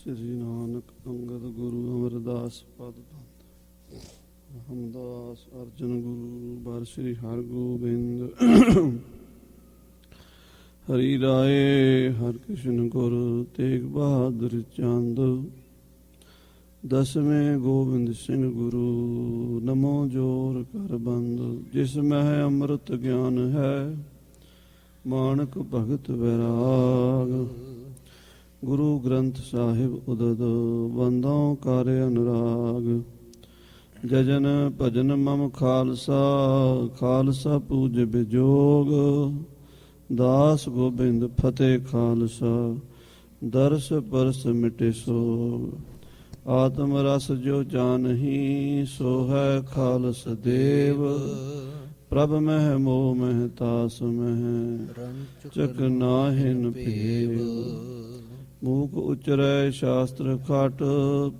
ਸ੍ਰੀ ਨਾਨਕ ਅੰਗਦ ਗੁਰੂ ਅਮਰਦਾਸ ਪਦ ਬੰਦ ਰਾਮਦਾਸ ਅਰਜਨ ਗੁਰੂ ਬਰ ਸ੍ਰੀ ਹਰਗੋਬਿੰਦ ਹਰੀ ਰਾਏ ਹਰਿ ਕ੍ਰਿਸ਼ਨ ਗੁਰ ਤੇਗ ਬਹਾਦਰ ਚੰਦ ਦਸਵੇਂ ਗੋਬਿੰਦ ਸਿੰਘ ਗੁਰੂ ਨਮੋ ਜੋਰ ਕਰ ਬੰਦ ਜਿਸ ਮਹਿ ਅੰਮ੍ਰਿਤ ਗਿਆਨ ਹੈ ਮਾਨਕ ਭਗਤ ਵੈਰਾਗ ਗੁਰੂ ਗ੍ਰੰਥ ਸਾਹਿਬ ਉਦਦ ਬੰਦੋਂ ਕਰ ਅਨੁਰਾਗ ਜਜਨ ਭਜਨ ਮਮ ਖਾਲਸਾ ਖਾਲਸਾ ਪੂਜ ਬਿਜੋਗ ਦਾਸ ਗੋਬਿੰਦ ਫਤਿਹ ਖਾਲਸਾ ਦਰਸ ਪਰਸ ਮਿਟੇ ਸੋਗ ਆਤਮ ਰਸ ਜੋ ਜਾਨਹੀ ਸੋ ਹੈ ਖਾਲਸ ਦੇਵ ਪ੍ਰਭ ਮਹਿ ਮੋਹ ਮਹਿ ਤਾਸ ਮਹਿ ਚਕ ਨਾਹਿਨ ਭੇਵ ਮੂਕ ਉਚਰੈ ਸ਼ਾਸਤਰ ਖਟ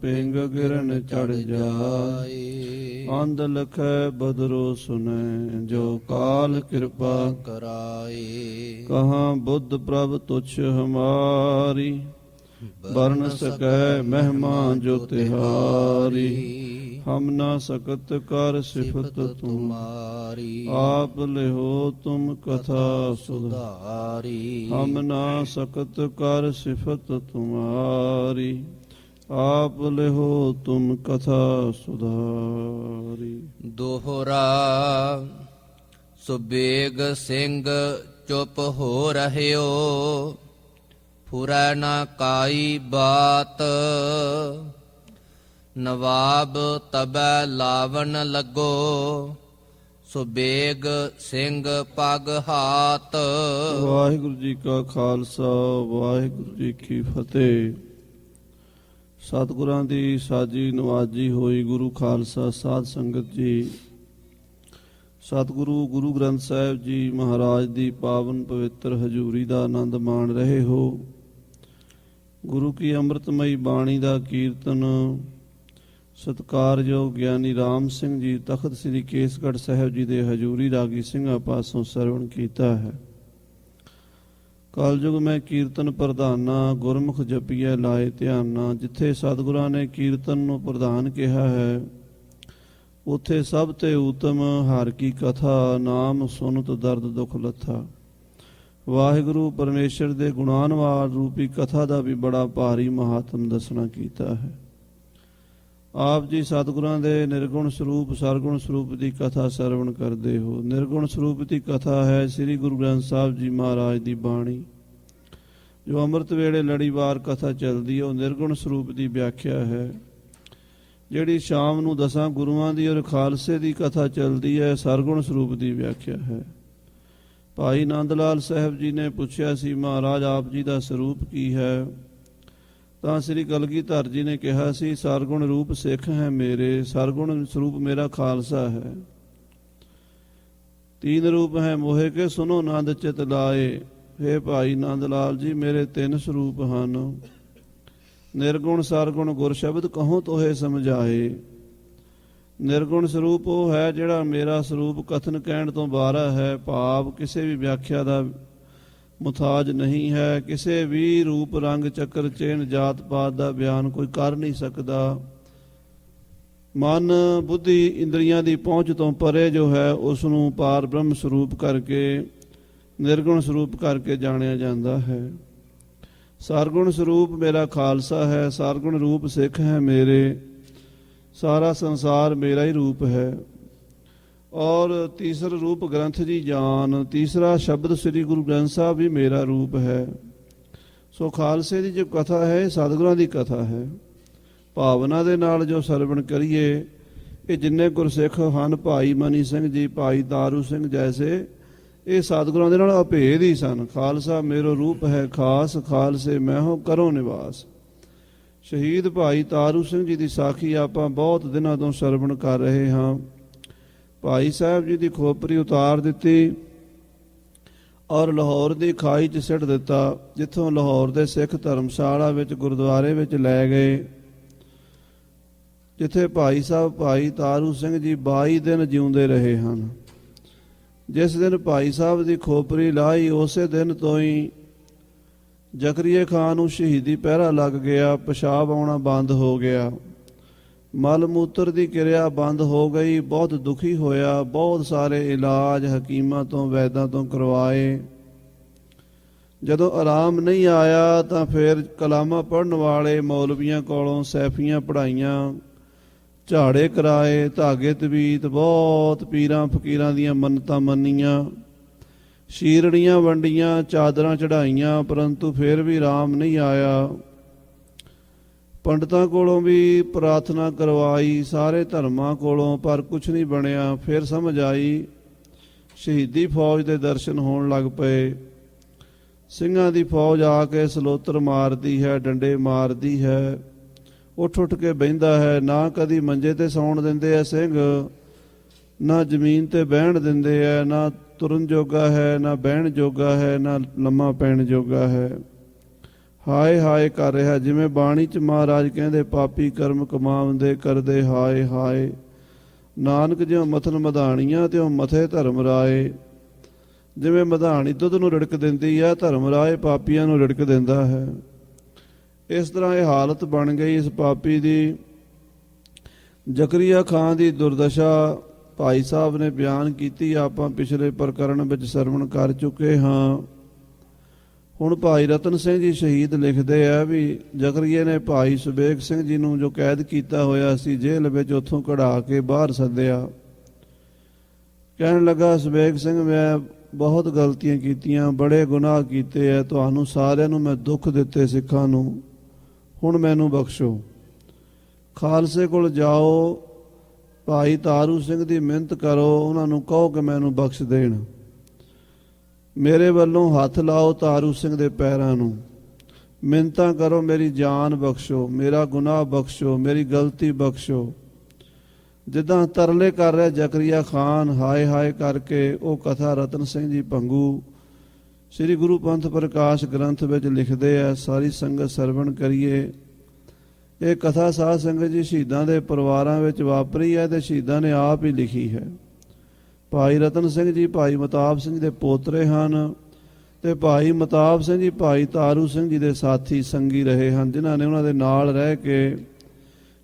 ਪਿੰਗ ਗਿਰਨ ਚੜ ਜਾਏ ਅੰਧ ਲਖੈ ਬਦਰੋ ਸੁਨੈ ਜੋ ਕਾਲ ਕਿਰਪਾ ਕਰਾਏ ਕਹਾਂ ਬੁੱਧ ਪ੍ਰਭ ਤੁਛ ਹਮਾਰੀ ਬਰਨ ਸਕੈ ਮਹਿਮਾ ਜੋ ਤਿਹਾਰੀ ਹਮ ਨਾ ਸਕਤ ਕਰ ਸਿਫਤ ਤੁਮਾਰੀ ਆਪ ਲਿਹੋ ਤੁਮ ਕਥਾ ਸੁਧਾਰੀ ਹਮ ਨਾ ਸਕਤ ਕਰ ਸਿਫਤ ਤੁਮਾਰੀ ਆਪ ਲਿਹੋ ਤੁਮ ਕਥਾ ਸੁਧਾਰੀ। ਦੋਹਰਾ ਸੁਬੇਗ ਸਿੰਘ ਚੁੱਪ ਹੋ ਰਹਿਓ ਫੁਰੈ ਨਾ ਕਾਈ ਬਾਤ ਨਵਾਬ ਤਬੈ ਲਾਵਣ ਲੱਗੋ ਸੁਬੇਗ ਸਿੰਘ ਪਗ ਹਾਤ। ਵਾਹਿਗੁਰੂ ਜੀ ਕਾ ਖਾਲਸਾ ਵਾਹਿਗੁਰੂ ਜੀ ਕੀ ਫਤਿਹ। ਸਤਿਗੁਰਾਂ ਦੀ ਸਾਜੀ ਨਵਾਜੀ ਹੋਈ ਗੁਰੂ ਖਾਲਸਾ ਸਾਧ ਸੰਗਤ ਜੀ, ਸਤਿਗੁਰੂ ਗੁਰੂ ਗ੍ਰੰਥ ਸਾਹਿਬ ਜੀ ਮਹਾਰਾਜ ਦੀ ਪਾਵਨ ਪਵਿੱਤਰ ਹਜ਼ੂਰੀ ਦਾ ਆਨੰਦ ਮਾਣ ਰਹੇ ਹੋ। ਗੁਰੂ ਕੀ ਅੰਮ੍ਰਿਤਮਈ ਬਾਣੀ ਦਾ ਕੀਰਤਨ ਸਤਿਕਾਰਯੋਗ ਗਿਆਨੀ ਰਾਮ ਸਿੰਘ ਜੀ ਤਖਤ ਸ੍ਰੀ ਕੇਸਗੜ੍ਹ ਸਾਹਿਬ ਜੀ ਦੇ ਹਜ਼ੂਰੀ ਰਾਗੀ ਸਿੰਘਾਂ ਪਾਸੋਂ ਸਰਵਣ ਕੀਤਾ ਹੈ। ਕਲਯੁਗ ਮੈਂ ਕੀਰਤਨ ਪ੍ਰਧਾਨਾ ਗੁਰਮੁਖ ਜਪੀਐ ਲਾਏ ਧਿਆਨਾ। ਜਿੱਥੇ ਸਤਿਗੁਰਾਂ ਨੇ ਕੀਰਤਨ ਨੂੰ ਪ੍ਰਧਾਨ ਕਿਹਾ ਹੈ ਉੱਥੇ ਸਭ ਤੇ ਊਤਮ ਹਰਿ ਕੀ ਕਥਾ ਨਾਮ ਸੁਨਤ ਦਰਦ ਦੁਖ ਲੱਥਾ। ਵਾਹਿਗੁਰੂ ਪਰਮੇਸ਼ਰ ਦੇ ਗੁਣਾਨਵਾਰ ਰੂਪੀ ਕਥਾ ਦਾ ਵੀ ਬੜਾ ਭਾਰੀ ਮਹਾਤਮ ਦੱਸਣਾ ਕੀਤਾ ਹੈ। ਆਪ ਜੀ ਸਤਿਗੁਰਾਂ ਦੇ ਨਿਰਗੁਣ ਸਰੂਪ ਸਰਗੁਣ ਸਰੂਪ ਦੀ ਕਥਾ ਸਰਵਣ ਕਰਦੇ ਹੋ। ਨਿਰਗੁਣ ਸਰੂਪ ਦੀ ਕਥਾ ਹੈ ਸ੍ਰੀ ਗੁਰੂ ਗ੍ਰੰਥ ਸਾਹਿਬ ਜੀ ਮਹਾਰਾਜ ਦੀ ਬਾਣੀ ਜੋ ਅੰਮ੍ਰਿਤ ਵੇਲੇ ਲੜੀਵਾਰ ਕਥਾ ਚੱਲਦੀ ਹੈ। ਉਹ ਨਿਰਗੁਣ ਸਰੂਪ ਦੀ ਵਿਆਖਿਆ ਹੈ। ਜਿਹੜੀ ਸ਼ਾਮ ਨੂੰ ਦਸਾਂ ਗੁਰੂਆਂ ਦੀ ਔਰ ਖਾਲਸੇ ਦੀ ਕਥਾ ਚੱਲਦੀ ਹੈ ਸਰਗੁਣ ਸਰੂਪ ਦੀ ਵਿਆਖਿਆ ਹੈ। ਭਾਈ ਨੰਦ ਲਾਲ ਸਾਹਿਬ ਜੀ ਨੇ ਪੁੱਛਿਆ ਸੀ ਮਹਾਰਾਜ ਆਪ ਜੀ ਦਾ ਸਰੂਪ ਕੀ ਹੈ, ਤਾਂ ਸ੍ਰੀ ਕਲਗੀਧਰ ਜੀ ਨੇ ਕਿਹਾ ਸੀ ਸਰਗੁਣ ਰੂਪ ਸਿੱਖ ਹੈ ਮੇਰੇ, ਸਰਗੁਣ ਸਰੂਪ ਮੇਰਾ ਖਾਲਸਾ ਹੈ। ਤੀਨ ਰੂਪ ਹੈ ਮੋਹੇ ਕੇ ਸੁਨੋ ਨੰਦ ਚਿਤ ਲਾਏ। ਹੇ ਭਾਈ ਨੰਦ ਲਾਲ ਜੀ ਮੇਰੇ ਤਿੰਨ ਸਰੂਪ ਹਨ, ਨਿਰਗੁਣ ਸਰਗੁਣ ਗੁਰ ਸ਼ਬਦ ਕਹੋ ਤੋਹੇ ਸਮਝਾਏ। ਨਿਰਗੁਣ ਸਰੂਪ ਉਹ ਹੈ ਜਿਹੜਾ ਮੇਰਾ ਸਰੂਪ ਕਥਨ ਕਹਿਣ ਤੋਂ ਬਾਹਰ ਹੈ, ਭਾਵ ਕਿਸੇ ਵੀ ਵਿਆਖਿਆ ਦਾ ਮੁਥਾਜ ਨਹੀਂ ਹੈ। ਕਿਸੇ ਵੀ ਰੂਪ ਰੰਗ ਚੱਕਰ ਚਿੰਨ੍ਹ ਜਾਤ ਪਾਤ ਦਾ ਬਿਆਨ ਕੋਈ ਕਰ ਨਹੀਂ ਸਕਦਾ। ਮਨ ਬੁੱਧੀ ਇੰਦਰੀਆਂ ਦੀ ਪਹੁੰਚ ਤੋਂ ਪਰੇ ਜੋ ਹੈ ਉਸ ਨੂੰ ਪਾਰ ਬ੍ਰਹਮ ਸਰੂਪ ਕਰਕੇ ਨਿਰਗੁਣ ਸਰੂਪ ਕਰਕੇ ਜਾਣਿਆ ਜਾਂਦਾ ਹੈ। ਸਰਗੁਣ ਸਰੂਪ ਮੇਰਾ ਖਾਲਸਾ ਹੈ, ਸਰਗੁਣ ਰੂਪ ਸਿੱਖ ਹੈ ਮੇਰੇ, ਸਾਰਾ ਸੰਸਾਰ ਮੇਰਾ ਹੀ ਰੂਪ ਹੈ। ਔਰ ਤੀਸਰਾ ਰੂਪ ਗ੍ਰੰਥ ਜੀ ਜਾਨ, ਤੀਸਰਾ ਸ਼ਬਦ ਸ੍ਰੀ ਗੁਰੂ ਗ੍ਰੰਥ ਸਾਹਿਬ ਵੀ ਮੇਰਾ ਰੂਪ ਹੈ। ਸੋ ਖਾਲਸੇ ਦੀ ਜੋ ਕਥਾ ਹੈ ਸਤਿਗੁਰਾਂ ਦੀ ਕਥਾ ਹੈ। ਭਾਵਨਾ ਦੇ ਨਾਲ ਜੋ ਸਰਵਣ ਕਰੀਏ, ਇਹ ਜਿੰਨੇ ਗੁਰਸਿੱਖ ਹਨ ਭਾਈ ਮਨੀ ਸਿੰਘ ਜੀ, ਭਾਈ ਤਾਰੂ ਸਿੰਘ ਜੈਸੇ, ਇਹ ਸਤਿਗੁਰਾਂ ਦੇ ਨਾਲ ਅਭੇਦ ਹੀ ਸਨ। ਖਾਲਸਾ ਮੇਰੋ ਰੂਪ ਹੈ ਖਾਸ, ਖਾਲਸੇ ਮੈਂ ਹੋ ਕਰੋ ਨਿਵਾਸ। ਸ਼ਹੀਦ ਭਾਈ ਤਾਰੂ ਸਿੰਘ ਜੀ ਦੀ ਸਾਖੀ ਆਪਾਂ ਬਹੁਤ ਦਿਨਾਂ ਤੋਂ ਸਰਵਣ ਕਰ ਰਹੇ ਹਾਂ। ਭਾਈ ਸਾਹਿਬ ਜੀ ਦੀ ਖੋਪਰੀ ਉਤਾਰ ਦਿੱਤੀ ਔਰ ਲਾਹੌਰ ਦੀ ਖਾਈ 'ਚ ਸਿੱਟ ਦਿੱਤਾ। ਜਿੱਥੋਂ ਲਾਹੌਰ ਦੇ ਸਿੱਖ ਧਰਮਸ਼ਾਲਾ ਵਿੱਚ ਗੁਰਦੁਆਰੇ ਵਿੱਚ ਲੈ ਗਏ, ਜਿੱਥੇ ਭਾਈ ਸਾਹਿਬ ਭਾਈ ਤਾਰੂ ਸਿੰਘ ਜੀ 22 ਦਿਨ ਜਿਉਂਦੇ ਰਹੇ ਹਨ। ਜਿਸ ਦਿਨ ਭਾਈ ਸਾਹਿਬ ਦੀ ਖੋਪਰੀ ਲਾਹੀ ਉਸੇ ਦਿਨ ਤੋਂ ਹੀ ਜ਼ਕਰੀਆ ਖਾਨ ਨੂੰ ਸ਼ਹੀਦੀ ਪਹਿਰਾ ਲੱਗ ਗਿਆ, ਪਿਸ਼ਾਬ ਆਉਣਾ ਬੰਦ ਹੋ ਗਿਆ, ਮਲ ਮੂਤਰ ਦੀ ਕਿਰਿਆ ਬੰਦ ਹੋ ਗਈ। ਬਹੁਤ ਦੁਖੀ ਹੋਇਆ, ਬਹੁਤ ਸਾਰੇ ਇਲਾਜ ਹਕੀਮਾਂ ਤੋਂ ਵੈਦਾਂ ਤੋਂ ਕਰਵਾਏ। ਜਦੋਂ ਆਰਾਮ ਨਹੀਂ ਆਇਆ ਤਾਂ ਫਿਰ ਕਲਾਮਾਂ ਪੜ੍ਹਨ ਵਾਲੇ ਮੌਲਵੀਆਂ ਕੋਲੋਂ ਸੈਫੀਆਂ ਪੜ੍ਹਾਈਆਂ, ਝਾੜੇ ਕਰਾਏ, ਧਾਗੇ ਤਵੀਤ, ਬਹੁਤ ਪੀਰਾਂ ਫਕੀਰਾਂ ਦੀਆਂ ਮੰਨਤਾਂ ਮੰਨੀਆਂ, ਸ਼ੀਰੜੀਆਂ ਵੰਡੀਆਂ, ਚਾਦਰਾਂ ਚੜਾਈਆਂ, ਪਰੰਤੂ ਫਿਰ ਵੀ ਆਰਾਮ ਨਹੀਂ ਆਇਆ। ਪੰਡਤਾਂ ਕੋਲੋਂ ਵੀ ਪ੍ਰਾਰਥਨਾ ਕਰਵਾਈ, ਸਾਰੇ ਧਰਮਾਂ ਕੋਲੋਂ, ਪਰ ਕੁਛ ਨਹੀਂ ਬਣਿਆ। ਫਿਰ ਸਮਝ ਆਈ, ਸ਼ਹੀਦੀ ਫੌਜ ਦੇ ਦਰਸ਼ਨ ਹੋਣ ਲੱਗ ਪਏ। ਸਿੰਘਾਂ ਦੀ ਫੌਜ ਆ ਕੇ ਸਲੋਤਰ ਮਾਰਦੀ ਹੈ, ਡੰਡੇ ਮਾਰਦੀ ਹੈ, ਉੱਠ ਉੱਠ ਕੇ ਬਹਿੰਦਾ ਹੈ। ਨਾ ਕਦੀ ਮੰਜੇ ਤੇ ਸੌਣ ਦਿੰਦੇ ਆ ਸਿੰਘ, ਨਾ ਜ਼ਮੀਨ ਤੇ ਬਹਿਣ ਦਿੰਦੇ ਆ, ਨਾ ਤੁਰਨ ਜੋਗਾ ਹੈ, ਨਾ ਬਹਿਣ ਜੋਗਾ ਹੈ, ਨਾ ਲੰਮਾ ਪੈਣ ਜੋਗਾ ਹੈ। ਹਾਏ ਹਾਏ ਕਰ ਰਿਹਾ, ਜਿਵੇਂ ਬਾਣੀ 'ਚ ਮਹਾਰਾਜ ਕਹਿੰਦੇ, ਪਾਪੀ ਕਰਮ ਕਮਾਉਂਦੇ ਕਰਦੇ ਹਾਏ ਹਾਏ। ਨਾਨਕ ਜਿਉਂ ਮਥਨ ਮਧਾਣੀਆਂ ਤਿਉਂ ਮਥੇ ਧਰਮ ਰਾਏ। ਜਿਵੇਂ ਮਧਾਣੀ ਦੁੱਧ ਨੂੰ ਰਿੜਕ ਦਿੰਦੀ ਹੈ, ਧਰਮ ਰਾਏ ਪਾਪੀਆਂ ਨੂੰ ਰਿੜਕ ਦਿੰਦਾ ਹੈ। ਇਸ ਤਰ੍ਹਾਂ ਇਹ ਹਾਲਤ ਬਣ ਗਈ ਇਸ ਪਾਪੀ ਦੀ। ਜ਼ਕਰੀਆ ਖਾਨ ਦੀ ਦੁਰਦਸ਼ਾ ਭਾਈ ਸਾਹਿਬ ਨੇ ਬਿਆਨ ਕੀਤੀ, ਆਪਾਂ ਪਿਛਲੇ ਪ੍ਰਕਰਣ ਵਿੱਚ ਸਰਵਣ ਕਰ ਚੁੱਕੇ ਹਾਂ। ਹੁਣ ਭਾਈ ਰਤਨ ਸਿੰਘ ਜੀ ਸ਼ਹੀਦ ਲਿਖਦੇ ਆ ਵੀ ਜ਼ਕਰੀਆ ਨੇ ਭਾਈ ਸੁਬੇਗ ਸਿੰਘ ਜੀ ਨੂੰ ਜੋ ਕੈਦ ਕੀਤਾ ਹੋਇਆ ਸੀ ਜੇਲ੍ਹ ਵਿੱਚ, ਉੱਥੋਂ ਕਢਾ ਕੇ ਬਾਹਰ ਸੱਦਿਆ। ਕਹਿਣ ਲੱਗਾ, ਸੁਬੇਗ ਸਿੰਘ ਮੈਂ ਬਹੁਤ ਗਲਤੀਆਂ ਕੀਤੀਆਂ, ਬੜੇ ਗੁਨਾਹ ਕੀਤੇ ਆ, ਤੁਹਾਨੂੰ ਸਾਰਿਆਂ ਨੂੰ ਮੈਂ ਦੁੱਖ ਦਿੱਤੇ ਸਿੱਖਾਂ ਨੂੰ, ਹੁਣ ਮੈਨੂੰ ਬਖਸ਼ੋ। ਖਾਲਸੇ ਕੋਲ ਜਾਓ, ਭਾਈ ਤਾਰੂ ਸਿੰਘ ਦੀ ਮਿਹਨਤ ਕਰੋ, ਉਹਨਾਂ ਨੂੰ ਕਹੋ ਕਿ ਮੈਨੂੰ ਬਖਸ਼ ਦੇਣ। ਮੇਰੇ ਵੱਲੋਂ ਹੱਥ ਲਾਓ ਤਾਰੂ ਸਿੰਘ ਦੇ ਪੈਰਾਂ ਨੂੰ, ਮਿਹਨਤਾਂ ਕਰੋ, ਮੇਰੀ ਜਾਨ ਬਖਸ਼ੋ, ਮੇਰਾ ਗੁਨਾਹ ਬਖਸ਼ੋ, ਮੇਰੀ ਗਲਤੀ ਬਖਸ਼ੋ। ਜਿੱਦਾਂ ਤਰਲੇ ਕਰ ਰਿਹਾ ਜ਼ਕਰੀਆ ਖਾਨ ਹਾਏ ਹਾਏ ਕਰਕੇ, ਉਹ ਕਥਾ ਰਤਨ ਸਿੰਘ ਜੀ ਭੰਗੂ ਸ੍ਰੀ ਗੁਰੂ ਪੰਥ ਪ੍ਰਕਾਸ਼ ਗ੍ਰੰਥ ਵਿੱਚ ਲਿਖਦੇ ਆ। ਸਾਰੀ ਸੰਗਤ ਸਰਵਣ ਕਰੀਏ। ਇਹ ਕਥਾ ਸਾਧ ਸੰਗਤ ਜੀ ਸ਼ਹੀਦਾਂ ਦੇ ਪਰਿਵਾਰਾਂ ਵਿੱਚ ਵਾਪਰੀ ਹੈ ਤੇ ਸ਼ਹੀਦਾਂ ਨੇ ਆਪ ਹੀ ਲਿਖੀ ਹੈ। ਭਾਈ ਰਤਨ ਸਿੰਘ ਜੀ ਭਾਈ ਮਤਾਬ ਸਿੰਘ ਦੇ ਪੋਤਰੇ ਹਨ ਤੇ ਭਾਈ ਮਤਾਬ ਸਿੰਘ ਜੀ ਭਾਈ ਤਾਰੂ ਸਿੰਘ ਜੀ ਦੇ ਸਾਥੀ ਸੰਗੀ ਰਹੇ ਹਨ, ਜਿਨ੍ਹਾਂ ਨੇ ਉਹਨਾਂ ਦੇ ਨਾਲ ਰਹਿ ਕੇ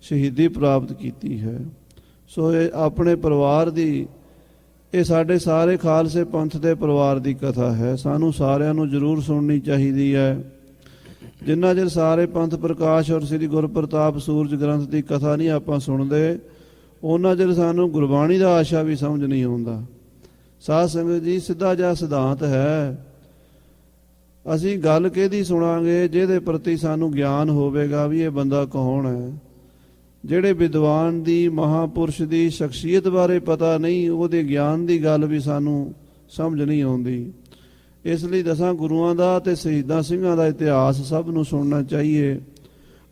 ਸ਼ਹੀਦੀ ਪ੍ਰਾਪਤ ਕੀਤੀ ਹੈ। ਸੋ ਇਹ ਆਪਣੇ ਪਰਿਵਾਰ ਦੀ, ਇਹ ਸਾਡੇ ਸਾਰੇ ਖਾਲਸੇ ਪੰਥ ਦੇ ਪਰਿਵਾਰ ਦੀ ਕਥਾ ਹੈ। ਸਾਨੂੰ ਸਾਰਿਆਂ ਨੂੰ ਜ਼ਰੂਰ ਸੁਣਨੀ ਚਾਹੀਦੀ ਹੈ। ਜਿੰਨਾ ਚਿਰ ਸਾਰੇ ਪੰਥ ਪ੍ਰਕਾਸ਼ ਔਰ ਸ੍ਰੀ ਗੁਰਪ੍ਰਤਾਪ ਸੂਰਜ ਗ੍ਰੰਥ ਦੀ ਕਥਾ ਨਹੀਂ ਆਪਾਂ ਸੁਣਦੇ, ਉਹਨਾਂ ਚਿਰ ਸਾਨੂੰ ਗੁਰਬਾਣੀ ਦਾ ਆਸ਼ਾ ਵੀ ਸਮਝ ਨਹੀਂ ਆਉਂਦਾ। ਸਾਧ ਸੰਗਤ ਜੀ, ਸਿੱਧਾ ਜਿਹਾ ਸਿਧਾਂਤ ਹੈ। ਅਸੀਂ ਗੱਲ ਕਿਹਦੀ ਸੁਣਾਂਗੇ? ਜਿਹਦੇ ਪ੍ਰਤੀ ਸਾਨੂੰ ਗਿਆਨ ਹੋਵੇਗਾ ਵੀ ਇਹ ਬੰਦਾ ਕੌਣ ਹੈ। ਜਿਹੜੇ ਵਿਦਵਾਨ ਦੀ, ਮਹਾਪੁਰਸ਼ ਦੀ ਸ਼ਖਸੀਅਤ ਬਾਰੇ ਪਤਾ ਨਹੀਂ, ਉਹਦੇ ਗਿਆਨ ਦੀ ਗੱਲ ਵੀ ਸਾਨੂੰ ਸਮਝ ਨਹੀਂ ਆਉਂਦੀ। ਇਸ ਲਈ ਦਸਾਂ ਗੁਰੂਆਂ ਦਾ ਤੇ ਸ਼ਹੀਦਾਂ ਸਿੰਘਾਂ ਦਾ ਇਤਿਹਾਸ ਸਭ ਨੂੰ ਸੁਣਨਾ ਚਾਹੀਏ।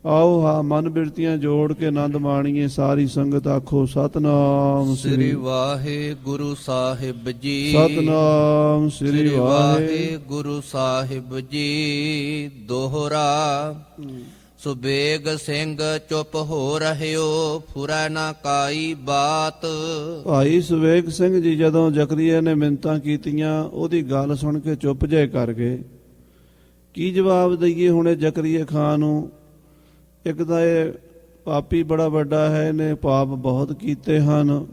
ਆਓ ਹਾਂ ਮਨ ਬਿਰਤੀਆਂ ਜੋੜ ਕੇ ਆਨੰਦ ਮਾਣੀਏ। ਸਾਰੀ ਸੰਗਤ ਆਖੋ ਸਤਨਾਮ ਸ੍ਰੀ ਵਾਹਿਗੁਰੂ ਸਾਹਿਬ ਜੀ। ਸਤਨਾਮ ਸ੍ਰੀ ਵਾਹਿਗੁਰੂ ਸਾਹਿਬ ਜੀ। ਦੋਹਰਾ ਸੁਬੇਗ ਸਿੰਘ ਚੁੱਪ ਹੋ ਰਹਿਓ, ਫੁਰੈ ਨਾ ਕਾਈ ਬਾਤ। ਭਾਈ ਸੁਬੇਗ ਸਿੰਘ ਜੀ ਜਦੋਂ ਜ਼ਕਰੀਆ ਨੇ ਮਿੰਨਤਾਂ ਕੀਤੀਆਂ, ਉਹਦੀ ਗੱਲ ਸੁਣ ਕੇ ਚੁੱਪ ਜੇ ਕਰ ਗਏ। ਕੀ ਜਵਾਬ ਦਈਏ ਹੁਣ ਜ਼ਕਰੀਆ ਖਾਨ ਨੂੰ? ਇੱਕ ਤਾਂ ਇਹ ਪਾਪੀ ਬੜਾ ਵੱਡਾ ਹੈ, ਇਹਨੇ ਪਾਪ ਬਹੁਤ ਕੀਤੇ ਹਨ।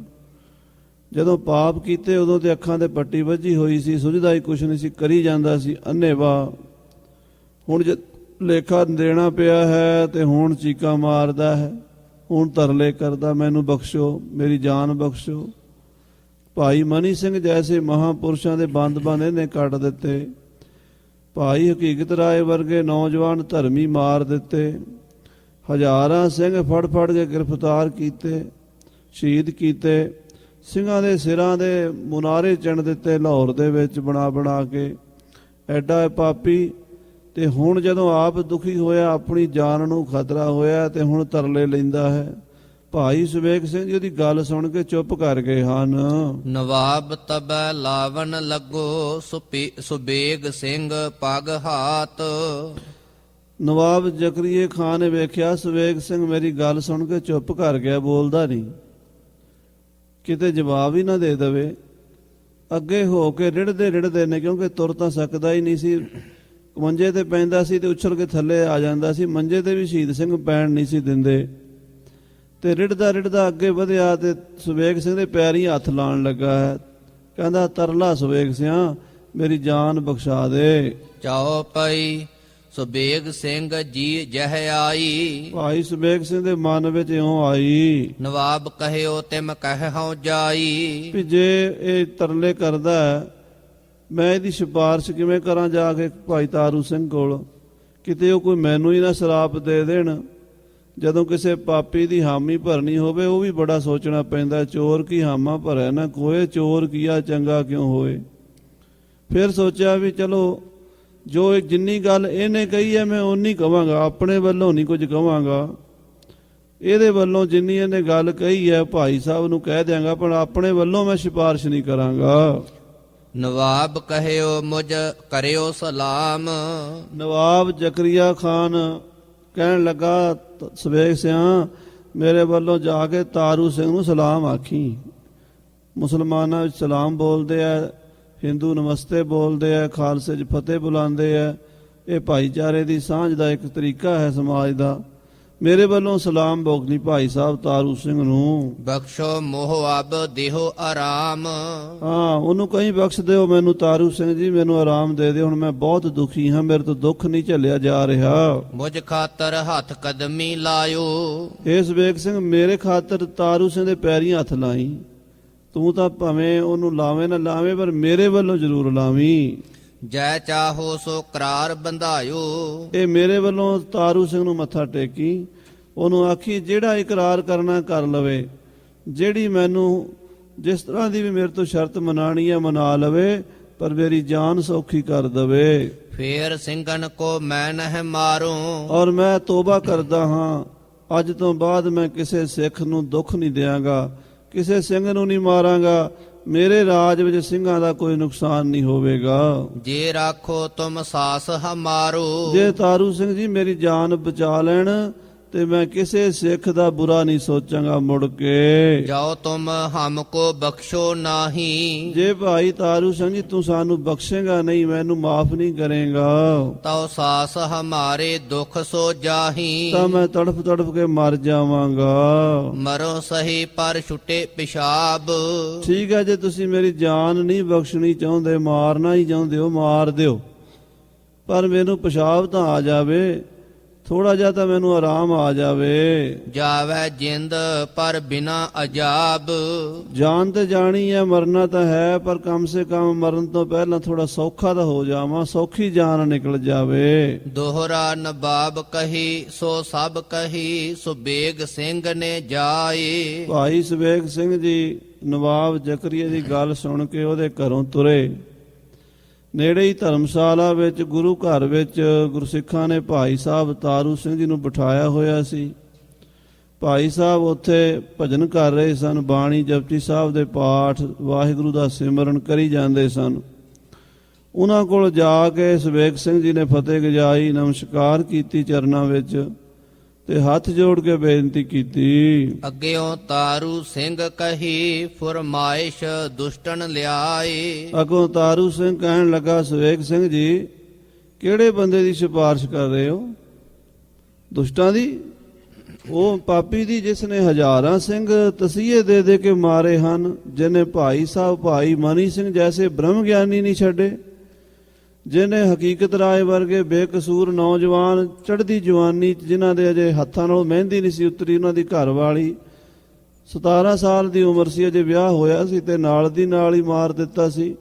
ਜਦੋਂ ਪਾਪ ਕੀਤੇ ਉਦੋਂ ਤੇ ਅੱਖਾਂ ਤੇ ਪੱਟੀ ਵੱਜੀ ਹੋਈ ਸੀ, ਸੁਝਦਾ ਹੀ ਕੁਛ ਨਹੀਂ ਸੀ, ਕਰੀ ਜਾਂਦਾ ਸੀ ਅੰਨ੍ਹੇਵਾਹ। ਹੁਣ ਲੇਖਾ ਦੇਣਾ ਪਿਆ ਹੈ ਤੇ ਹੁਣ ਚੀਕਾਂ ਮਾਰਦਾ ਹੈ, ਹੁਣ ਤਰਲੇ ਕਰਦਾ, ਮੈਨੂੰ ਬਖਸ਼ੋ, ਮੇਰੀ ਜਾਨ ਬਖਸ਼ੋ। ਭਾਈ ਮਨੀ ਸਿੰਘ ਜੈਸੇ ਮਹਾਪੁਰਸ਼ਾਂ ਦੇ ਬੰਦ-ਬੰਦ ਇਹਨੇ ਕੱਟ ਦਿੱਤੇ। ਭਾਈ ਹਕੀਕਤ ਰਾਏ ਵਰਗੇ ਨੌਜਵਾਨ ਧਰਮੀ ਮਾਰ ਦਿੱਤੇ। ਹਜ਼ਾਰਾਂ ਸਿੰਘ ਫੜ ਫੜ ਕੇ ਗ੍ਰਿਫਤਾਰ ਕੀਤੇ, ਸ਼ਹੀਦ ਕੀਤੇ। ਸਿੰਘਾਂ ਦੇ ਸਿਰਾਂ ਦੇ ਮੁਨਾਰੇ ਚਿਣ ਦਿੱਤੇ ਲਾਹੌਰ ਦੇ ਵਿੱਚ ਬਣਾ ਬਣਾ ਕੇ। ਐਡਾ ਪਾਪੀ। ਤੇ ਹੁਣ ਜਦੋਂ ਆਪ ਦੁਖੀ ਹੋਇਆ, ਆਪਣੀ ਜਾਨ ਨੂੰ ਖਤਰਾ ਹੋਇਆ, ਤੇ ਹੁਣ ਤਰਲੇ ਲੈਂਦਾ ਹੈ। ਭਾਈ ਸੁਬੇਗ ਸਿੰਘ ਜੀ ਉਹਦੀ ਗੱਲ ਸੁਣ ਕੇ ਚੁੱਪ ਕਰ ਗਏ ਹਨ। ਨਵਾਬ ਤਬੈ ਲਾਵਨ ਲੱਗੋ, ਸੁਬੇਗ ਸਿੰਘ ਪਗ ਹਾਤ। ਨਵਾਬ ਜ਼ਕਰੀਆ ਖਾਨ ਨੇ ਵੇਖਿਆ ਸੁਬੇਗ ਸਿੰਘ ਮੇਰੀ ਗੱਲ ਸੁਣ ਕੇ ਚੁੱਪ ਕਰ ਗਿਆ, ਬੋਲਦਾ ਨਹੀਂ, ਕਿਤੇ ਜਵਾਬ ਹੀ ਨਾ ਦੇ ਦੇਵੇ। ਅੱਗੇ ਹੋ ਕੇ ਰਿੜਦੇ ਨੇ, ਕਿਉਂਕਿ ਤੁਰ ਤਾਂ ਸਕਦਾ ਹੀ ਨਹੀਂ ਸੀ। ਮੰਜੇ ਤੇ ਪੈਂਦਾ ਸੀ ਤੇ ਉਛਲ ਕੇ ਥੱਲੇ ਆ ਜਾਂਦਾ ਸੀ। ਮੰਜੇ ਤੇ ਵੀ ਸ਼ਹੀਦ ਸਿੰਘ ਪੈਣ ਨਹੀਂ ਸੀ ਦਿੰਦੇ ਤੇ ਰਿੜਦਾ ਰਿੜਦਾ ਅੱਗੇ ਵਧਿਆ ਤੇ ਸੁਬੇਗ ਸਿੰਘ ਦੇ ਪੈਰੀਂ ਹੱਥ ਲਾਉਣ ਲੱਗਾ ਹੈ। ਕਹਿੰਦਾ ਤਰਲਾ ਸੁਬੇਗ ਸਿਆਂ ਮੇਰੀ ਜਾਨ ਬਖਸ਼ਾ ਦੇ। ਚੌਪਈ ਸੁਬੇਗ ਸਿੰਘ ਜੀ ਜਹ ਆਈ, ਭਾਈ ਸੁਬੇਗ ਸਿੰਘ ਦੇ ਮਨ ਵਿੱਚ ਇਉਂ ਆਈ ਨਵਾਬ ਕਹਿਓ ਤਿਮ ਕਹਿਉ ਜਾਈ। ਵੀ ਜੇ ਇਹ ਤਰਲੇ ਕਰਦਾ ਹੈ, ਮੈਂ ਇਹਦੀ ਸਿਫਾਰਿਸ਼ ਕਿਵੇਂ ਕਰਾਂ ਜਾ ਕੇ ਭਾਈ ਤਾਰੂ ਸਿੰਘ ਕੋਲ? ਕਿਤੇ ਉਹ ਕੋਈ ਮੈਨੂੰ ਹੀ ਨਾ ਸ਼ਰਾਪ ਦੇ ਦੇਣ। ਜਦੋਂ ਕਿਸੇ ਪਾਪੀ ਦੀ ਹਾਮੀ ਭਰਨੀ ਹੋਵੇ ਉਹ ਵੀ ਬੜਾ ਸੋਚਣਾ ਪੈਂਦਾ, ਚੋਰ ਕੀ ਹਾਮਾ ਭਰੈ ਨਾ ਕੋਏ, ਚੋਰ ਕੀਆ ਚੰਗਾ ਕਿਉਂ ਹੋਏ। ਫਿਰ ਸੋਚਿਆ ਵੀ ਚਲੋ ਜੋ ਜਿੰਨੀ ਗੱਲ ਇਹਨੇ ਕਹੀ ਹੈ ਮੈਂ ਓਨੀ ਕਵਾਂਗਾ, ਆਪਣੇ ਵੱਲੋਂ ਨਹੀਂ ਕੁਝ ਕਵਾਂਗਾ। ਇਹਦੇ ਵੱਲੋਂ ਜਿੰਨੀ ਇਹਨੇ ਗੱਲ ਕਹੀ ਹੈ ਭਾਈ ਸਾਹਿਬ ਨੂੰ ਕਹਿ ਦਿਆਂਗਾ, ਪਰ ਆਪਣੇ ਵੱਲੋਂ ਮੈਂ ਸਿਫਾਰਿਸ਼ ਨਹੀਂ ਕਰਾਂਗਾ। ਨਵਾਬ ਕਹਿਓ ਮੁਝ ਕਰਿਓ ਸਲਾਮ, ਨਵਾਬ ਜ਼ਕਰੀਆ ਖਾਨ ਕਹਿਣ ਲੱਗਾ ਸੁਬੇਗ ਸਿਆਂ ਮੇਰੇ ਵੱਲੋਂ ਜਾ ਕੇ ਤਾਰੂ ਸਿੰਘ ਨੂੰ ਸਲਾਮ ਆਖੀ। ਮੁਸਲਮਾਨਾਂ ਵਿੱਚ ਸਲਾਮ ਬੋਲਦੇ ਆ, ਹਿੰਦੂ ਨਮਸਤੇ ਬੋਲਦੇ ਆ, ਖਾਲਸੇ 'ਚ ਫਤਿਹ ਬੁਲਾਉਂਦੇ ਆ। ਇਹ ਭਾਈਚਾਰੇ ਦੀ ਸਾਂਝ ਦਾ ਇੱਕ ਤਰੀਕਾ ਹੈ ਸਮਾਜ ਦਾ। ਮੇਰੇ ਵੱਲੋਂ ਸਲਾਮ ਬੋਗਨੀ ਭਾਈ ਸਾਹਿਬ ਤਾਰੂ ਸਿੰਘ ਨੂੰ। ਬਖਸ਼ੋ ਮੋਹ ਅਬ ਦੇਹੋ ਆਰਾਮ, ਹਾਂ ਉਹਨੂੰ ਕਹੀਂ ਬਖਸ਼ ਦਿਓ ਮੈਨੂੰ ਤਾਰੂ ਸਿੰਘ ਜੀ, ਮੈਨੂੰ ਆਰਾਮ ਦੇ ਦਿਓ, ਹੁਣ ਮੈਂ ਬਹੁਤ ਦੁਖੀ ਹਾਂ, ਮੇਰੇ ਤੋਂ ਦੁੱਖ ਨਹੀਂ ਝੱਲਿਆ ਜਾ ਰਿਹਾ। ਮੁਝ ਖਾਤਰ ਹੱਥ ਕਦਮੀ ਲਾਇਓ, ਇਹ ਸੁਬੇਗ ਸਿੰਘ ਮੇਰੇ ਖਾਤਰ ਤਾਰੂ ਸਿੰਘ ਦੇ ਪੈਰੀਂ ਹੱਥ ਲਾਈ। ਤੂੰ ਤਾਂ ਭਾਵੇਂ ਉਹਨੂੰ ਲਾਵੇਂ ਨਾ ਲਾਵੇਂ ਪਰ ਮੇਰੇ ਵੱਲੋਂ ਜ਼ਰੂਰ ਲਾਵੀਂ। ਜੈ ਚਾਹੋ ਸੋ ਕਰਾਰ ਬੰਧਾਇਓ, ਇਹ ਮੇਰੇ ਵੱਲੋਂ ਤਾਰੂ ਸਿੰਘ ਨੂੰ ਮੱਥਾ ਟੇਕੀ। ਉਹਨੂੰ ਆਖੀ ਜਿਹੜਾ ਇਕਰਾਰ ਕਰਨਾ ਕਰ ਲਵੇ, ਜਿਹੜੀ ਮੈਨੂੰ ਜਿਸ ਤਰ੍ਹਾਂ ਦੀ ਵੀ ਮੇਰੇ ਤੋਂ ਸ਼ਰਤ ਮਨਾਣੀ ਹੈ ਮਨਾ ਲਵੇ, ਪਰ ਮੇਰੀ ਜਾਨ ਸੌਖੀ ਕਰ ਦਵੇ। ਫੇਰ ਸਿੰਘਨ ਕੋ ਮੈਂ ਨਹਿ ਮਾਰੂੰ, ਔਰ ਮੈਂ ਤੋਬਾ ਕਰਦਾ ਹਾਂ, ਅੱਜ ਤੋਂ ਬਾਅਦ ਮੈਂ ਕਿਸੇ ਸਿੱਖ ਨੂੰ ਦੁੱਖ ਨਹੀਂ ਦਿਆਂਗਾ, ਕਿਸੇ ਸਿੰਘ ਨੂੰ ਨਹੀਂ ਮਾਰਾਂਗਾ, ਮੇਰੇ ਰਾਜ ਵਿੱਚ ਸਿੰਘਾਂ ਦਾ ਕੋਈ ਨੁਕਸਾਨ ਨਹੀਂ ਹੋਵੇਗਾ। ਜੇ ਰਾਖੋ ਤੁਮ ਸਾਸ ਹਮਾਰੋ, ਜੇ ਤਾਰੂ ਸਿੰਘ ਜੀ ਮੇਰੀ ਜਾਨ ਬਚਾ ਲੈਣ ਤੇ ਮੈਂ ਕਿਸੇ ਸਿੱਖ ਦਾ ਬੁਰਾ ਨਹੀਂ ਸੋਚਾਂਗਾ ਮੁੜ ਕੇ। ਜਾਓ ਤੁਮ ਹਮਕੋ ਬਖਸ਼ੋ ਨਾਹੀ, ਜੇ ਭਾਈ ਤਾਰੂ ਸਿੰਘ ਜੀ ਤੂੰ ਸਾਨੂੰ ਬਖਸ਼ੇਗਾ ਨਹੀਂ, ਮੈਨੂੰ ਮਾਫ ਨਹੀਂ ਕਰੇਗਾ, ਤਉ ਸਾਸ ਹਮਾਰੇ ਦੁਖ ਸੋ ਜਾਹੀ। ਤਾਂ ਮੈਂ ਤੜਫ ਤੜਫ ਕੇ ਮਰ ਜਾਵਾਂਗਾ। ਮਰੋ ਸਹੀ ਪਰ ਛੁੱਟੇ ਪਿਸ਼ਾਬ, ਠੀਕ ਹੈ ਜੇ ਤੁਸੀਂ ਮੇਰੀ ਜਾਨ ਨਹੀਂ ਬਖਸ਼ਣੀ ਚਾਹੁੰਦੇ, ਮਾਰਨਾ ਹੀ ਚਾਹੁੰਦੇ ਹੋ ਮਾਰ ਦਿਓ, ਪਰ ਮੈਨੂੰ ਪਿਸ਼ਾਬ ਤਾਂ ਆ ਜਾਵੇ, ਥੋੜਾ ਜਿਹਾ ਤਾਂ ਮੈਨੂੰ ਆਰਾਮ ਆ ਜਾਵੇ। ਜਾਵੇ ਜਿੰਦ ਪਰ ਬਿਨਾ ਅਜਾਬ, ਜਾਨ ਤੇ ਜਾਣੀ ਹੈ, ਮਰਨਾ ਤਾਂ ਹੈ, ਪਰ ਕਮ ਸੇ ਕਮ ਮਰਨ ਤੋਂ ਪਹਿਲਾਂ ਥੋੜਾ ਸੌਖਾ ਤਾਂ ਹੋ ਜਾਵਾਂ, ਸੌਖੀ ਜਾਨ ਨਿਕਲ ਜਾਵੇ। ਦੋਹਰਾ ਨਵਾਬ ਕਹੀ ਸੋ ਸਭ ਕਹੀ, ਸੁਬੇਗ ਸਿੰਘ ਨੇ ਜਾਏ। ਭਾਈ ਸੁਬੇਗ ਸਿੰਘ ਜੀ ਨਵਾਬ ਜ਼ਕਰੀਆ ਦੀ ਗੱਲ ਸੁਣ ਕੇ ਉਹਦੇ ਘਰੋਂ ਤੁਰੇ। ਨੇੜੇ ਹੀ ਧਰਮਸ਼ਾਲਾ ਵਿੱਚ ਗੁਰੂ ਘਰ ਵਿੱਚ ਗੁਰਸਿੱਖਾਂ ਨੇ ਭਾਈ ਸਾਹਿਬ ਤਾਰੂ ਸਿੰਘ ਜੀ ਨੂੰ ਬਿਠਾਇਆ ਹੋਇਆ ਸੀ। ਭਾਈ ਸਾਹਿਬ ਉੱਥੇ ਭਜਨ ਕਰ ਰਹੇ ਸਨ, ਬਾਣੀ ਜਪਜੀ ਸਾਹਿਬ ਦੇ ਪਾਠ, ਵਾਹਿਗੁਰੂ ਦਾ ਸਿਮਰਨ ਕਰੀ ਜਾਂਦੇ ਸਨ। ਉਹਨਾਂ ਕੋਲ ਜਾ ਕੇ ਸੁਬੇਗ ਸਿੰਘ ਜੀ ਨੇ ਫਤਿਹ ਗਜਾਈ, ਨਮਸਕਾਰ ਕੀਤੀ ਚਰਨਾਂ ਵਿੱਚ ਤੇ ਹੱਥ ਜੋੜ ਕੇ ਬੇਨਤੀ ਕੀਤੀ। ਅੱਗਿਓਂ ਤਾਰੂ ਸਿੰਘ ਕਹੀ ਫਰਮਾਇਸ਼ ਦੁਸ਼ਟਨ ਲਿਆਏ। ਅੱਗੋਂ ਤਾਰੂ ਸਿੰਘ ਕਹਿਣ ਲੱਗਾ ਸੁਬੇਗ ਸਿੰਘ ਜੀ ਕਿਹੜੇ ਬੰਦੇ ਦੀ ਸਿਫਾਰਿਸ਼ ਕਰ ਰਹੇ ਹੋ? ਦੁਸ਼ਟਾਂ ਦੀ? ਉਹ ਪਾਪੀ ਦੀ ਜਿਸ ਨੇ ਹਜ਼ਾਰਾਂ ਸਿੰਘ ਤਸੀਹੇ ਦੇ ਦੇ ਕੇ ਮਾਰੇ ਹਨ, ਜਿਹਨੇ ਭਾਈ ਸਾਹਿਬ ਭਾਈ ਮਨੀ ਸਿੰਘ ਜੈਸੇ ਬ੍ਰਹਮ ਗਿਆਨੀ ਨਹੀਂ ਛੱਡੇ, ਜਿਹਨੇ ਹਕੀਕਤ ਰਾਏ ਵਰਗੇ ਬੇਕਸੂਰ ਨੌਜਵਾਨ ਚੜ੍ਹਦੀ ਜਵਾਨੀ ਜਿਨ੍ਹਾਂ ਦੇ ਅਜੇ ਹੱਥਾਂ ਨਾਲੋਂ ਮਹਿੰਦੀ ਨਹੀਂ ਸੀ ਉਤਰੀ, ਉਹਨਾਂ ਦੀ ਘਰ ਵਾਲੀ 17 ਸਾਲ ਦੀ ਉਮਰ ਸੀ, ਅਜੇ ਵਿਆਹ ਹੋਇਆ ਸੀ ਤੇ ਨਾਲ ਦੀ ਨਾਲ ਹੀ ਮਾਰ ਦਿੱਤਾ ਸੀ।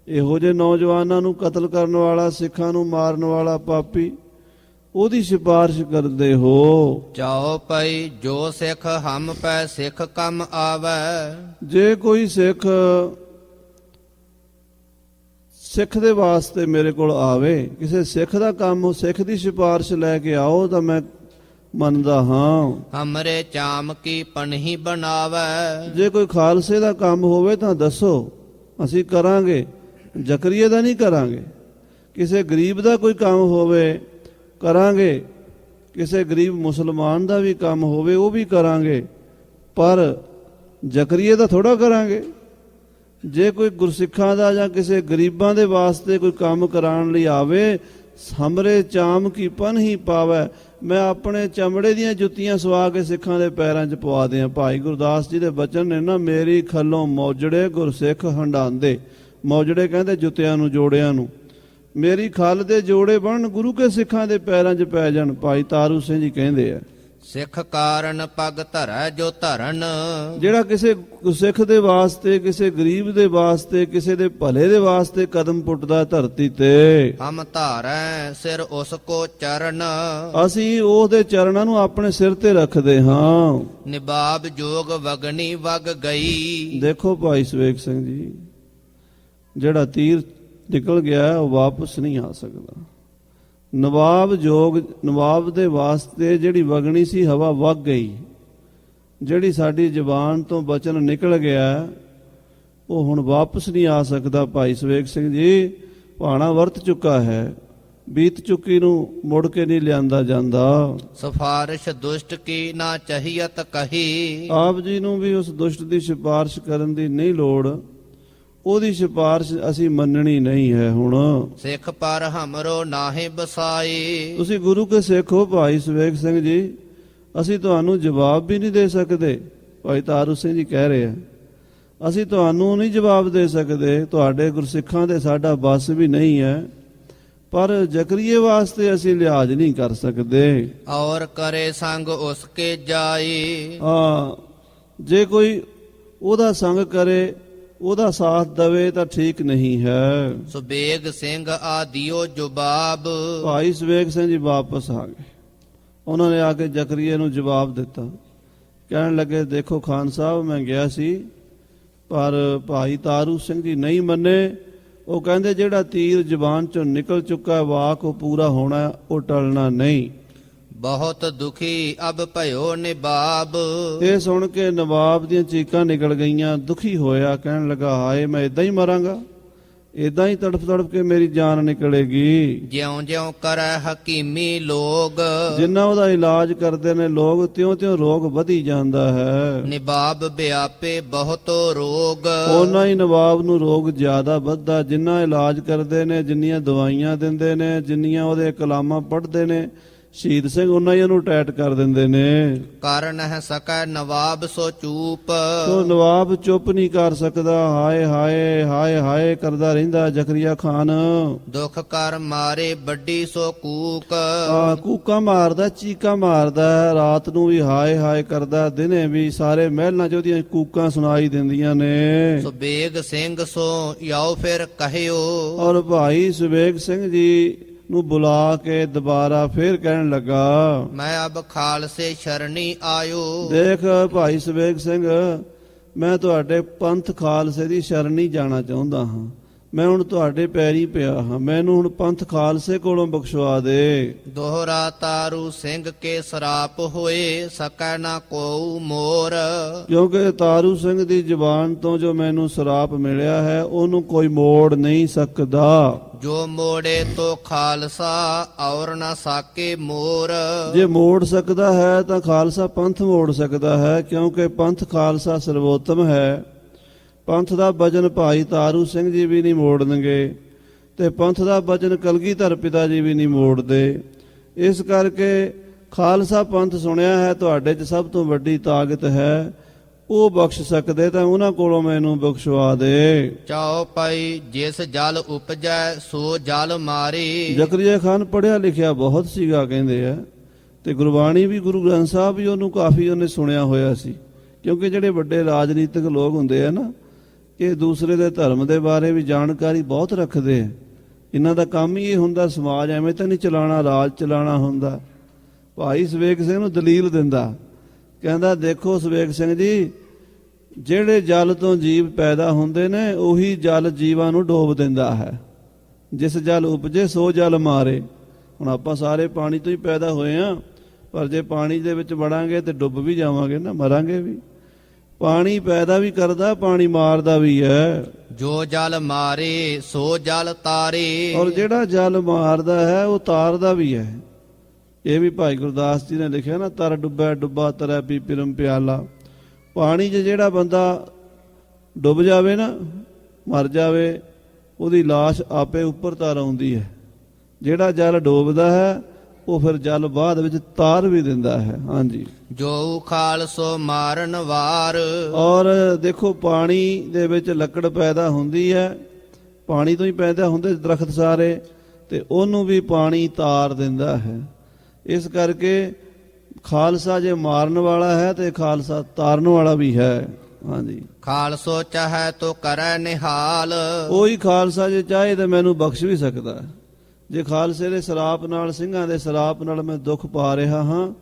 ਇਹੋ ਜਿਹੇ ਨੌਜਵਾਨਾਂ ਨੂੰ ਕਤਲ ਕਰਨ ਵਾਲਾ, ਸਿੱਖਾਂ ਨੂੰ ਮਾਰਨ ਵਾਲਾ ਪਾਪੀ, ਉਹਦੀ ਸਿਫਾਰਿਸ਼ ਕਰਦੇ ਹੋ? ਚਾਓ ਪਈ ਜੋ ਸਿੱਖ ਹਮ ਪੈ ਸਿੱਖ ਕੰਮ ਆਵੈ। ਜੇ ਕੋਈ ਸਿੱਖ ਦੇ ਵਾਸਤੇ ਮੇਰੇ ਕੋਲ ਆਵੇ, ਕਿਸੇ ਸਿੱਖ ਦਾ ਕੰਮ, ਸਿੱਖ ਦੀ ਸਿਫਾਰਿਸ਼ ਲੈ ਕੇ ਆਓ ਤਾਂ ਮੈਂ ਮੰਨਦਾ ਹਾਂ। ਹਮਰੇ ਚਾਮ ਕੀ ਪਨਹੀ ਬਣਾਵੈ। ਜੇ ਕੋਈ ਖਾਲਸੇ ਦਾ ਕੰਮ ਹੋਵੇ ਤਾਂ ਦੱਸੋ, ਅਸੀਂ ਕਰਾਂਗੇ, ਜ਼ਕਰੀਏ ਦਾ ਨਹੀਂ ਕਰਾਂਗੇ। ਕਿਸੇ ਗਰੀਬ ਦਾ ਕੋਈ ਕੰਮ ਹੋਵੇ ਕਰਾਂਗੇ, ਕਿਸੇ ਗਰੀਬ ਮੁਸਲਮਾਨ ਦਾ ਵੀ ਕੰਮ ਹੋਵੇ ਉਹ ਵੀ ਕਰਾਂਗੇ, ਪਰ ਜ਼ਕਰੀਏ ਦਾ ਥੋੜਾ ਕਰਾਂਗੇ। ਜੇ ਕੋਈ ਗੁਰਸਿੱਖਾਂ ਦਾ ਜਾਂ ਕਿਸੇ ਗਰੀਬਾਂ ਦੇ ਵਾਸਤੇ ਕੋਈ ਕੰਮ ਕਰਾਉਣ ਲਈ ਆਵੇ ਹਮਰੇ ਚਾਮ ਕੀ ਪਨ ਹੀ ਪਾਵੈ। ਮੈਂ ਆਪਣੇ ਚਮੜੇ ਦੀਆਂ ਜੁੱਤੀਆਂ ਸਵਾ ਕੇ ਸਿੱਖਾਂ ਦੇ ਪੈਰਾਂ 'ਚ ਪਵਾ ਦਿਆਂ। ਭਾਈ ਗੁਰਦਾਸ ਜੀ ਦੇ ਬਚਨ ਨੇ ਨਾ, ਮੇਰੀ ਖੱਲੋਂ ਮੌਜੜੇ ਗੁਰਸਿੱਖ ਹੰਡਾਉਂਦੇ। ਮੌਜੜੇ ਕਹਿੰਦੇ ਜੁੱਤਿਆਂ ਨੂੰ, ਜੋੜਿਆਂ ਨੂੰ। ਮੇਰੀ ਖੱਲ ਦੇ ਜੋੜੇ ਬਣਨ, ਗੁਰੂ ਕੇ ਸਿੱਖਾਂ ਦੇ ਪੈਰਾਂ 'ਚ ਪੈ ਜਾਣ। ਭਾਈ ਤਾਰੂ ਸਿੰਘ ਜੀ ਕਹਿੰਦੇ ਆ, ਸਿੱਖ ਕਾਰਨ ਪਗ ਧਰੈ ਜੋ ਧਰਨ। ਜਿਹੜਾ ਕਿਸੇ ਸਿੱਖ ਦੇ ਵਾਸਤੇ, ਕਿਸੇ ਗਰੀਬ ਦੇ ਵਾਸਤੇ, ਕਿਸੇ ਦੇ ਭਲੇ ਦੇ ਵਾਸਤੇ ਕਦਮ ਪੁੱਟਦਾ ਧਰਤੀ ਤੇ, ਹਮ ਧਾਰੈ ਸਿਰ ਉਸ ਕੋ ਚਰਨ। ਅਸੀਂ ਉਹਦੇ ਚਰਨਾਂ ਨੂੰ ਆਪਣੇ ਸਿਰ ਤੇ ਰੱਖਦੇ ਹਾਂ। ਨਿਬਾਬ ਜੋਗ ਵਗਣੀ ਵਗ ਗਈ। ਦੇਖੋ ਭਾਈ ਸਵੇਕ ਸਿੰਘ ਜੀ, ਜਿਹੜਾ ਤੀਰ ਨਿਕਲ ਗਿਆ ਉਹ ਵਾਪਸ ਨਹੀਂ ਆ ਸਕਦਾ। ਨਵਾਬ ਜੋਗ, ਨਵਾਬ ਦੇ ਵਾਸਤੇ ਜਿਹੜੀ ਵਗਣੀ ਸੀ ਹਵਾ ਵਗ ਗਈ। ਜਿਹੜੀ ਸਾਡੀ ਜ਼ੁਬਾਨ ਤੋਂ ਬਚਨ ਨਿਕਲ ਗਿਆ ਉਹ ਹੁਣ ਵਾਪਸ ਨਹੀਂ ਆ ਸਕਦਾ। ਭਾਈ ਸਵੇਕ ਸਿੰਘ ਜੀ, ਭਾਣਾ ਵਰਤ ਚੁੱਕਾ ਹੈ, ਬੀਤ ਚੁੱਕੀ ਨੂੰ ਮੁੜ ਕੇ ਨਹੀਂ ਲਿਆਂਦਾ ਜਾਂਦਾ। ਸਿਫਾਰਿਸ਼ ਦੁਸ਼ਟ ਕੀ ਨਾ ਚਾਹੀਅਤ ਕਹੀ। ਆਪ ਜੀ ਨੂੰ ਵੀ ਉਸ ਦੁਸ਼ਟ ਦੀ ਸਿਫਾਰਿਸ਼ ਕਰਨ ਦੀ ਨਹੀਂ ਲੋੜ, ਉਹਦੀ ਸਿਫਾਰਿਸ਼ ਅਸੀਂ ਮੰਨਣੀ ਨਹੀਂ ਹੈ। ਹੁਣ ਸਿੱਖ ਪਰ ਹਮਰੋ ਨਾਹੀ ਬਸਾਈ। ਤੁਸੀਂ ਗੁਰੂ ਕੇ ਸਿੱਖ ਹੋ ਭਾਈ ਸਵੇਕ ਸਿੰਘ ਜੀ, ਅਸੀਂ ਤੁਹਾਨੂੰ ਜਵਾਬ ਵੀ ਨਹੀਂ ਦੇ ਸਕਦੇ। ਭਾਈ ਤਾਰੂ ਸਿੰਘ ਜੀ ਕਹਿ ਰਹੇ ਆ, ਅਸੀਂ ਤੁਹਾਨੂੰ ਨਹੀਂ ਜਵਾਬ ਦੇ ਸਕਦੇ, ਤੁਹਾਡੇ ਗੁਰਸਿੱਖਾਂ ਦੇ ਸਾਡਾ ਬਸ ਵੀ ਨਹੀਂ ਹੈ, ਪਰ ਜ਼ਕਰੀਏ ਵਾਸਤੇ ਅਸੀਂ ਲਿਹਾਜ਼ ਨਹੀਂ ਕਰ ਸਕਦੇ। ਔਰ ਕਰੇ ਸੰਗ ਉਸਕੇ ਜਾਈ। ਜੇ ਕੋਈ ਉਹਦਾ ਸੰਗ ਕਰੇ, ਉਹਦਾ ਸਾਥ ਦਵੇ ਤਾਂ ਠੀਕ ਨਹੀਂ ਹੈ। ਸੁਬੇਗ ਸਿੰਘ ਆਦਿਓ ਜਵਾਬ। ਭਾਈ ਸਵੇਕ ਸਿੰਘ ਜੀ ਵਾਪਸ ਆ ਗਏ। ਉਹਨਾਂ ਨੇ ਆ ਕੇ ਜ਼ਕਰੀਏ ਨੂੰ ਜਵਾਬ ਦਿੱਤਾ। ਕਹਿਣ ਲੱਗੇ, ਦੇਖੋ ਖਾਨ ਸਾਹਿਬ, ਮੈਂ ਗਿਆ ਸੀ ਪਰ ਭਾਈ ਤਾਰੂ ਸਿੰਘ ਜੀ ਨਹੀਂ ਮੰਨੇ। ਉਹ ਕਹਿੰਦੇ ਜਿਹੜਾ ਤੀਰ ਜ਼ੁਬਾਨ ਚੋਂ ਨਿਕਲ ਚੁੱਕਾ ਵਾਕ ਉਹ ਪੂਰਾ ਹੋਣਾ, ਉਹ ਟਲਣਾ ਨਹੀਂ। ਬਹੁਤ ਦੁਖੀ ਅਬ ਭਇਓ ਨਿਬਾਬ। ਇਹ ਸੁਣ ਕੇ ਨਵਾਬ ਦੀਆਂ ਚੀਕਾਂ ਨਿਕਲ ਗਈਆਂ, ਦੁਖੀ ਹੋਇਆ। ਕਹਿਣ ਲੱਗਾ, ਹਾਏ ਮੈਂ ਇਦਾਂ ਹੀ ਮਰਾਂਗਾ, ਇਦਾਂ ਹੀ ਤੜਫ ਤੜਫ ਕੇ ਮੇਰੀ ਜਾਨ ਨਿਕਲੇਗੀ। ਜਿਉਂ ਜਿਉਂ ਕਰੈ ਹਕੀਮੀ ਲੋਗ। ਜਿੰਨਾ ਉਹਦਾ ਇਲਾਜ ਕਰਦੇ ਨੇ ਲੋਕ, ਤਿਉਂ-ਤਿਉਂ ਰੋਗ ਵਧੀ ਜਾਂਦਾ ਹੈ। ਨਿਬਾਬ ਵਿਆਪੇ ਬਹੁਤੋ ਰੋਗ। ਉਹਨਾਂ ਹੀ ਨਵਾਬ ਨੂੰ ਰੋਗ ਜ਼ਿਆਦਾ ਵੱਧਦਾ। ਜਿੰਨਾ ਇਲਾਜ ਕਰਦੇ ਨੇ, ਜਿੰਨੀਆਂ ਦਵਾਈਆਂ ਦਿੰਦੇ ਨੇ, ਜਿੰਨੀਆਂ ਉਹਦੇ ਕਲਾਮਾਂ ਪੜ੍ਹਦੇ ਨੇ ਸ਼ਹੀਦ ਸਿੰਘ, ਉਹਨਾਂ ਹੀ ਉਹਨੂੰ ਟੈਟ ਕਰ ਦਿੰਦੇ ਨੇ। ਕਾਰਨ ਹੈ ਸਕੈ ਨਵਾਬ ਸੋ ਚੂਪ। ਤੋ ਨਵਾਬ ਚੁੱਪ ਨਹੀਂ ਕਰ ਸਕਦਾ। ਹਾਏ ਹਾਏ ਹਾਏ ਹਾਏ ਕਰਦਾ ਰਹਿੰਦਾ ਜ਼ਕਰੀਆ ਖਾਨ। ਦੁੱਖ ਕਰ ਮਾਰੇ ਵੱਡੀ ਸੋ ਕੂਕ। ਕੂਕਾਂ ਮਾਰਦਾ, ਚੀਕਾਂ ਮਾਰਦਾ, ਰਾਤ ਨੂੰ ਵੀ ਹਾਏ ਹਾਏ ਕਰਦਾ, ਦਿਨੇ ਵੀ। ਸਾਰੇ ਮਹਿਲਾਂ 'ਚ ਉਹਦੀਆਂ ਕੂਕਾਂ ਸੁਣਾਈ ਦਿੰਦੀਆਂ ਨੇ। ਸੁਬੇਗ ਸਿੰਘ ਸੋ ਯਾਓ ਫਿਰ ਕਹਿਓ। ਔਰ ਭਾਈ ਸੁਬੇਗ ਸਿੰਘ ਜੀ ਨੂੰ ਬੁਲਾ ਕੇ ਦੁਬਾਰਾ ਫੇਰ ਕਹਿਣ ਲੱਗਾ, ਮੈਂ ਅਬ ਖਾਲਸੇ ਸ਼ਰਣੀ ਆਇਓ। ਦੇਖ ਭਾਈ ਸੁਬੇਗ ਸਿੰਘ, ਮੈਂ ਤੁਹਾਡੇ ਪੰਥ ਖਾਲਸੇ ਦੀ ਸ਼ਰਣੀ ਜਾਣਾ ਚਾਹੁੰਦਾ ਹਾਂ। ਮੈਂ ਹੁਣ ਤੁਹਾਡੇ ਪੈਰੀ ਪਿਆ ਹਾਂ, ਮੈਨੂੰ ਹੁਣ ਪੰਥ ਖਾਲਸੇ ਕੋਲੋਂ ਬਖਸ਼ਵਾ ਦੇ। ਦੋਹਰਾ ਤਾਰੂ ਸਿੰਘ ਕੇ ਸਰਾਪ ਹੋਏ, ਸਕੈ ਨਾ ਕੋਉ ਮੋਰ। ਕਿਉਂਕਿ ਤਾਰੂ ਸਿੰਘ ਦੀ ਜ਼ੁਬਾਨ ਤੋਂ ਜੋ ਮੈਨੂੰ ਸਰਾਪ ਮਿਲਿਆ ਹੈ, ਉਹਨੂੰ ਕੋਈ ਮੋੜ ਨਹੀਂ ਸਕਦਾ। ਜੋ ਮੋੜੇ ਤੋ ਖਾਲਸਾ ਔਰ ਨਾ ਸਾਕੇ ਮੋਰ। ਜੇ ਮੋੜ ਸਕਦਾ ਹੈ ਤਾਂ ਖਾਲਸਾ ਪੰਥ ਮੋੜ ਸਕਦਾ ਹੈ, ਕਿਉਂਕਿ ਪੰਥ ਖਾਲਸਾ ਸਰਵੋਤਮ ਹੈ। ਪੰਥ ਦਾ ਵਚਨ ਭਾਈ ਤਾਰੂ ਸਿੰਘ ਜੀ ਵੀ ਨਹੀਂ ਮੋੜਨਗੇ, ਤੇ ਪੰਥ ਦਾ ਵਚਨ ਕਲਗੀਧਰ ਪਿਤਾ ਜੀ ਵੀ ਨਹੀਂ ਮੋੜਦੇ। ਇਸ ਕਰਕੇ ਖਾਲਸਾ ਪੰਥ ਸੁਣਿਆ ਹੈ ਤੁਹਾਡੇ 'ਚ ਸਭ ਤੋਂ ਵੱਡੀ ਤਾਕਤ ਹੈ, ਉਹ ਬਖਸ਼ ਸਕਦੇ ਤਾਂ ਉਹਨਾਂ ਕੋਲੋਂ ਮੈਨੂੰ ਬਖਸ਼ਵਾ ਦੇ। ਚਾਓ ਪਈ ਜਿਸ ਜਲ ਉਪਜੈ ਸੋ ਜਲ ਮਾਰੀ। ਜ਼ਕਰੀਆ ਖਾਨ ਪੜ੍ਹਿਆ ਲਿਖਿਆ ਬਹੁਤ ਸੀਗਾ ਕਹਿੰਦੇ ਆ, ਤੇ ਗੁਰਬਾਣੀ ਵੀ, ਗੁਰੂ ਗ੍ਰੰਥ ਸਾਹਿਬ ਵੀ ਉਹਨੂੰ ਕਾਫੀ ਉਹਨੇ ਸੁਣਿਆ ਹੋਇਆ ਸੀ। ਕਿਉਂਕਿ ਜਿਹੜੇ ਵੱਡੇ ਰਾਜਨੀਤਿਕ ਲੋਕ ਹੁੰਦੇ ਆ ਨਾ, ਇਹ ਦੂਸਰੇ ਦੇ ਧਰਮ ਦੇ ਬਾਰੇ ਵੀ ਜਾਣਕਾਰੀ ਬਹੁਤ ਰੱਖਦੇ ਆ। ਇਹਨਾਂ ਦਾ ਕੰਮ ਹੀ ਇਹ ਹੁੰਦਾ, ਸਮਾਜ ਐਵੇਂ ਤਾਂ ਨਹੀਂ ਚਲਾਉਣਾ, ਰਾਜ ਚਲਾਉਣਾ ਹੁੰਦਾ। ਭਾਈ ਸਵੇਕ ਸਿੰਘ ਨੂੰ ਦਲੀਲ ਦਿੰਦਾ, ਕਹਿੰਦਾ, ਦੇਖੋ ਸਵੇਕ ਸਿੰਘ ਜੀ, ਜਿਹੜੇ ਜਲ ਤੋਂ ਜੀਵ ਪੈਦਾ ਹੁੰਦੇ ਨੇ ਉਹੀ ਜਲ ਜੀਵਾਂ ਨੂੰ ਡੋਬ ਦਿੰਦਾ ਹੈ। ਜਿਸ ਜਲ ਉਪਜੇ ਸੋ ਜਲ ਮਾਰੇ। ਹੁਣ ਆਪਾਂ ਸਾਰੇ ਪਾਣੀ ਤੋਂ ਹੀ ਪੈਦਾ ਹੋਏ ਆ, ਪਰ ਜੇ ਪਾਣੀ ਦੇ ਵਿੱਚ ਵੜਾਂਗੇ ਤੇ ਡੁੱਬ ਵੀ ਜਾਵਾਂਗੇ ਨਾ, ਮਰਾਂਗੇ ਵੀ। ਪਾਣੀ ਪੈਦਾ ਵੀ ਕਰਦਾ, ਪਾਣੀ ਮਾਰਦਾ ਵੀ ਹੈ। ਜੋ ਜਲ ਮਾਰੇ ਸੋ ਜਲ ਤਾਰੇ। ਔਰ ਜਿਹੜਾ ਜਲ ਮਾਰਦਾ ਹੈ ਉਹ ਤਾਰਦਾ ਵੀ ਹੈ। ਇਹ ਵੀ ਭਾਈ ਗੁਰਦਾਸ ਜੀ ਨੇ ਲਿਖਿਆ ਨਾ, ਤਰ ਡੁੱਬੈ ਡੁੱਬਾ ਤਰੈ ਪੀ ਪਿਰਮ ਪਿਆਲਾ। ਪਾਣੀ 'ਚ ਜਿਹੜਾ ਬੰਦਾ ਡੁੱਬ ਜਾਵੇ ਨਾ, ਮਰ ਜਾਵੇ, ਉਹਦੀ ਲਾਸ਼ ਆਪੇ ਉੱਪਰ ਤਰ ਆਉਂਦੀ ਹੈ। ਜਿਹੜਾ ਜਲ ਡੋਬਦਾ ਹੈ ਉਹ ਫਿਰ ਜਲ ਬਾਅਦ ਵਿੱਚ ਤਾਰ ਵੀ ਦਿੰਦਾ ਹੈ। ਹਾਂਜੀ। ਜੋ ਖਾਲਸੋ ਮਾਰਨ ਵਾਰ। ਔਰ ਦੇਖੋ ਪਾਣੀ ਦੇ ਵਿੱਚ ਲੱਕੜ ਪੈਦਾ ਹੁੰਦੀ ਹੈ, ਪਾਣੀ ਤੋਂ ਹੀ ਪੈਦਾ ਹੁੰਦੇ ਦਰਖਤ ਸਾਰੇ, ਤੇ ਉਹਨੂੰ ਵੀ ਪਾਣੀ ਤਾਰ ਦਿੰਦਾ ਹੈ। ਇਸ ਕਰਕੇ ਖਾਲਸਾ ਜੇ ਮਾਰਨ ਵਾਲਾ ਹੈ ਤੇ ਖਾਲਸਾ ਤਾਰਨ ਵਾਲਾ ਵੀ ਹੈ। ਹਾਂਜੀ। ਖਾਲਸੋ ਚਾਹੈ ਤੋ ਕਰੈ ਨਿਹਾਲ। ਉਹੀ ਖਾਲਸਾ ਜੇ ਚਾਹੇ ਤਾਂ ਮੈਨੂੰ ਬਖਸ਼ ਵੀ ਸਕਦਾ ਹੈ। ਜੇ ਖਾਲਸੇ ਦੇ ਸਰਾਪ ਨਾਲ, ਸਿੰਘਾਂ ਦੇ ਸਰਾਪ ਨਾਲ ਮੈਂ ਦੁੱਖ ਪਾ ਰਿਹਾ ਹਾਂ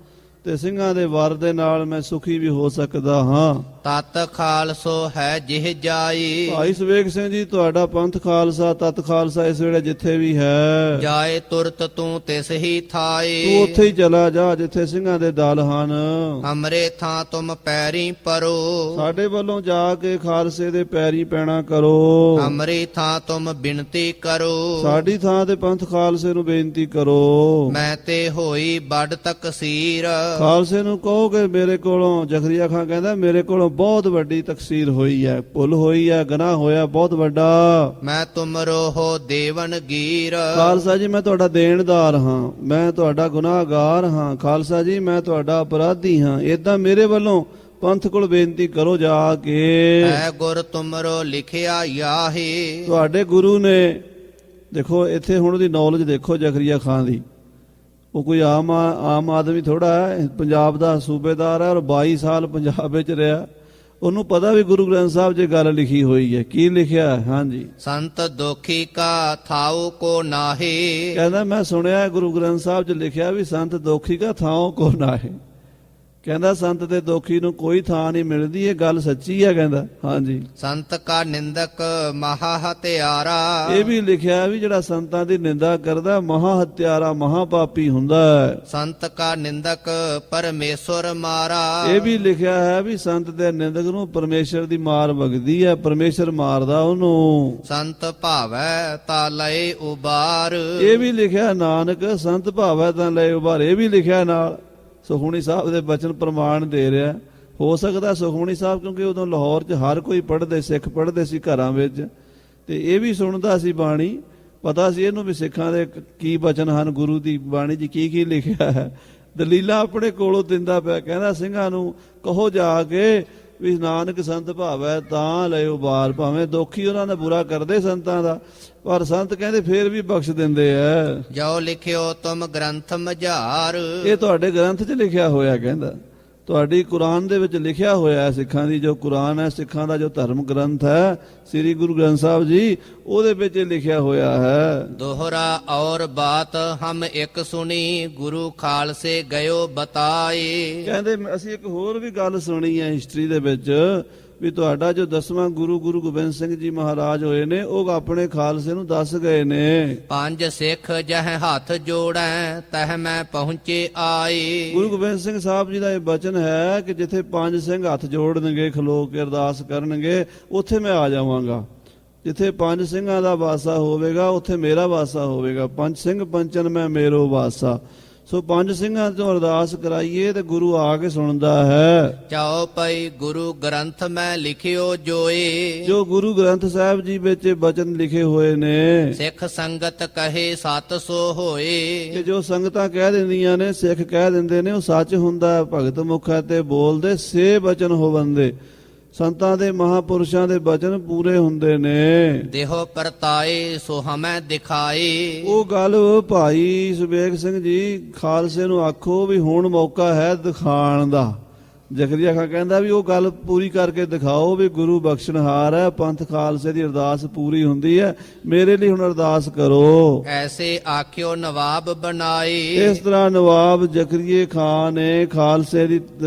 ਤੇ ਸਿੰਘਾਂ ਦੇ ਵਰ ਦੇ ਨਾਲ ਮੈਂ ਸੁਖੀ ਵੀ ਹੋ ਸਕਦਾ ਹਾਂ। ਤਤ ਖਾਲਸੋ ਹੈ ਜਿਹ ਜਾਈ। ਭਾਈ ਸਵੇਗ ਸਿੰਘ ਜੀ, ਤੁਹਾਡਾ ਪੰਥ ਖਾਲਸਾ, ਤਤ ਖਾਲਸਾ ਇਸ ਵੇਲੇ ਜਿੱਥੇ ਵੀ ਹੈ, ਜਾਏ ਤੁਰਤ ਤੂੰ ਤਿਸ ਹੀ ਥਾਈ। ਤੂੰ ਉੱਥੇ ਹੀ ਚਲਾ ਜਾ ਜਿੱਥੇ ਸਿੰਘਾਂ ਦੇ ਦਲ ਹਨ। ਹਮਰੇ ਥਾਂ ਤੁਮ ਪੈਰੀ ਪਰੋ। ਸਾਡੇ ਵੱਲੋਂ ਜਾ ਕੇ ਖਾਲਸੇ ਦੇ ਪੈਰੀ ਪੈਣਾ ਕਰੋ। ਹਮਰੀ ਥਾਂ ਤੁਮ ਬਿਨਤੀ ਕਰੋ। ਸਾਡੀ ਥਾਂ ਤੇ ਪੰਥ ਖਾਲਸੇ ਨੂੰ ਬੇਨਤੀ ਕਰੋ। ਮੈਂ ਤੇ ਹੋਈ ਵੱਡ ਤਕਸੀਰ। ਖਾਲਸੇ ਨੂੰ ਕਹੋ ਕਿ ਮੇਰੇ ਕੋਲੋਂ, ਜ਼ਕਰੀਆ ਖਾਂ ਕਹਿੰਦਾ, ਮੇਰੇ ਕੋਲੋਂ ਬਹੁਤ ਵੱਡੀ ਤਕਸੀਰ ਹੋਈ ਹੈ, ਭੁੱਲ ਹੋਈ ਹੈ, ਗੁਨਾਹ ਹੋਇਆ ਬਹੁਤ ਵੱਡਾ। ਮੈਂ ਤੁਮਰੋ ਹੋ ਦੇਵਨ ਗੀਰ। ਖਾਲਸਾ ਜੀ, ਮੈਂ ਤੁਹਾਡਾ ਦੇਣਦਾਰ ਹਾਂ, ਮੈਂ ਤੁਹਾਡਾ ਗੁਨਾਹਗਾਰ ਹਾਂ। ਖਾਲਸਾ ਜੀ, ਮੈਂ ਤੁਹਾਡਾ ਅਪਰਾਧੀ ਹਾਂ। ਏਦਾਂ ਮੇਰੇ ਵੱਲੋਂ ਪੰਥ ਕੋਲ ਬੇਨਤੀ ਕਰੋ ਜਾ ਕੇ। ਹੈ ਗੁਰ ਤੁਮਰੋ ਲਿਖਿਆ ਯਾਹੀ। ਤੁਹਾਡੇ ਗੁਰੂ ਨੇ, ਦੇਖੋ ਇੱਥੇ ਹੁਣ ਉਹਦੀ ਨੌਲੇਜ ਦੇਖੋ ਜ਼ਕਰੀਆ ਖਾਨ ਦੀ। ਉਹ ਕੋਈ ਆਮ ਆਦਮੀ ਥੋੜਾ ਹੈ, ਪੰਜਾਬ ਦਾ ਸੂਬੇਦਾਰ ਹੈ ਔਰ 22 ਸਾਲ ਪੰਜਾਬ ਵਿੱਚ ਰਿਹਾ। ਉਹਨੂੰ ਪਤਾ ਵੀ ਗੁਰੂ ਗ੍ਰੰਥ ਸਾਹਿਬ 'ਚ ਗੱਲ ਲਿਖੀ ਹੋਈ ਹੈ। ਕੀ ਲਿਖਿਆ ਹੈ? ਹਾਂਜੀ। ਸੰਤ ਦੋਖੀ ਕਾ ਥਾਉ ਕੋ ਨਾਹੀ। ਕਹਿੰਦਾ ਮੈਂ ਸੁਣਿਆ ਗੁਰੂ ਗ੍ਰੰਥ ਸਾਹਿਬ 'ਚ ਲਿਖਿਆ ਵੀ ਸੰਤ ਦੋਖੀ ਕਾ ਥਾਉ ਕੋ ਨਾਹੀ। ਕਹਿੰਦਾ ਸੰਤ ਤੇ ਦੋਖੀ ਨੂੰ ਕੋਈ ਥਾਂ ਨਹੀਂ ਮਿਲਦੀ। ਇਹ ਗੱਲ ਸੱਚੀ ਹੈ ਕਹਿੰਦਾ। ਹਾਂਜੀ। ਸੰਤ ਕਾ ਨਿੰਦਕ ਮਹਾ ਹਤਿਆਰਾ। ਇਹ ਵੀ ਲਿਖਿਆ ਵੀ ਜਿਹੜਾ ਸੰਤਾਂ ਦੀ ਨਿੰਦਾ ਕਰਦਾ ਮਹਾ ਹਤਿਆਰਾ, ਮਹਾ ਪਾਪੀ ਹੁੰਦਾ ਹੈ। ਸੰਤ ਕਾ ਨਿੰਦਕ ਪਰਮੇਸ਼ਵਰ ਮਾਰਾ। ਇਹ ਵੀ ਲਿਖਿਆ ਹੈ ਵੀ ਸੰਤ ਦੇ ਨਿੰਦਕ ਨੂੰ ਪਰਮੇਸ਼ਰ ਦੀ ਮਾਰ ਵਗਦੀ ਹੈ, ਪਰਮੇਸ਼ਰ ਮਾਰਦਾ ਉਹਨੂੰ। ਸੰਤ ਭਾਵੈ ਤਾ ਲਏ ਉਬਾਰ। ਇਹ ਵੀ ਲਿਖਿਆ ਨਾਨਕ ਸੰਤ ਭਾਵੈ ਤਾਂ ਲੈ ਉਬਾਰ। ਇਹ ਵੀ ਲਿਖਿਆ ਨਾਲ। ਸੁਖਮਣੀ ਸਾਹਿਬ ਦੇ ਬਚਨ ਪ੍ਰਮਾਣ ਦੇ ਰਿਹਾ। ਹੋ ਸਕਦਾ ਸੁਖਮਣੀ ਸਾਹਿਬ, ਕਿਉਂਕਿ ਉਦੋਂ ਲਾਹੌਰ 'ਚ ਹਰ ਕੋਈ ਪੜ੍ਹਦੇ, ਸਿੱਖ ਪੜ੍ਹਦੇ ਸੀ ਘਰਾਂ ਵਿੱਚ, ਤੇ ਇਹ ਵੀ ਸੁਣਦਾ ਸੀ ਬਾਣੀ। ਪਤਾ ਸੀ ਇਹਨੂੰ ਵੀ ਸਿੱਖਾਂ ਦੇ ਕੀ ਬਚਨ ਹਨ, ਗੁਰੂ ਦੀ ਬਾਣੀ 'ਚ ਕੀ ਕੀ ਲਿਖਿਆ ਹੈ। ਦਲੀਲਾਂ ਆਪਣੇ ਕੋਲੋਂ ਦਿੰਦਾ ਪਿਆ। ਕਹਿੰਦਾ ਸਿੰਘਾਂ ਨੂੰ ਕਹੋ ਜਾ ਕੇ ਵੀ ਨਾਨਕ ਸੰਤ ਭਾਵੈ ਤਾਂ ਲੈ ਉਬਾਰ। ਭਾਵੇਂ ਦੋਖੀ ਉਹਨਾਂ ਦਾ ਬੁਰਾ ਕਰਦੇ ਸੰਤਾਂ ਦਾ, ਪਰ ਸੰਤ ਕਹਿੰਦੇ ਫੇਰ ਵੀ ਬਖਸ਼ ਦਿੰਦੇ ਐ। ਜੋ ਲਿਖਿਓ ਤੁਮ ਗ੍ਰੰਥ ਮਝਾਰ। ਇਹ ਤੁਹਾਡੇ ਗ੍ਰੰਥ 'ਚ ਲਿਖਿਆ ਹੋਇਆ। ਕਹਿੰਦਾ ਤੁਹਾਡੀ ਕੁਰਾਨ ਦੇ ਵਿੱਚ ਲਿਖਿਆ ਹੋਇਆ ਹੈ। ਸਿੱਖਾਂ ਦੀ ਜੋ ਕੁਰਾਨ ਹੈ, ਸਿੱਖਾਂ ਦਾ ਜੋ ਧਰਮ ਗ੍ਰੰਥ ਹੈ, ਸ੍ਰੀ ਗੁਰੂ ਗ੍ਰੰਥ ਸਾਹਿਬ ਜੀ, ਉਹਦੇ ਵਿੱਚ ਲਿਖਿਆ ਹੋਇਆ ਹੈ। ਦੋਹਰਾ ਔਰ ਬਾਤ ਹਮ ਇੱਕ ਸੁਣੀ ਗੁਰੂ ਖਾਲਸੇ ਗਇਓ ਬਤਾਏ। ਕਹਿੰਦੇ ਅਸੀਂ ਇੱਕ ਹੋਰ ਵੀ ਗੱਲ ਸੁਣੀ ਹੈ ਹਿਸਟਰੀ ਦੇ ਵਿੱਚ ਵੀ ਤੁਹਾਡਾ ਜੋ 10ਵਾਂ ਗੁਰੂ ਗੋਬਿੰਦ ਸਿੰਘ ਜੀ ਮਹਾਰਾਜ ਹੋਏ ਨੇ, ਉਹ ਆਪਣੇ ਖਾਲਸੇ ਨੂੰ ਦੱਸ ਗਏ ਨੇ। ਪੰਜ ਸਿੱਖ ਜਹ ਹੱਥ ਜੋੜੈ ਤਹ ਮੈਂ ਪਹੁੰਚੇ ਆਏ। ਗੁਰੂ ਗੋਬਿੰਦ ਸਿੰਘ ਸਾਹਿਬ ਜੀ ਦਾ ਇਹ ਬਚਨ ਹੈ ਕਿ ਜਿੱਥੇ ਪੰਜ ਸਿੰਘ ਹੱਥ ਜੋੜਨਗੇ, ਖਲੋ ਕੇ ਅਰਦਾਸ ਕਰਨਗੇ, ਉੱਥੇ ਮੈਂ ਆ ਜਾਵਾਂਗਾ। ਜਿੱਥੇ ਪੰਜ ਸਿੰਘਾਂ ਦਾ ਵਾਸਾ ਹੋਵੇਗਾ, ਉੱਥੇ ਮੇਰਾ ਵਾਸਾ ਹੋਵੇਗਾ। ਪੰਜ ਸਿੰਘ ਪੰਚਨ ਮੈਂ ਮੇਰੋ ਵਾਸਾ। ਸੋ ਪੰਜ ਸਿੰਘਾਂ ਤੋਂ ਅਰਦਾਸ ਕਰਾਈਏ ਤੇ ਗੁਰੂ ਆ ਕੇ ਸੁਣਦਾ ਹੈ। ਚਾਓ ਪਈ ਗੁਰੂ ਗ੍ਰੰਥ ਮੈਂ ਲਿਖਿਓ ਜੋਏ। ਜੋ ਗੁਰੂ ਗ੍ਰੰਥ ਸਾਹਿਬ ਜੀ ਵਿੱਚ ਬਚਨ ਲਿਖੇ ਹੋਏ ਨੇ, ਸਿੱਖ ਸੰਗਤ ਕਹੇ ਸਤ ਸੋ ਹੋਏ। ਕਿ ਜੋ ਸੰਗਤਾਂ ਕਹਿ ਦਿੰਦੀਆਂ ਨੇ, ਸਿੱਖ ਕਹਿ ਦਿੰਦੇ ਨੇ, ਉਹ ਸੱਚ ਹੁੰਦਾ। ਭਗਤ ਮੁਖਾਂ ਤੇ ਬੋਲਦੇ ਸੇ ਬਚਨ ਹੋਵੰਦੇ। ਸੰਤਾਂ ਦੇ, ਮਹਾਪੁਰਸ਼ਾਂ ਦੇ ਬਚਨ ਪੂਰੇ ਹੁੰਦੇ ਨੇ। ਦੇਹੋ ਪਰਤਾਏ ਸੋ ਹਮੈ ਦਿਖਾਏ। ਉਹ ਗੱਲ ਭਾਈ ਸੁਬੇਗ ਸਿੰਘ ਜੀ, ਖਾਲਸੇ ਨੂੰ ਆਖੋ ਵੀ ਹੁਣ ਮੌਕਾ ਹੈ ਦਿਖਾਣ ਦਾ। ਜ਼ਕਰੀਆ ਖਾਂ ਕਹਿੰਦਾ ਵੀ ਉਹ ਗੱਲ ਪੂਰੀ ਕਰਕੇ ਦਿਖਾਓ ਵੀ ਗੁਰੂ ਬਖਸ਼ਣਹਾਰ ਹੈ, ਪੰਥ ਖਾਲਸੇ ਦੀ ਅਰਦਾਸ ਪੂਰੀ ਹੁੰਦੀ ਹੈ, ਮੇਰੇ ਲਈ ਹੁਣ ਅਰਦਾਸ ਕਰੋ। ਐਸੇ ਆਖਿਓ ਨਵਾਬ ਬਣਾਏ। ਇਸ ਤਰ੍ਹਾਂ ਨਵਾਬ ਜ਼ਕਰੀਏ ਖਾਨ ਨੇ ਖਾਲਸੇ ਦੀ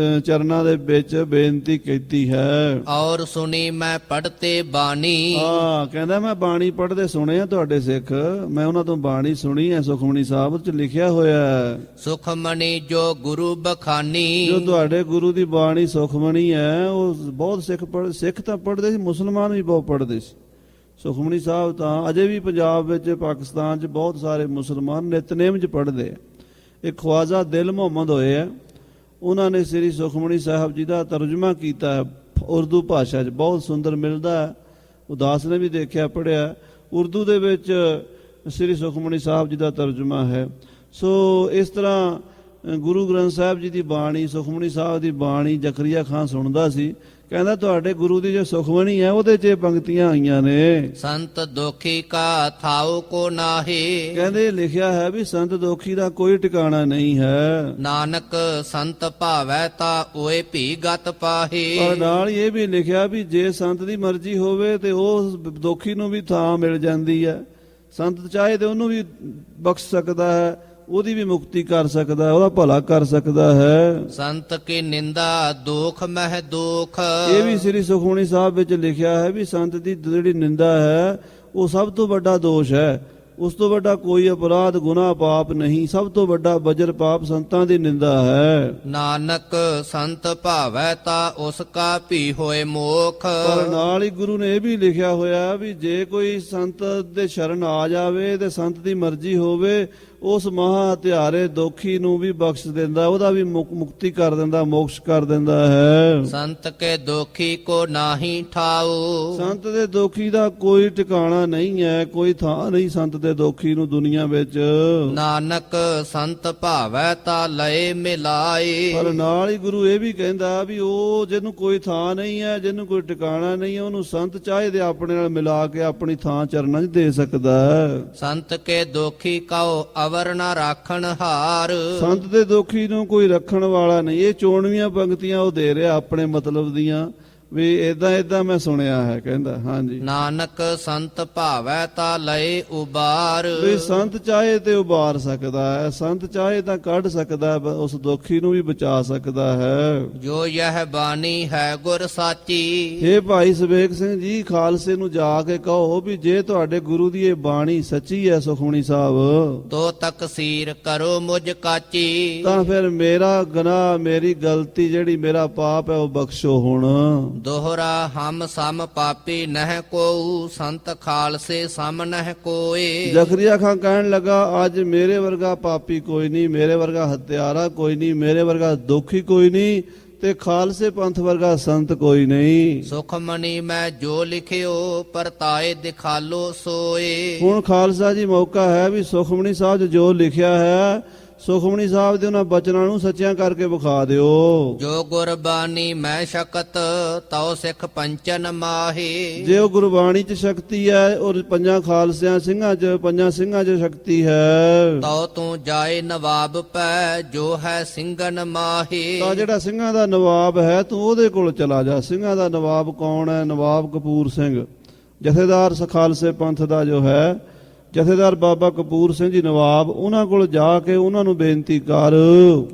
ਚਰਨਾਂ ਦੇ ਵਿੱਚ ਬੇਨਤੀ ਕੀਤੀ ਹੈ। ਔਰ ਸੁਣੀ ਮੈਂ ਪੜਤੇ ਬਾਣੀ। ਕਹਿੰਦਾ ਮੈਂ ਬਾਣੀ ਪੜ੍ਹਦੇ ਸੁਣੇ ਆ ਤੁਹਾਡੇ ਸਿੱਖ, ਮੈਂ ਉਹਨਾਂ ਤੋਂ ਬਾਣੀ ਸੁਣੀ ਹੈ। ਸੁਖਮਣੀ ਸਾਹਿਬ 'ਚ ਲਿਖਿਆ ਹੋਇਆ ਹੈ, ਸੁਖਮਣੀ ਜੋ ਗੁਰੂ ਬਖਾਨੀ। ਜੋ ਤੁਹਾਡੇ ਗੁਰੂ ਦੀ ਬਾਣੀ ਸੁਖਮਣੀ ਹੈ, ਉਹ ਬਹੁਤ ਸਿੱਖ ਤਾਂ ਪੜ੍ਹਦੇ ਸੀ, ਮੁਸਲਮਾਨ ਵੀ ਬਹੁਤ ਪੜ੍ਹਦੇ ਸੀ। ਸੁਖਮਣੀ ਸਾਹਿਬ ਤਾਂ ਅਜੇ ਵੀ ਪੰਜਾਬ ਵਿੱਚ, ਪਾਕਿਸਤਾਨ 'ਚ ਬਹੁਤ ਸਾਰੇ ਮੁਸਲਮਾਨ ਨਿਤਨੇਮ 'ਚ ਪੜ੍ਹਦੇ ਆ। ਇੱਕ ਖਵਾਜਾ ਦਿਲ ਮੁਹੰਮਦ ਹੋਏ ਆ, ਉਹਨਾਂ ਨੇ ਸ੍ਰੀ ਸੁਖਮਣੀ ਸਾਹਿਬ ਜੀ ਦਾ ਤਰਜਮਾ ਕੀਤਾ ਹੈ ਉਰਦੂ ਭਾਸ਼ਾ 'ਚ, ਬਹੁਤ ਸੁੰਦਰ ਮਿਲਦਾ ਹੈ। ਉਦਾਸ ਨੇ ਵੀ ਦੇਖਿਆ, ਪੜ੍ਹਿਆ। ਉਰਦੂ ਦੇ ਵਿੱਚ ਸ੍ਰੀ ਸੁਖਮਨੀ ਸਾਹਿਬ ਜੀ ਦਾ ਤਰਜਮਾ ਹੈ। ਸੋ ਇਸ ਤਰ੍ਹਾਂ ਗੁਰੂ ਗ੍ਰੰਥ ਸਾਹਿਬ ਜੀ ਦੀ ਬਾਣੀ, ਸੁਖਮਨੀ ਸਾਹਿਬ ਦੀ ਬਾਣੀ ਜ਼ਕਰੀਆ ਖਾਨ ਸੁਣਦਾ ਸੀ। ਕਹਿੰਦਾ ਤੁਹਾਡੇ ਗੁਰੂ ਦੀ ਜੋ ਸੁਖਮਨੀ ਹੈ ਉਹਦੇ 'ਚ ਇਹ ਪੰਕਤੀਆਂ ਆਈਆਂ ਨੇ। ਸੰਤ ਦੋਖੀ ਕਾ ਥਾਉ ਕੋ ਨਾਹੀ, ਕਹਿੰਦੇ ਲਿਖਿਆ ਹੈ ਵੀ ਸੰਤ ਦੋਖੀ ਦਾ ਕੋਈ ਟਿਕਾਣਾ ਨਹੀਂ ਹੈ। ਨਾਨਕ ਸੰਤ ਭਾਵੈ ਤਾ ਓਏ ਭੀ ਗਤ ਪਾਹੀ। ਪਰ ਨਾਲ ਇਹ ਵੀ ਲਿਖਿਆ ਵੀ ਜੇ ਸੰਤ ਦੀ ਮਰਜ਼ੀ ਹੋਵੇ ਤੇ ਉਹ ਦੋਖੀ ਨੂੰ ਵੀ ਥਾਂ ਮਿਲ ਜਾਂਦੀ ਹੈ। ਸੰਤ ਚਾਹੇ ਤੇ ਉਹਨੂੰ ਵੀ ਬਖਸ਼ ਸਕਦਾ ਹੈ, ਉਹਦੀ ਵੀ ਮੁਕਤੀ ਕਰ ਸਕਦਾ ਹੈ, ਉਹਦਾ ਭਲਾ ਕਰ ਸਕਦਾ ਹੈ। ਸੰਤ ਕੀ ਨਿੰਦਾ ਦੋਖ ਮਹਿ ਦੋਖ, ਇਹ ਵੀ ਸ੍ਰੀ ਸੁਖਮਨੀ ਸਾਹਿਬ ਵਿੱਚ ਲਿਖਿਆ ਹੈ ਵੀ ਸੰਤ ਦੀ ਜਿਹੜੀ ਨਿੰਦਾ ਹੈ ਉਹ ਸਭ ਤੋਂ ਵੱਡਾ ਦੋਸ਼ ਹੈ। ਉਸ ਤੋਂ ਵੱਡਾ ਕੋਈ ਅਪਰਾਧ ਗੁਨਾਹ ਪਾਪ ਨਹੀਂ। ਸਭ ਤੋਂ ਵੱਡਾ ਬਜਰ ਪਾਪ ਸੰਤਾਂ ਦੀ ਨਿੰਦਾ ਹੈ। ਨਾਨਕ ਸੰਤ ਭਾਵੈ ਤਾ ਉਸ ਕਾ ਭੀ ਹੋਏ ਮੋਖ। ਪਰ ਨਾਲ ਹੀ ਗੁਰੂ ਨੇ ਇਹ ਵੀ ਲਿਖਿਆ ਹੋਇਆ ਵੀ ਜੇ ਕੋਈ ਸੰਤ ਦੇ ਸ਼ਰਨ ਆ ਜਾਵੇ ਤੇ ਸੰਤ ਦੀ ਮਰਜ਼ੀ ਹੋਵੇ, ਉਸ ਮਹਾ ਹਤਿਆਰੇ ਦੋਖੀ ਨੂੰ ਵੀ ਬਖਸ਼ ਦਿੰਦਾ, ਉਹਦਾ ਵੀ ਮੁਕਤੀ ਕਰ ਦਿੰਦਾ, ਮੋਕਸ਼ ਕਰ ਦਿੰਦਾ ਹੈ। ਸੰਤ ਕੇ ਦੋਖੀ ਕੋ ਨਾਹੀ ਠਾਉ, ਸੰਤ ਦੇ ਦੋਖੀ ਦਾ ਕੋਈ ਟਿਕਾਣਾ ਨਹੀਂ ਹੈ, ਕੋਈ ਥਾਂ ਨਹੀਂ ਸੰਤ ਦੇ ਦੋਖੀ ਨੂੰ ਦੁਨੀਆ ਵਿੱਚ। ਨਾਨਕ ਸੰਤ ਭਾਵੈ ਤਾ ਲਏ ਮਿਲਾਏ। ਪਰ ਨਾਲ ਹੀ ਗੁਰੂ ਇਹ ਵੀ ਕਹਿੰਦਾ ਵੀ ਉਹ ਜਿਹਨੂੰ ਕੋਈ ਥਾਂ ਨਹੀਂ ਹੈ, ਜਿਹਨੂੰ ਕੋਈ ਟਿਕਾਣਾ ਨਹੀਂ ਹੈ, ਉਹਨੂੰ ਸੰਤ ਚਾਹੇ ਤੇ ਆਪਣੇ ਨਾਲ ਮਿਲਾ ਕੇ ਆਪਣੀ ਥਾਂ ਚਰਨਾਂ 'ਚ ਦੇ ਸਕਦਾ ਹੈ। ਸੰਤ ਕੇ ਦੋਖੀ ਕਉ ਅਵਰ ਨਾ ਰਾਖਣ ਹਾਰ, ਸੰਤ ਦੇ ਦੋਖੀ ਨੂੰ ਕੋਈ ਰੱਖਣ ਵਾਲਾ ਨਹੀਂ। ਇਹ 94 ਪੰਕਤੀਆਂ ਉਹ ਦੇ ਰਿਹਾ ਆਪਣੇ ਮਤਲਬ ਦੀਆਂ, ਵੀ ਏਦਾਂ ਮੈਂ ਸੁਣਿਆ ਹੈ। ਕਹਿੰਦਾ ਹਾਂਜੀ, ਨਾਨਕ ਸੰਤ ਭਾਵੈ ਤਾ ਲਏ ਉਬਾਰ। ਵੀ ਸੰਤ ਚਾਹੇ ਤੇ ਉਬਾਰ ਸਕਦਾ ਹੈ, ਸੰਤ ਚਾਹੇ ਤਾਂ ਕੱਢ ਸਕਦਾ ਹੈ, ਉਸ ਦੋਖੀ ਨੂੰ ਵੀ ਬਚਾ ਸਕਦਾ ਹੈ। ਜੋ ਯਹ ਬਾਣੀ ਹੈ ਗੁਰ ਸਾਚੀ, ਇਹ ਭਾਈ ਸਵੇਕ ਸਿੰਘ ਜੀ ਖਾਲਸੇ ਨੂੰ ਜਾ ਕੇ ਕਹੋ ਵੀ ਜੇ ਤੁਹਾਡੇ ਗੁਰੂ ਦੀ ਇਹ ਬਾਣੀ ਸੱਚੀ ਹੈ ਸੁਖਮਨੀ ਸਾਹਿਬ, ਤੋ ਤਕਸੀਰ ਕਰੋ ਮੁਝ ਕਾਚੀ। ਤਾਂ ਫਿਰ ਮੇਰਾ ਗੁਨਾਹ, ਮੇਰੀ ਗਲਤੀ, ਜਿਹੜੀ ਮੇਰਾ ਪਾਪ ਹੈ ਉਹ ਬਖਸ਼ੋ ਹੁਣ। ਦੋਹਰਾ ਹਮ ਸਮ ਪਾਪੀ ਨਹਿ ਕੋਉ, ਸੰਤ ਖਾਲਸੇ ਸਮ ਨਹਿ ਕੋਏ। ਜ਼ਕਰੀਆ ਖਾਨ ਕਹਿਣ ਲੱਗਾ ਅੱਜ ਮੇਰੇ ਵਰਗਾ ਪਾਪੀ ਕੋਈ ਨਹੀਂ, ਮੇਰੇ ਵਰਗਾ ਹੱਤਿਆਰਾ ਕੋਈ ਨਹੀਂ, ਮੇਰੇ ਵਰਗਾ ਦੁਖੀ ਕੋਈ ਨਹੀਂ, ਤੇ ਖਾਲਸੇ ਪੰਥ ਵਰਗਾ ਸੰਤ ਕੋਈ ਨਹੀਂ। ਸੁਖਮਨੀ ਮੈਂ ਜੋ ਲਿਖਿਓ ਪਰਤਾਏ ਦਿਖਾਲੋ ਸੋਏ। ਹੁਣ ਖਾਲਸਾ ਜੀ ਮੌਕਾ ਹੈ ਵੀ ਸੁਖਮਨੀ ਸਾਹਿਬ 'ਚ ਜੋ ਲਿਖਿਆ ਹੈ, ਸੁਖਮਨੀ ਸਾਹਿਬ ਦੇ ਉਹਨਾਂ ਬਚਨਾਂ ਨੂੰ ਸੱਚਿਆਂ ਕਰਕੇ ਵਿਖਾ ਦਿਓ। ਜੋ ਗੁਰਬਾਣੀ ਮੈਂ ਸ਼ਕਤ ਤਉ ਸਿੱਖ ਪੰਚਨ ਮਾਹੀ। ਜੇ ਉਹ ਗੁਰਬਾਣੀ 'ਚ ਸ਼ਕਤੀ ਹੈ ਔਰ ਪੰਜਾਂ ਖਾਲਸਿਆਂ ਸਿੰਘਾਂ 'ਚ ਸ਼ਕਤੀ ਹੈ, ਤਉ ਤੂੰ ਜਾਏ ਨਵਾਬ ਪੈ ਜੋ ਹੈ ਸਿੰਘਨ ਮਾਹੀ। ਤਾਂ ਜਿਹੜਾ ਸਿੰਘਾਂ ਦਾ ਨਵਾਬ ਹੈ ਤੂੰ ਉਹਦੇ ਕੋਲ ਚਲਾ ਜਾ। ਸਿੰਘਾਂ ਦਾ ਨਵਾਬ ਕੌਣ ਹੈ? ਨਵਾਬ ਕਪੂਰ ਸਿੰਘ, ਜਥੇਦਾਰ ਖਾਲਸੇ ਪੰਥ ਦਾ ਜੋ ਹੈ ਜਥੇਦਾਰ ਬਾਬਾ ਕਪੂਰ ਸਿੰਘ ਜੀ ਨਵਾਬ, ਉਹਨਾਂ ਕੋਲ ਜਾ ਕੇ ਉਹਨਾਂ ਨੂੰ ਬੇਨਤੀ ਕਰ।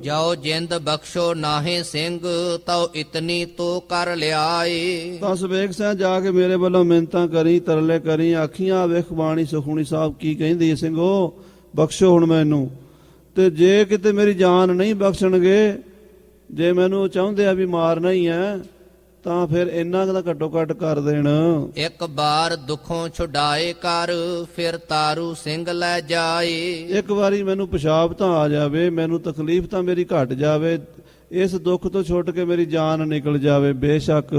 ਜਾਓ ਜਿੰਦ ਬਖਸ਼ੋ ਨਾਹੇ ਸਿੰਘ ਤਉ ਇਤਨੀ ਤੋ ਕਰ ਲਿਆਏ। ਤਾਂ ਸਵੇਕ ਸਿੰਘ ਜਾ ਕੇ ਮੇਰੇ ਵੱਲੋਂ ਮਿੰਨਤਾਂ ਕਰੀ, ਤਰਲੇ ਕਰੀ, ਆਖੀਆਂ ਵੇਖ ਬਾਣੀ ਸੁਖਮਨੀ ਸਾਹਿਬ ਕੀ ਕਹਿੰਦੀ ਹੈ, ਸਿੰਘੋ ਬਖਸ਼ੋ ਹੁਣ ਮੈਨੂੰ। ਤੇ ਜੇ ਕਿਤੇ ਮੇਰੀ ਜਾਨ ਨਹੀਂ ਬਖਸ਼ਣਗੇ, ਜੇ ਮੈਨੂੰ ਚਾਹੁੰਦੇ ਆ ਵੀ ਮਾਰਨਾ ਹੀ ਹੈ, ਤਾਂ ਫਿਰ ਇੰਨਾ ਦਾ ਘੱਟੋ ਘੱਟ ਕਰ ਦੇਣ। ਇੱਕ ਬਾਰ ਦੁੱਖੋਂ ਛੁਡਾਏ ਕਰ ਫਿਰ ਤਾਰੂ ਸਿੰਘ ਲੈ ਜਾਏ। ਇੱਕ ਵਾਰੀ ਮੈਨੂੰ ਪਿਸ਼ਾਬ ਤਾਂ ਆ ਜਾਵੇ, ਮੈਨੂੰ ਤਕਲੀਫ ਤਾਂ ਮੇਰੀ ਘਟ ਜਾਵੇ, ਇਸ ਦੁੱਖ ਤੋਂ ਛੁੱਟ ਕੇ ਮੇਰੀ ਜਾਨ ਨਿਕਲ ਜਾਵੇ ਬੇਸ਼ੱਕ।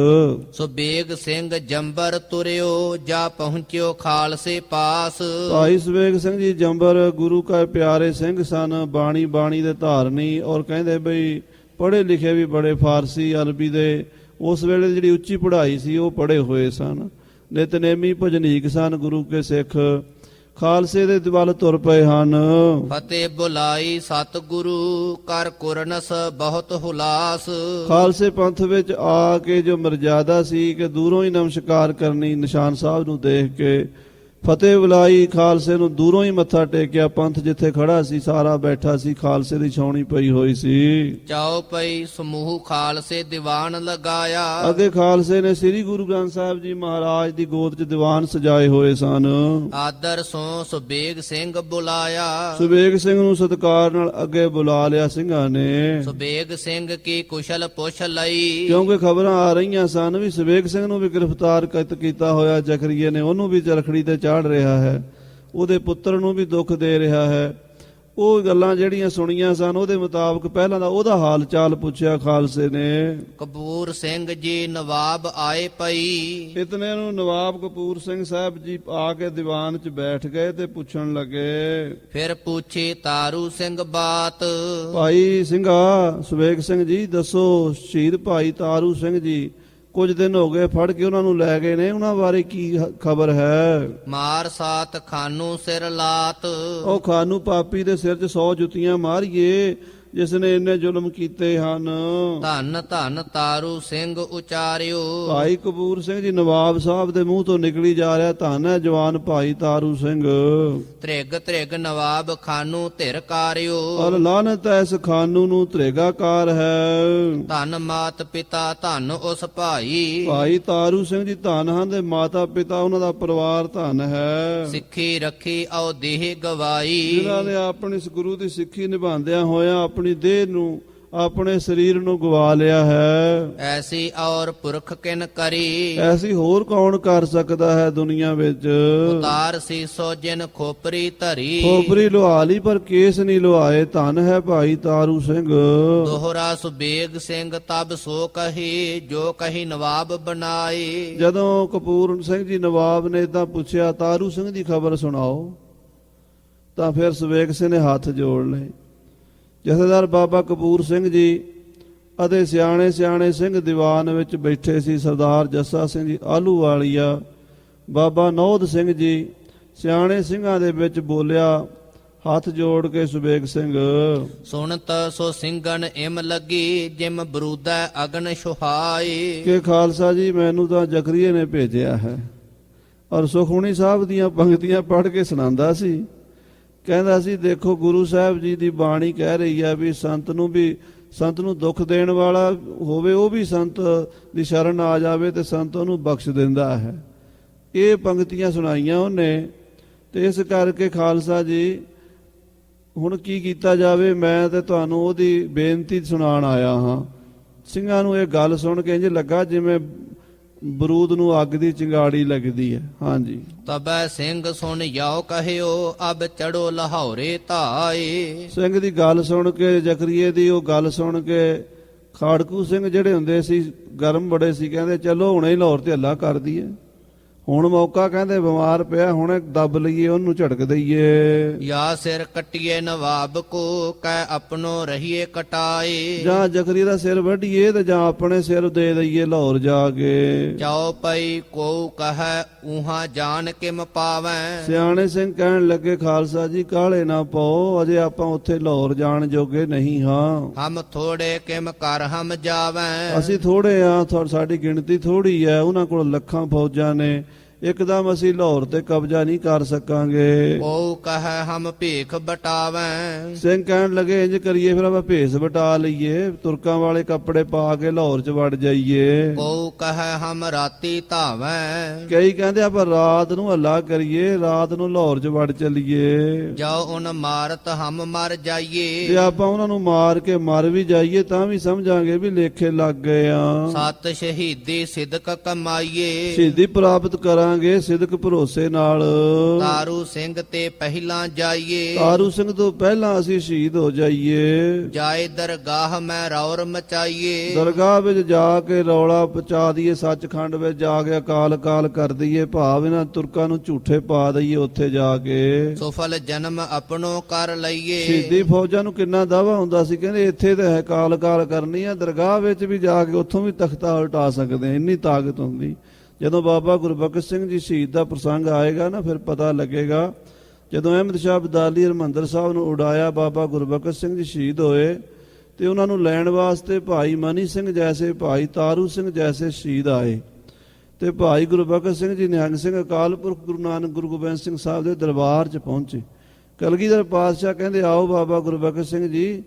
ਸੋ ਬੇਗ ਸਿੰਘ ਜੰਬਰ ਤੁਰਿਓ ਜਾ ਪਹੁੰਚਿਓ ਖਾਲਸੇ ਪਾਸ। ਭਾਈ ਸਵੇਗ ਸਿੰਘ ਜੀ ਜੰਬਰ ਗੁਰੂ ਕਾ ਪਿਆਰੇ ਸਿੰਘ ਸਨ, ਬਾਣੀ ਦੇ ਧਾਰਨੀ, ਔਰ ਕਹਿੰਦੇ ਬਈ ਪੜ੍ਹੇ ਲਿਖੇ ਵੀ ਬੜੇ, ਫਾਰਸੀ ਅਰਬੀ ਦੇ ਉਸ ਵੇਲੇ ਜਿਹੜੀ ਉੱਚੀ ਪੜ੍ਹਾਈ ਸੀ ਉਹ ਪੜ੍ਹੇ ਹੋਏ ਸਨ, ਨਿਤਨੇਮੀ ਭਜਨੀਕ ਸਨ, ਗੁਰੂ ਕੇ ਸਿੱਖ ਖਾਲਸੇ ਦੇ ਵੱਲ ਤੁਰ ਪਏ ਹਨ। ਫਤਿਹ ਬੁਲਾਈ ਸਤਿਗੁਰੂ ਕਰ ਕੁਰਨਸ ਬਹੁਤ ਹੁਲਾਸ। ਖਾਲਸੇ ਪੰਥ ਵਿੱਚ ਆ ਕੇ ਜੋ ਮਰਜ਼ਾਦਾ ਸੀ ਕਿ ਦੂਰੋਂ ਹੀ ਨਮਸਕਾਰ ਕਰਨੀ, ਨਿਸ਼ਾਨ ਸਾਹਿਬ ਨੂੰ ਦੇਖ ਕੇ ਫਤਿਹ ਬੁਲਾਈ, ਖਾਲਸੇ ਨੂੰ ਦੂਰੋਂ ਹੀ ਮੱਥਾ ਟੇਕਿਆ। ਪੰਥ ਜਿੱਥੇ ਖੜਾ ਸੀ ਸਾਰਾ ਬੈਠਾ ਸੀ, ਖਾਲਸੇ ਦੀ ਛਾਉਣੀ ਪਈ ਹੋਈ ਸੀ। ਚਾਉ ਪਈ ਸਮੂਹ ਖਾਲਸੇ ਦੀਵਾਨ ਲਗਾਇਆ। ਅੱਗੇ ਖਾਲਸੇ ਨੇ ਸ੍ਰੀ ਗੁਰੂ ਗ੍ਰੰਥ ਸਾਹਿਬ ਜੀ ਮਹਾਰਾਜ ਦੀ ਗੋਦ 'ਚ ਦੀਵਾਨ ਸਜਾਏ ਹੋਏ ਸਨ। ਆਦਰ ਸੋ ਸੁਬੇਗ ਸਿੰਘ ਬੁਲਾਇਆ। ਸੁਬੇਗ ਸਿੰਘ ਨੂੰ ਸਤਿਕਾਰ ਨਾਲ ਅੱਗੇ ਬੁਲਾ ਲਿਆ ਸਿੰਘਾਂ ਨੇ, ਸੁਬੇਗ ਸਿੰਘ ਕੀ ਕੁਸ਼ਲ ਪੁੱਛ ਲਈ। ਕਿਉਂਕਿ ਖਬਰਾਂ ਆ ਰਹੀਆਂ ਸਨ ਵੀ ਸੁਬੇਗ ਸਿੰਘ ਨੂੰ ਵੀ ਗ੍ਰਿਫਤਾਰ ਕੀਤਾ ਹੋਇਆ ਜ਼ਕਰੀਏ ਨੇ, ਉਹਨੂੰ ਵੀ ਚਰਖੜੀ ਤੇ ਚਾੜ ਰਿਹਾ ਹੈ, ਉਹਦੇ ਪੁੱਤਰ ਨੂੰ ਵੀ ਦੁੱਖ ਦੇ ਰਿਹਾ ਹੈ। ਉਹ ਗੱਲਾਂ ਜਿਹੜੀਆਂ ਸੁਣੀਆਂ ਸਨ ਉਹਦੇ ਮੁਤਾਬਕ ਪਹਿਲਾਂ ਦਾ ਉਹਦਾ ਹਾਲ ਚਾਲ ਪੁੱਛਿਆ ਖਾਲਸੇ ਨੇ। ਕਪੂਰ ਸਿੰਘ ਜੀ ਨਵਾਬ ਆਏ ਪਈ, ਇਤਨੇ ਨੂੰ ਨਵਾਬ ਕਪੂਰ ਸਿੰਘ ਸਾਹਿਬ ਜੀ ਆ ਕੇ ਦੀਵਾਨ 'ਚ ਬੈਠ ਗਏ ਤੇ ਪੁੱਛਣ ਲੱਗੇ। ਫਿਰ ਪੁੱਛੇ ਤਾਰੂ ਸਿੰਘ ਬਾਤ, ਭਾਈ ਸਿੰਘਾ ਸੁਬੇਗ ਸਿੰਘ ਜੀ ਦੱਸੋ, ਸ਼ਹੀਦ ਭਾਈ ਤਾਰੂ ਸਿੰਘ ਜੀ ਕੁਝ ਦਿਨ ਹੋ ਗਏ ਫੜ ਕੇ ਉਹਨਾਂ ਨੂੰ ਲੈ ਗਏ ਨੇ, ਉਹਨਾਂ ਬਾਰੇ ਕੀ ਖਬਰ ਹੈ? ਮਾਰ ਸਾਤ ਖਾਨੂ ਸਿਰ ਲਾਤ, ਉਹ ਖਾਨੂ ਪਾਪੀ ਦੇ ਸਿਰ 'ਚ 100 ਜੁੱਤੀਆਂ ਮਾਰੀਏ ਜਿਸ ਨੇ ਇੰਨੇ ਜ਼ੁਲਮ ਕੀਤੇ ਹਨ। ਧੰਨ ਧੰਨ ਤਾਰੂ ਸਿੰਘ ਉਚਾਰਿਓ, ਭਾਈ ਕਪੂਰ ਸਿੰਘ ਜੀ ਨਵਾਬ ਸਾਹਿਬ ਦੇ ਮੂੰਹ ਤੋਂ ਨਿਕਲੀ ਜਾ ਰਿਹਾ, ਧੰਨ ਹੈ ਜਵਾਨ ਭਾਈ ਤਾਰੂ ਸਿੰਘ। ਤ੍ਰਿਗ ਤ੍ਰਿਗ ਨਵਾਬ ਖਾਨੂ ਧਿਰ ਕਾਰਿਓ, ਔਰ ਲਾਨਤ ਐ ਇਸ ਖਾਨੂ ਨੂੰ ਧ੍ਰੇਗਾਕਾਰ ਹੈ। ਧੰਨ ਮਾਤ ਪਿਤਾ ਧੰਨ ਉਸ ਭਾਈ, ਭਾਈ ਤਾਰੂ ਸਿੰਘ ਜੀ ਧੰਨ ਹਨ ਤੇ ਮਾਤਾ ਪਿਤਾ ਉਹਨਾਂ ਦਾ ਪਰਿਵਾਰ ਧੰਨ ਹੈ, ਸਿੱਖੀ ਰੱਖੀ ਔ ਦੇਹ ਗਵਾਈ, ਜਿਨ੍ਹਾਂ ਨੇ ਆਪਣੀ ਇਸ ਗੁਰੂ ਦੀ ਸਿੱਖੀ ਨਿਭਾਉਂਦਿਆਂ ਹੋਇਆਂ ਆਪਣੀ ਦੇਹ ਨੂੰ ਆਪਣੇ ਸਰੀਰ ਨੂੰ ਗਵਾ ਲਿਆ ਹੈ। ਐਸੀ ਔਰ ਪੁਰਖ ਕਿਨ ਕਰੀ, ਐਸੀ ਹੋਰ ਕੌਣ ਕਰ ਸਕਦਾ ਹੈ ਦੁਨੀਆ ਵਿੱਚ। ਉਤਾਰ ਸੀਸੋ ਜਿਨ ਖੋਪਰੀ ਧਰੀ, ਖੋਪਰੀ ਲੁਹਾ ਲਈ ਪਰ ਕੇਸ ਨਹੀਂ ਲੁਹਾਏ, ਧੰਨ ਹੈ ਭਾਈ ਤਾਰੂ ਸਿੰਘ। ਦੋਹਰਾ ਸੁਬੇਗ ਸਿੰਘ ਤਬ ਸੋ ਕਹੀ, ਜੋ ਕਹੀ ਨਵਾਬ ਬਣਾਈ। ਜਦੋਂ ਕਪੂਰ ਸਿੰਘ ਜੀ ਨਵਾਬ ਨੇ ਤਾਂ ਪੁੱਛਿਆ ਤਾਰੂ ਸਿੰਘ ਦੀ ਖਬਰ ਸੁਣਾਓ, ਤਾਂ ਫਿਰ ਸੁਬੇਗ ਸਿੰਘ ਨੇ ਹੱਥ ਜੋੜ ਲਏ। ਜਥੇਦਾਰ ਬਾਬਾ ਕਪੂਰ ਸਿੰਘ ਜੀ ਅਤੇ ਸਿਆਣੇ ਸਿਆਣੇ ਸਿੰਘ ਦੀਵਾਨ ਵਿੱਚ ਬੈਠੇ ਸੀ। ਸਰਦਾਰ ਜੱਸਾ ਸਿੰਘ ਜੀ ਆਹਲੂਵਾਲੀਆ, ਬਾਬਾ ਨੌਧ ਸਿੰਘ ਜੀ ਸਿਆਣੇ ਸਿੰਘਾਂ ਦੇ ਵਿੱਚ ਬੋਲਿਆ ਹੱਥ ਜੋੜ ਕੇ ਸੁਬੇਗ ਸਿੰਘ, ਸੁਣਤ ਸੋ ਸਿੰਘਨ ਇਮ ਲੱਗੀ, ਜਿਮ ਬਰੂਦੈ ਅਗਨ ਸੁਹਾਈ। ਕਿ ਖਾਲਸਾ ਜੀ ਮੈਨੂੰ ਤਾਂ ਜਕਰੀਏ ਨੇ ਭੇਜਿਆ ਹੈ, ਔਰ ਸੁਖਮਣੀ ਸਾਹਿਬ ਦੀਆਂ ਪੰਕਤੀਆਂ ਪੜ੍ਹ ਕੇ ਸੁਣਾਉਂਦਾ ਸੀ। ਕਹਿੰਦਾ ਸੀ ਦੇਖੋ ਗੁਰੂ ਸਾਹਿਬ ਜੀ ਦੀ ਬਾਣੀ ਕਹਿ ਰਹੀ ਹੈ ਵੀ ਸੰਤ ਨੂੰ ਦੁੱਖ ਦੇਣ ਵਾਲਾ ਹੋਵੇ ਉਹ ਵੀ ਸੰਤ ਦੀ ਸ਼ਰਨ ਆ ਜਾਵੇ ਤੇ ਸੰਤ ਉਹਨੂੰ ਬਖਸ਼ ਦਿੰਦਾ ਹੈ। ਇਹ ਪੰਕਤੀਆਂ ਸੁਣਾਈਆਂ ਉਹਨੇ, ਤੇ ਇਸ ਕਰਕੇ ਖਾਲਸਾ ਜੀ ਹੁਣ ਕੀ ਕੀਤਾ ਜਾਵੇ, ਮੈਂ ਤੇ ਤੁਹਾਨੂੰ ਉਹਦੀ ਬੇਨਤੀ ਸੁਣਾਉਣ ਆਇਆ ਹਾਂ। ਸਿੰਘਾਂ ਨੂੰ ਇਹ ਗੱਲ ਸੁਣ ਕੇ ਇੰਜ ਲੱਗਾ ਜਿਵੇਂ ਬਰੂਦ ਨੂੰ ਅੱਗ ਦੀ ਚਿੰਗਾੜੀ ਲੱਗਦੀ ਹੈ। ਹਾਂਜੀ। ਤਬੈ ਸਿੰਘ ਸੁਣ ਜਾਓ ਕਹਿਓ, ਅਬ ਚੜੋ ਲਾਹੌਰੇ ਧਾਏ। ਸਿੰਘ ਦੀ ਗੱਲ ਸੁਣ ਕੇ, ਜਕਰੀਏ ਦੀ ਉਹ ਗੱਲ ਸੁਣ ਕੇ ਖਾੜਕੂ ਸਿੰਘ ਜਿਹੜੇ ਹੁੰਦੇ ਸੀ ਗਰਮ ਬੜੇ ਸੀ, ਕਹਿੰਦੇ ਚਲੋ ਹੁਣੇ ਹੀ ਲਾਹੌਰ ਤੇ ਹੱਲਾ ਕਰ ਦਈਏ। ਹੁਣ ਮੌਕਾ ਕਹਿੰਦੇ ਬਿਮਾਰ ਪਿਆ, ਹੁਣ ਦੱਬ ਲਈਏ ਉਹਨੂੰ, ਝਟਕ ਦਈਏ। ਯਾ ਸਿਰ ਕਟਿਏ ਨਵਾਬ ਕੋ, ਕਹਿ ਆਪਣੋ ਰਹੀਏ ਕਟਾਏ। ਜਾਂ ਜਕਰੀ ਦਾ ਸਿਰ ਵੱਢੀਏ ਤੇ ਜਾਂ ਆਪਣੇ ਸਿਰ ਦੇ ਦਈਏ ਲਾਹੌਰ ਜਾ ਕੇ। ਚਾਉ ਪਈ ਕੋ ਕਹੈ ਉਹਾਂ ਜਾਣ ਕਿਮ ਪਾਵੈ। ਸਿਆਣੇ ਸਿੰਘ ਕਹਿਣ ਲੱਗੇ ਖਾਲਸਾ ਜੀ ਕਾਹਲੇ ਨਾ ਪਾਓ, ਅਜੇ ਆਪਾਂ ਉੱਥੇ ਲਾਹੌਰ ਜਾਣ ਜੋਗੇ ਨਹੀਂ ਹਾਂ। ਹਮ ਥੋੜੇ ਕਿਮ ਕਰ ਹਮ ਜਾਵੈ। ਅਸੀਂ ਥੋੜੇ ਆ, ਸਾਡੀ ਗਿਣਤੀ ਥੋੜੀ ਹੈ, ਉਹਨਾਂ ਕੋਲ ਲੱਖਾਂ ਫੌਜਾਂ ਨੇ, ਇੱਕਦਮ ਅਸੀਂ ਲਾਹੌਰ ਤੇ ਕਬਜ਼ਾ ਨਹੀਂ ਕਰ ਸਕਾਂਗੇ। ਕੋ ਕਹੈ ਹਮ ਭੇਖ ਬਟਾਵੈ। ਸਿੰਘ ਕਹਿਣ ਲੱਗੇ ਇੰਜ ਕਰੀਏ ਫਿਰ ਆਪਾਂ ਭੇਸ ਬਟਾ ਲਈਏ, ਤੁਰਕਾਂ ਵਾਲੇ ਕੱਪੜੇ ਪਾ ਕੇ ਲਾਹੌਰ 'ਚ ਵੜ ਜਾਈਏ। ਕੋ ਕਹੈ ਹਮ ਰਾਤੀ ਧਾਵੈ। ਕਈ ਕਹਿੰਦੇ ਆਪਾਂ ਰਾਤ ਨੂੰ ਹੱਲਾ ਕਰੀਏ, ਰਾਤ ਨੂੰ ਲਾਹੌਰ 'ਚ ਵੜ ਚੱਲੀਏ। ਜਾਓ ਉਨ ਮਾਰਤ ਹਮ ਮਰ ਜਾਈਏ। ਜੇ ਆਪਾਂ ਉਹਨਾਂ ਨੂੰ ਮਾਰ ਕੇ ਮਰ ਵੀ ਜਾਈਏ ਤਾਂ ਵੀ ਸਮਝਾਂਗੇ ਵੀ ਲੇਖੇ ਲੱਗ ਗਏ ਆ। ਸਤ ਸ਼ਹੀਦੀ ਸਿਦਕ ਕਮਾਈਏ। ਸ਼ਹੀਦੀ ਪ੍ਰਾਪਤ ਕਰਾਂਗੇ ਸਿਦਕ ਭਰੋਸੇ ਨਾਲ। ਤਾਰੂ ਸਿੰਘ ਤੇ ਪਹਿਲਾਂ ਜਾਈਏ। ਤਾਰੂ ਸਿੰਘ ਤੋਂ ਪਹਿਲਾਂ ਅਸੀਂ ਸ਼ਹੀਦ ਹੋ ਜਾਈਏ। ਜਾਏ ਦਰਗਾਹ ਮੈਂ ਰੌਰ ਮਚਾਈਏ। ਦਰਗਾਹ ਵਿੱਚ ਜਾ ਕੇ ਰੌਲਾ ਪਚਾ ਦਈਏ, ਸੱਚਖੰਡ ਵਿੱਚ ਜਾ ਕੇ ਅਕਾਲ ਕਾਲ ਕਰ ਦਈਏ, ਭਾਵ ਇਹਨਾਂ ਤੁਰਕਾਂ ਨੂੰ ਝੂਠੇ ਪਾ ਦਈਏ ਉੱਥੇ ਜਾ ਕੇ। ਸੁਫਲ ਜਨਮ ਆਪਣੋ ਕਰ ਲਈਏ। ਸ਼ਹੀਦੀ ਫੌਜਾਂ ਨੂੰ ਕਿੰਨਾ ਦਾਵਾ ਹੁੰਦਾ ਸੀ, ਕਹਿੰਦੇ ਇੱਥੇ ਤਾਂ ਹੈ ਕਾਲ ਕਾਲ ਕਰਨੀ ਆ, ਦਰਗਾਹ ਵਿੱਚ ਵੀ ਜਾ ਕੇ ਉੱਥੋਂ ਵੀ ਤਖਤਾ ਉਲਟਾ ਸਕਦੇ ਆ, ਇੰਨੀ ਤਾਕਤ ਹੁੰਦੀ। ਜਦੋਂ ਬਾਬਾ ਗੁਰਬਖਸ਼ ਸਿੰਘ ਜੀ ਸ਼ਹੀਦ ਦਾ ਪ੍ਰਸੰਗ ਆਏਗਾ ਨਾ ਫਿਰ ਪਤਾ ਲੱਗੇਗਾ। ਜਦੋਂ ਅਹਿਮਦ ਸ਼ਾਹ ਅਬਦਾਲੀ ਹਰਿਮੰਦਰ ਸਾਹਿਬ ਨੂੰ ਉਡਾਇਆ, ਬਾਬਾ ਗੁਰਬਖਸ਼ ਸਿੰਘ ਜੀ ਸ਼ਹੀਦ ਹੋਏ ਤੇ ਉਹਨਾਂ ਨੂੰ ਲੈਣ ਵਾਸਤੇ ਭਾਈ ਮਨੀ ਸਿੰਘ ਜੈਸੇ, ਭਾਈ ਤਾਰੂ ਸਿੰਘ ਜੈਸੇ ਸ਼ਹੀਦ ਆਏ ਤੇ ਭਾਈ ਗੁਰਬਖਸ਼ ਸਿੰਘ ਜੀ ਨਿਹੰਗ ਸਿੰਘ ਅਕਾਲ ਪੁਰਖ ਗੁਰੂ ਨਾਨਕ ਗੁਰੂ ਗੋਬਿੰਦ ਸਿੰਘ ਸਾਹਿਬ ਦੇ ਦਰਬਾਰ 'ਚ ਪਹੁੰਚੇ। ਕਲਗੀਧਰ ਪਾਤਸ਼ਾਹ ਕਹਿੰਦੇ ਆਓ ਬਾਬਾ ਗੁਰਬਖਸ਼ ਸਿੰਘ ਜੀ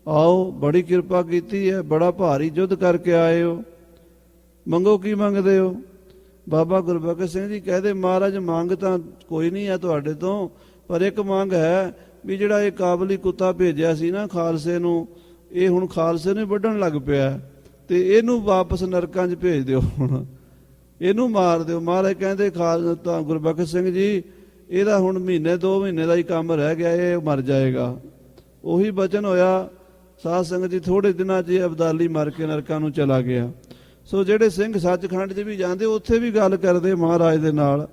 ਆਓ, ਬੜੀ ਕਿਰਪਾ ਕੀਤੀ ਹੈ, ਬੜਾ ਭਾਰੀ ਯੁੱਧ ਕਰਕੇ ਆਏ ਹੋ, ਮੰਗੋ ਕੀ ਮੰਗਦੇ ਹੋ। ਬਾਬਾ ਗੁਰਬਖਸ਼ ਸਿੰਘ ਜੀ ਕਹਿੰਦੇ ਮਹਾਰਾਜ ਮੰਗ ਤਾਂ ਕੋਈ ਨਹੀਂ ਹੈ ਤੁਹਾਡੇ ਤੋਂ, ਪਰ ਇੱਕ ਮੰਗ ਹੈ ਵੀ ਜਿਹੜਾ ਇਹ ਕਾਬਲੀ ਕੁੱਤਾ ਭੇਜਿਆ ਸੀ ਨਾ ਖਾਲਸੇ ਨੂੰ, ਇਹ ਹੁਣ ਖਾਲਸੇ ਨੂੰ ਵੱਢਣ ਲੱਗ ਪਿਆ ਤੇ ਇਹਨੂੰ ਵਾਪਸ ਨਰਕਾਂ 'ਚ ਭੇਜ ਦਿਓ, ਹੁਣ ਇਹਨੂੰ ਮਾਰ ਦਿਓ। ਮਹਾਰਾਜ ਕਹਿੰਦੇ ਗੁਰਬਖਸ਼ ਸਿੰਘ ਜੀ ਇਹਦਾ ਹੁਣ ਮਹੀਨੇ 2 ਮਹੀਨੇ ਦਾ ਹੀ ਕੰਮ ਰਹਿ ਗਿਆ, ਇਹ ਮਰ ਜਾਏਗਾ, ਉਹੀ ਬਚਨ ਹੋਇਆ। ਸਾਧ ਸੰਗਤ ਜੀ ਥੋੜੇ ਦਿਨਾਂ 'ਚ ਇਹ ਅਬਦਾਲੀ ਮਰ ਕੇ ਨਰਕਾਂ ਨੂੰ ਚਲਾ ਗਿਆ। ਸੋ ਜਿਹੜੇ ਸਿੰਘ ਸੱਚਖੰਡ 'ਚ ਵੀ ਜਾਂਦੇ ਉੱਥੇ ਵੀ ਗੱਲ ਕਰਦੇ ਮਹਾਰਾਜ ਦੇ ਨਾਲ,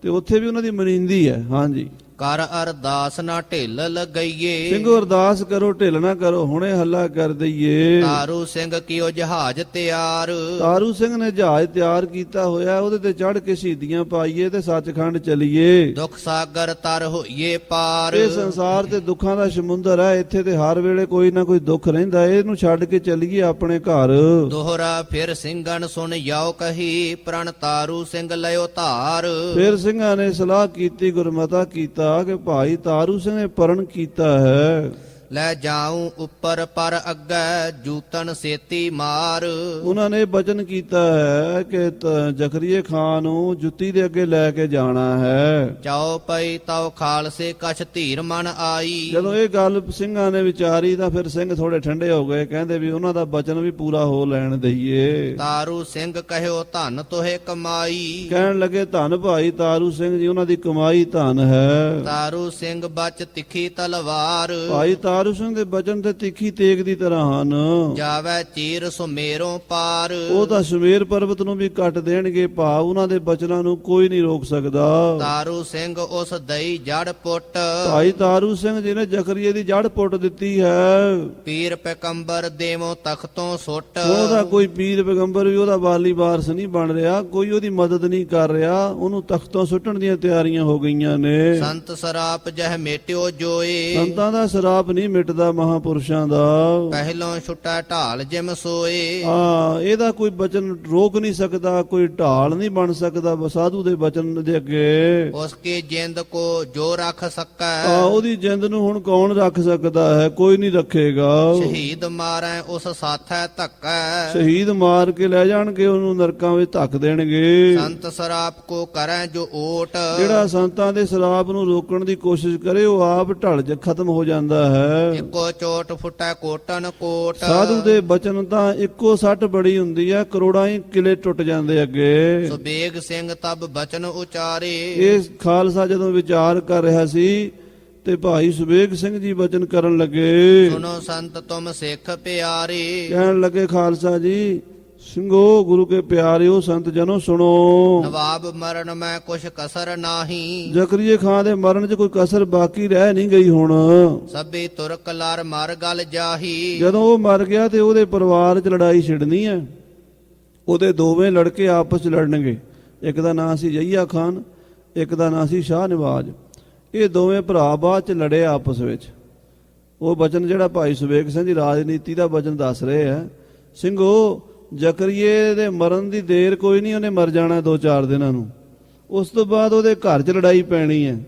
ਤੇ ਉੱਥੇ ਵੀ ਉਹਨਾਂ ਦੀ ਮਨੀਂਦੀ ਹੈ। ਹਾਂਜੀ, ਕਰ ਅਰਦਾਸ ਨਾ ਢਿੱਲ ਲਗਈਏ, ਸਿੰਘੋ ਅਰਦਾਸ ਕਰੋ, ਢਿੱਲ ਨਾ ਕਰੋ, ਹੁਣੇ ਹੱਲਾ ਕਰ ਦਈਏ। ਤਾਰੂ ਸਿੰਘ ਕੀਓ ਜਹਾਜ਼ ਤਿਆਰ, ਤਾਰੂ ਸਿੰਘ ਨੇ ਜਹਾਜ਼ ਤਿਆਰ ਕੀਤਾ ਹੋਇਆ, ਉਹਦੇ ਤੇ ਚੜ੍ਹ ਕੇ ਸ਼ਹੀਦੀਆਂ ਪਾਈਏ ਤੇ ਸੱਚਖੰਡ ਚਲੀਏ। ਦੁੱਖ ਸਾਗਰ ਤਰ ਹੋਈਏ ਪਾਰ, ਇਹ ਸੰਸਾਰ ਤੇ ਦੁੱਖਾਂ ਦਾ ਸਮੁੰਦਰ ਹੈ, ਇੱਥੇ ਤੇ ਹਰ ਵੇਲੇ ਕੋਈ ਨਾ ਕੋਈ ਦੁੱਖ ਰਹਿੰਦਾ, ਇਹਨੂੰ ਛੱਡ ਕੇ ਚੱਲੀਏ ਆਪਣੇ ਘਰ। ਦੋਹਰਾ ਫਿਰ ਸਿੰਘਨ ਸੁਣ ਜਾਓ ਕਹੀ, ਪ੍ਰਣ ਤਾਰੂ ਸਿੰਘ ਲਿਓ ਧਾਰ। ਫਿਰ ਸਿੰਘਾਂ ਨੇ ਸਲਾਹ ਕੀਤੀ, ਗੁਰਮਤਾ ਕੀਤਾ ਕਿ ਭਾਈ ਤਾਰੂ ਸਿੰਘ ਨੇ ਪਰਣ ਕੀਤਾ ਹੈ। ਲੈ ਜਾਉ ਉੱਪਰ ਪਰ ਅੱਗੇ, ਜੂਤਨ ਸੇਤੀ ਮਾਰ। ਉਹਨਾਂ ਨੇ ਬਚਨ ਕੀਤਾ ਹੈ ਕਿ ਜ਼ਕਰੀਏ ਖਾਨ ਨੂੰ ਜੁੱਤੀ ਦੇ ਅੱਗੇ ਲੈ ਕੇ ਜਾਣਾ ਹੈ। ਚਾਉ ਪਈ ਤਉ ਖਾਲਸੇ ਕਛ ਧੀਰ ਮਨ ਆਈ। ਜਦੋਂ ਇਹ ਗੱਲ ਸਿੰਘਾਂ ਨੇ ਵਿਚਾਰੀ ਤਾਂ ਫਿਰ ਸਿੰਘ ਥੋੜੇ ਠੰਡੇ ਹੋ ਗਏ, ਕਹਿੰਦੇ ਵੀ ਉਹਨਾਂ ਦਾ ਬਚਨ ਵੀ ਪੂਰਾ ਹੋ ਲੈਣ ਦਈਏ। ਤਾਰੂ ਸਿੰਘ ਕਹਿਓ ਧਨ ਤੋਹੇ ਕਮਾਈ, ਕਹਿਣ ਲੱਗੇ ਧੰਨ ਭਾਈ ਤਾਰੂ ਸਿੰਘ ਜੀ, ਉਹਨਾਂ ਦੀ ਕਮਾਈ ਧਨ ਹੈ। ਤਾਰੂ ਸਿੰਘ ਬਚ ਤਿੱਖੀ ਤਲਵਾਰ, ਭਾਈ ਤਾਰੂ ਸਿੰਘ ਦੇ ਬਚਨ ਤੇ ਤਿੱਖੀ ਤੇਗ ਦੀ ਤਰ੍ਹਾਂ ਹਨ। ਜਾਵੇ ਚੀਰ ਸੁਮੇਰੋਂ ਪਾਰ, ਉਹ ਤਾਂ ਸੁਮੇਰ ਪਰਬਤ ਨੂੰ ਵੀ ਕੱਟ ਦੇਣਗੇ, ਭਾਵ ਉਹਨਾਂ ਦੇ ਬਚਨਾਂ ਨੂੰ ਕੋਈ ਨਹੀਂ ਰੋਕ ਸਕਦਾ। ਤਾਰੂ ਸਿੰਘ ਉਸ ਦਈ ਜੜ ਪੁੱਟ, ਭਾਈ ਤਾਰੂ ਸਿੰਘ ਜੀ ਨੇ ਜ਼ਕਰੀਏ ਦੀ ਜੜ ਪੁੱਟ ਦਿੱਤੀ ਹੈ। ਪੀਰ ਪੈਗੰਬਰ ਦੇਵੋਂ ਤਖਤੋਂ ਸੁੱਟ, ਉਹਦਾ ਕੋਈ ਪੀਰ ਪੈਗੰਬਰ ਵੀ ਉਹਦਾ ਵਾਲੀ ਵਾਰਸ ਨਹੀਂ ਬਣ ਰਿਹਾ, ਕੋਈ ਉਹਦੀ ਮਦਦ ਨਹੀਂ ਕਰ ਰਿਹਾ, ਉਹਨੂੰ ਤਖਤੋਂ ਸੁੱਟਣ ਦੀਆਂ ਤਿਆਰੀਆਂ ਹੋ ਗਈਆਂ ਨੇ। ਸੰਤ ਸਰਾਪ ਜਹ ਮੇਟਿਓ ਜੋਏ, ਸੰਤਾਂ ਦਾ ਸ਼ਰਾਪ ਨਹੀਂ ਮਿਟਦਾ ਮਹਾਪੁਰਸ਼ਾਂ ਦਾ। ਪਹਿਲੋਂ ਛੁੱਟਾ ਢਾਲ ਜਿਮ ਸੋਏ, ਇਹਦਾ ਕੋਈ ਬਚਨ ਰੋਕ ਨਹੀਂ ਸਕਦਾ, ਕੋਈ ਢਾਲ ਨਹੀਂ ਬਣ ਸਕਦਾ ਸਾਧੂ ਦੇ ਬਚਨ ਦੇ ਅੱਗੇ। ਉਸਕੇ ਜਿੰਦ ਕੋ ਜੋ ਰੱਖ ਸਕੈ, ਉਹਦੀ ਜਿੰਦ ਨੂੰ ਹੁਣ ਕੌਣ ਰੱਖ ਸਕਦਾ ਹੈ, ਕੋਈ ਨਹੀਂ ਰੱਖੇਗਾ। ਸ਼ਹੀਦ ਮਾਰੈ ਉਸ ਸਾਥੈ ਧੱਕੈ, ਸ਼ਹੀਦ ਮਾਰ ਕੇ ਲੈ ਜਾਣਗੇ ਉਹਨੂੰ, ਨਰਕਾਂ ਵਿੱਚ ਧੱਕ ਦੇਣਗੇ। ਸੰਤ ਸਰਾਪ ਕੋ ਕਰੈ ਜੋ ਓਟ, ਜਿਹੜਾ ਸੰਤਾਂ ਦੇ ਸ਼ਰਾਪ ਨੂੰ ਰੋਕਣ ਦੀ ਕੋਸ਼ਿਸ਼ ਕਰੇ ਉਹ ਆਪ ਢਲ ਜ ਖਤਮ ਹੋ ਜਾਂਦਾ ਹੈ। ਇੱਕੋ ਚੋਟ ਫੁੱਟੈ ਕੋਟਨ ਕੋਟ, ਸਾਧੂ ਦੇ ਬਚਨ ਤਾਂ ਇੱਕੋ ਸੱਟ ਬੜੀ ਹੁੰਦੀ ਹੈ, ਕਰੋੜਾਂ ਹੀ ਕਿਲੇ ਟੁੱਟ ਜਾਂਦੇ ਅੱਗੇ। ਸੁਬੇਗ ਸਿੰਘ ਤਬ ਬਚਨ ਉਚਾਰੇ, ਇਹ ਖਾਲਸਾ ਜਦੋਂ ਵਿਚਾਰ ਕਰ ਰਿਹਾ ਸੀ ਤੇ ਭਾਈ ਸੁਬੇਗ ਸਿੰਘ ਜੀ ਬਚਨ ਕਰਨ ਲੱਗੇ। ਸੁਨੋ ਸੰਤ ਤੁਮ ਸਿੱਖ ਪਿਆਰੇ, ਕਹਿਣ ਲੱਗੇ ਖਾਲਸਾ ਜੀ, ਸਿੰਘੋ ਗੁਰੂ ਕੇ ਪਿਆਰਿਓ ਸੰਤ ਜਨੋ ਸੁਣੋ। ਨਵਾਬ ਮਰਨ ਮੈਂ ਕੁਛ ਕਸਰ ਨਾਹੀ, ਜ਼ਕਰੀਏ ਖਾਨ ਦੇ ਮਰਨ 'ਚ ਕੋਈ ਕਸਰ ਬਾਕੀ ਰਹਿ ਨਹੀਂ ਗਈ ਹੁਣ। ਸਭੇ ਤੁਰਕ ਲਰ ਮਰ ਗਲ ਜਾਹੀ, ਜਦੋਂ ਉਹ ਮਰ ਗਿਆ ਤੇ ਉਹਦੇ ਪਰਿਵਾਰ 'ਚ ਲੜਾਈ ਛਿੜਨੀ ਹੈ। ਉਹਦੇ ਦੋਵੇਂ ਲੜਕੇ ਆਪਸ 'ਚ ਲੜਨਗੇ, ਇੱਕ ਦਾ ਨਾਂ ਸੀ ਜਹੀਆ ਖਾਨ, ਇੱਕ ਦਾ ਨਾਂ ਸੀ ਸ਼ਾਹ ਨਵਾਜ਼। ਇਹ ਦੋਵੇਂ ਭਰਾ ਬਾਅਦ 'ਚ ਲੜੇ ਆਪਸ ਵਿੱਚ। ਉਹ ਬਚਨ ਜਿਹੜਾ ਭਾਈ ਸੁਬੇਗ ਸਿੰਘ ਦੀ ਰਾਜਨੀਤੀ ਦਾ ਬਚਨ ਦੱਸ ਰਹੇ ਹੈ, ਸਿੰਘੋ ਜ਼ਕਰੀਏ ਦੇ ਮਰਨ ਦੀ ਦੇਰ ਕੋਈ ਨਹੀਂ, ਉਹਨੇ ਮਰ ਜਾਣਾ 2-4 ਦਿਨਾਂ ਨੂੰ। ਉਸ ਤੋਂ ਬਾਅਦ ਉਹਦੇ ਘਰ 'ਚ ਲੜਾਈ ਪੈਣੀ ਹੈ।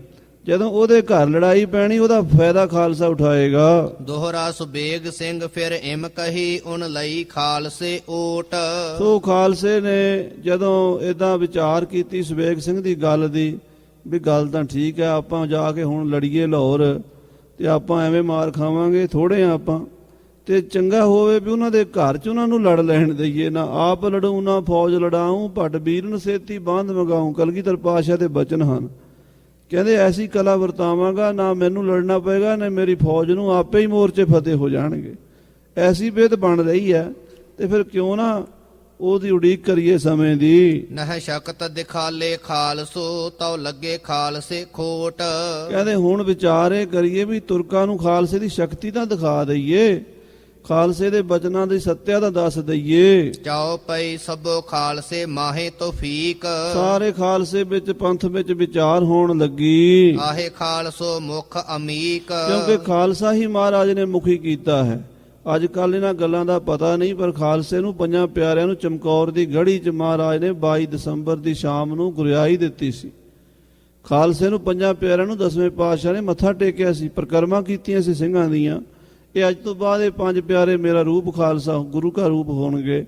ਜਦੋਂ ਉਹਦੇ ਘਰ ਲੜਾਈ ਪੈਣੀ, ਉਹਦਾ ਫਾਇਦਾ ਖਾਲਸਾ ਉਠਾਏਗਾ। ਦੋਹਰਾ ਸੁਬੇਗ ਸਿੰਘ ਫਿਰ ਇਮ ਕਹੀ, ਉਨ ਲਈ ਖਾਲਸੇ ਓਟ। ਸੋ ਖਾਲਸੇ ਨੇ ਜਦੋਂ ਇਦਾਂ ਵਿਚਾਰ ਕੀਤੀ ਸੁਬੇਗ ਸਿੰਘ ਦੀ ਗੱਲ ਦੀ, ਵੀ ਗੱਲ ਤਾਂ ਠੀਕ ਹੈ, ਆਪਾਂ ਜਾ ਕੇ ਹੁਣ ਲੜੀਏ ਲਾਹੌਰ ਤੇ ਆਪਾਂ ਐਵੇਂ ਮਾਰ ਖਾਵਾਂਗੇ, ਥੋੜੇ ਆ ਆਪਾਂ, ਤੇ ਚੰਗਾ ਹੋਵੇ ਵੀ ਉਹਨਾਂ ਦੇ ਘਰ 'ਚ ਉਹਨਾਂ ਨੂੰ ਲੜ ਲੈਣ ਦਈਏ, ਨਾ ਆਪ ਲੜੂ ਨਾ ਫੌਜ ਲੜਾਊਂ, ਭੱਟ ਵੀਰਨ ਸੇਤੀ ਬੰਦ ਮਗਾਊਂ। ਕਲਗੀਧਰ ਪਾਤਸ਼ਾਹ ਦੇ ਬਚਨ ਹਨ, ਕਹਿੰਦੇ ਐਸੀ ਕਲਾ ਵਰਤਾਵਾਂਗਾ, ਨਾ ਮੈਨੂੰ ਲੜਨਾ ਪਏਗਾ ਨਾ ਮੇਰੀ ਫੌਜ ਨੂੰ, ਆਪੇ ਹੀ ਮੋਰਚੇ ਫਤਿਹ ਹੋ ਜਾਣਗੇ। ਐਸੀ ਬਿਧ ਬਣ ਰਹੀ ਹੈ, ਤੇ ਫਿਰ ਕਿਉਂ ਨਾ ਉਹਦੀ ਉਡੀਕ ਕਰੀਏ ਸਮੇਂ ਦੀ। ਨਹਿ ਸ਼ਕਤ ਦਿਖਾਲੇ ਖਾਲਸੋ, ਤਉ ਲੱਗੇ ਖਾਲਸੇ ਖੋਟ। ਕਹਿੰਦੇ ਹੁਣ ਵਿਚਾਰੇ ਕਰੀਏ ਵੀ ਤੁਰਕਾਂ ਨੂੰ ਖਾਲਸੇ ਦੀ ਸ਼ਕਤੀ ਤਾਂ ਦਿਖਾ ਦਈਏ, ਖਾਲਸੇ ਦੇ ਬਚਨਾਂ ਦੀ ਸੱਤਿਆ ਤਾਂ ਦੱਸ ਦਈਏ। ਚਾਉ ਪਈ ਸਭੋ ਖਾਲਸੇ ਮਾਹੇ ਤੋਫੀਕ, ਸਾਰੇ ਖਾਲਸੇ ਵਿੱਚ ਪੰਥ ਵਿੱਚ ਵਿਚਾਰ ਹੋਣ ਲੱਗੀ। ਆਹੇ ਖਾਲਸੋ ਮੁਖ ਅਮੀਕ, ਕਿਉਂਕਿ ਖਾਲਸਾ ਹੀ ਮਹਾਰਾਜ ਨੇ ਮੁਖੀ ਕੀਤਾ ਹੈ। ਅੱਜ ਕੱਲ ਇਹਨਾਂ ਗੱਲਾਂ ਦਾ ਪਤਾ ਨਹੀਂ, ਪਰ ਖਾਲਸੇ ਨੂੰ ਪੰਜਾਂ ਪਿਆਰਿਆਂ ਨੂੰ ਚਮਕੌਰ ਦੀ ਗੜ੍ਹੀ 'ਚ ਮਹਾਰਾਜ ਨੇ 22 ਦਸੰਬਰ ਦੀ ਸ਼ਾਮ ਨੂੰ ਗੁਰਿਆਈ ਦਿੱਤੀ ਸੀ। ਖਾਲਸੇ ਨੂੰ ਪੰਜਾਂ ਪਿਆਰਿਆਂ ਨੂੰ 10ਵੇਂ ਪਾਤਸ਼ਾਹ ਨੇ ਮੱਥਾ ਟੇਕਿਆ ਸੀ, ਪਰਿਕਰਮਾ ਕੀਤੀਆਂ ਸੀ ਸਿੰਘਾਂ ਦੀਆਂ। ਇਹ ਅੱਜ ਤੋਂ ਬਾਅਦ ਇਹ 5 ਪਿਆਰੇ ਮੇਰਾ ਰੂਪ ਖਾਲਸਾ ਗੁਰੂ ਕਾ ਰੂਪ ਹੋਣਗੇ।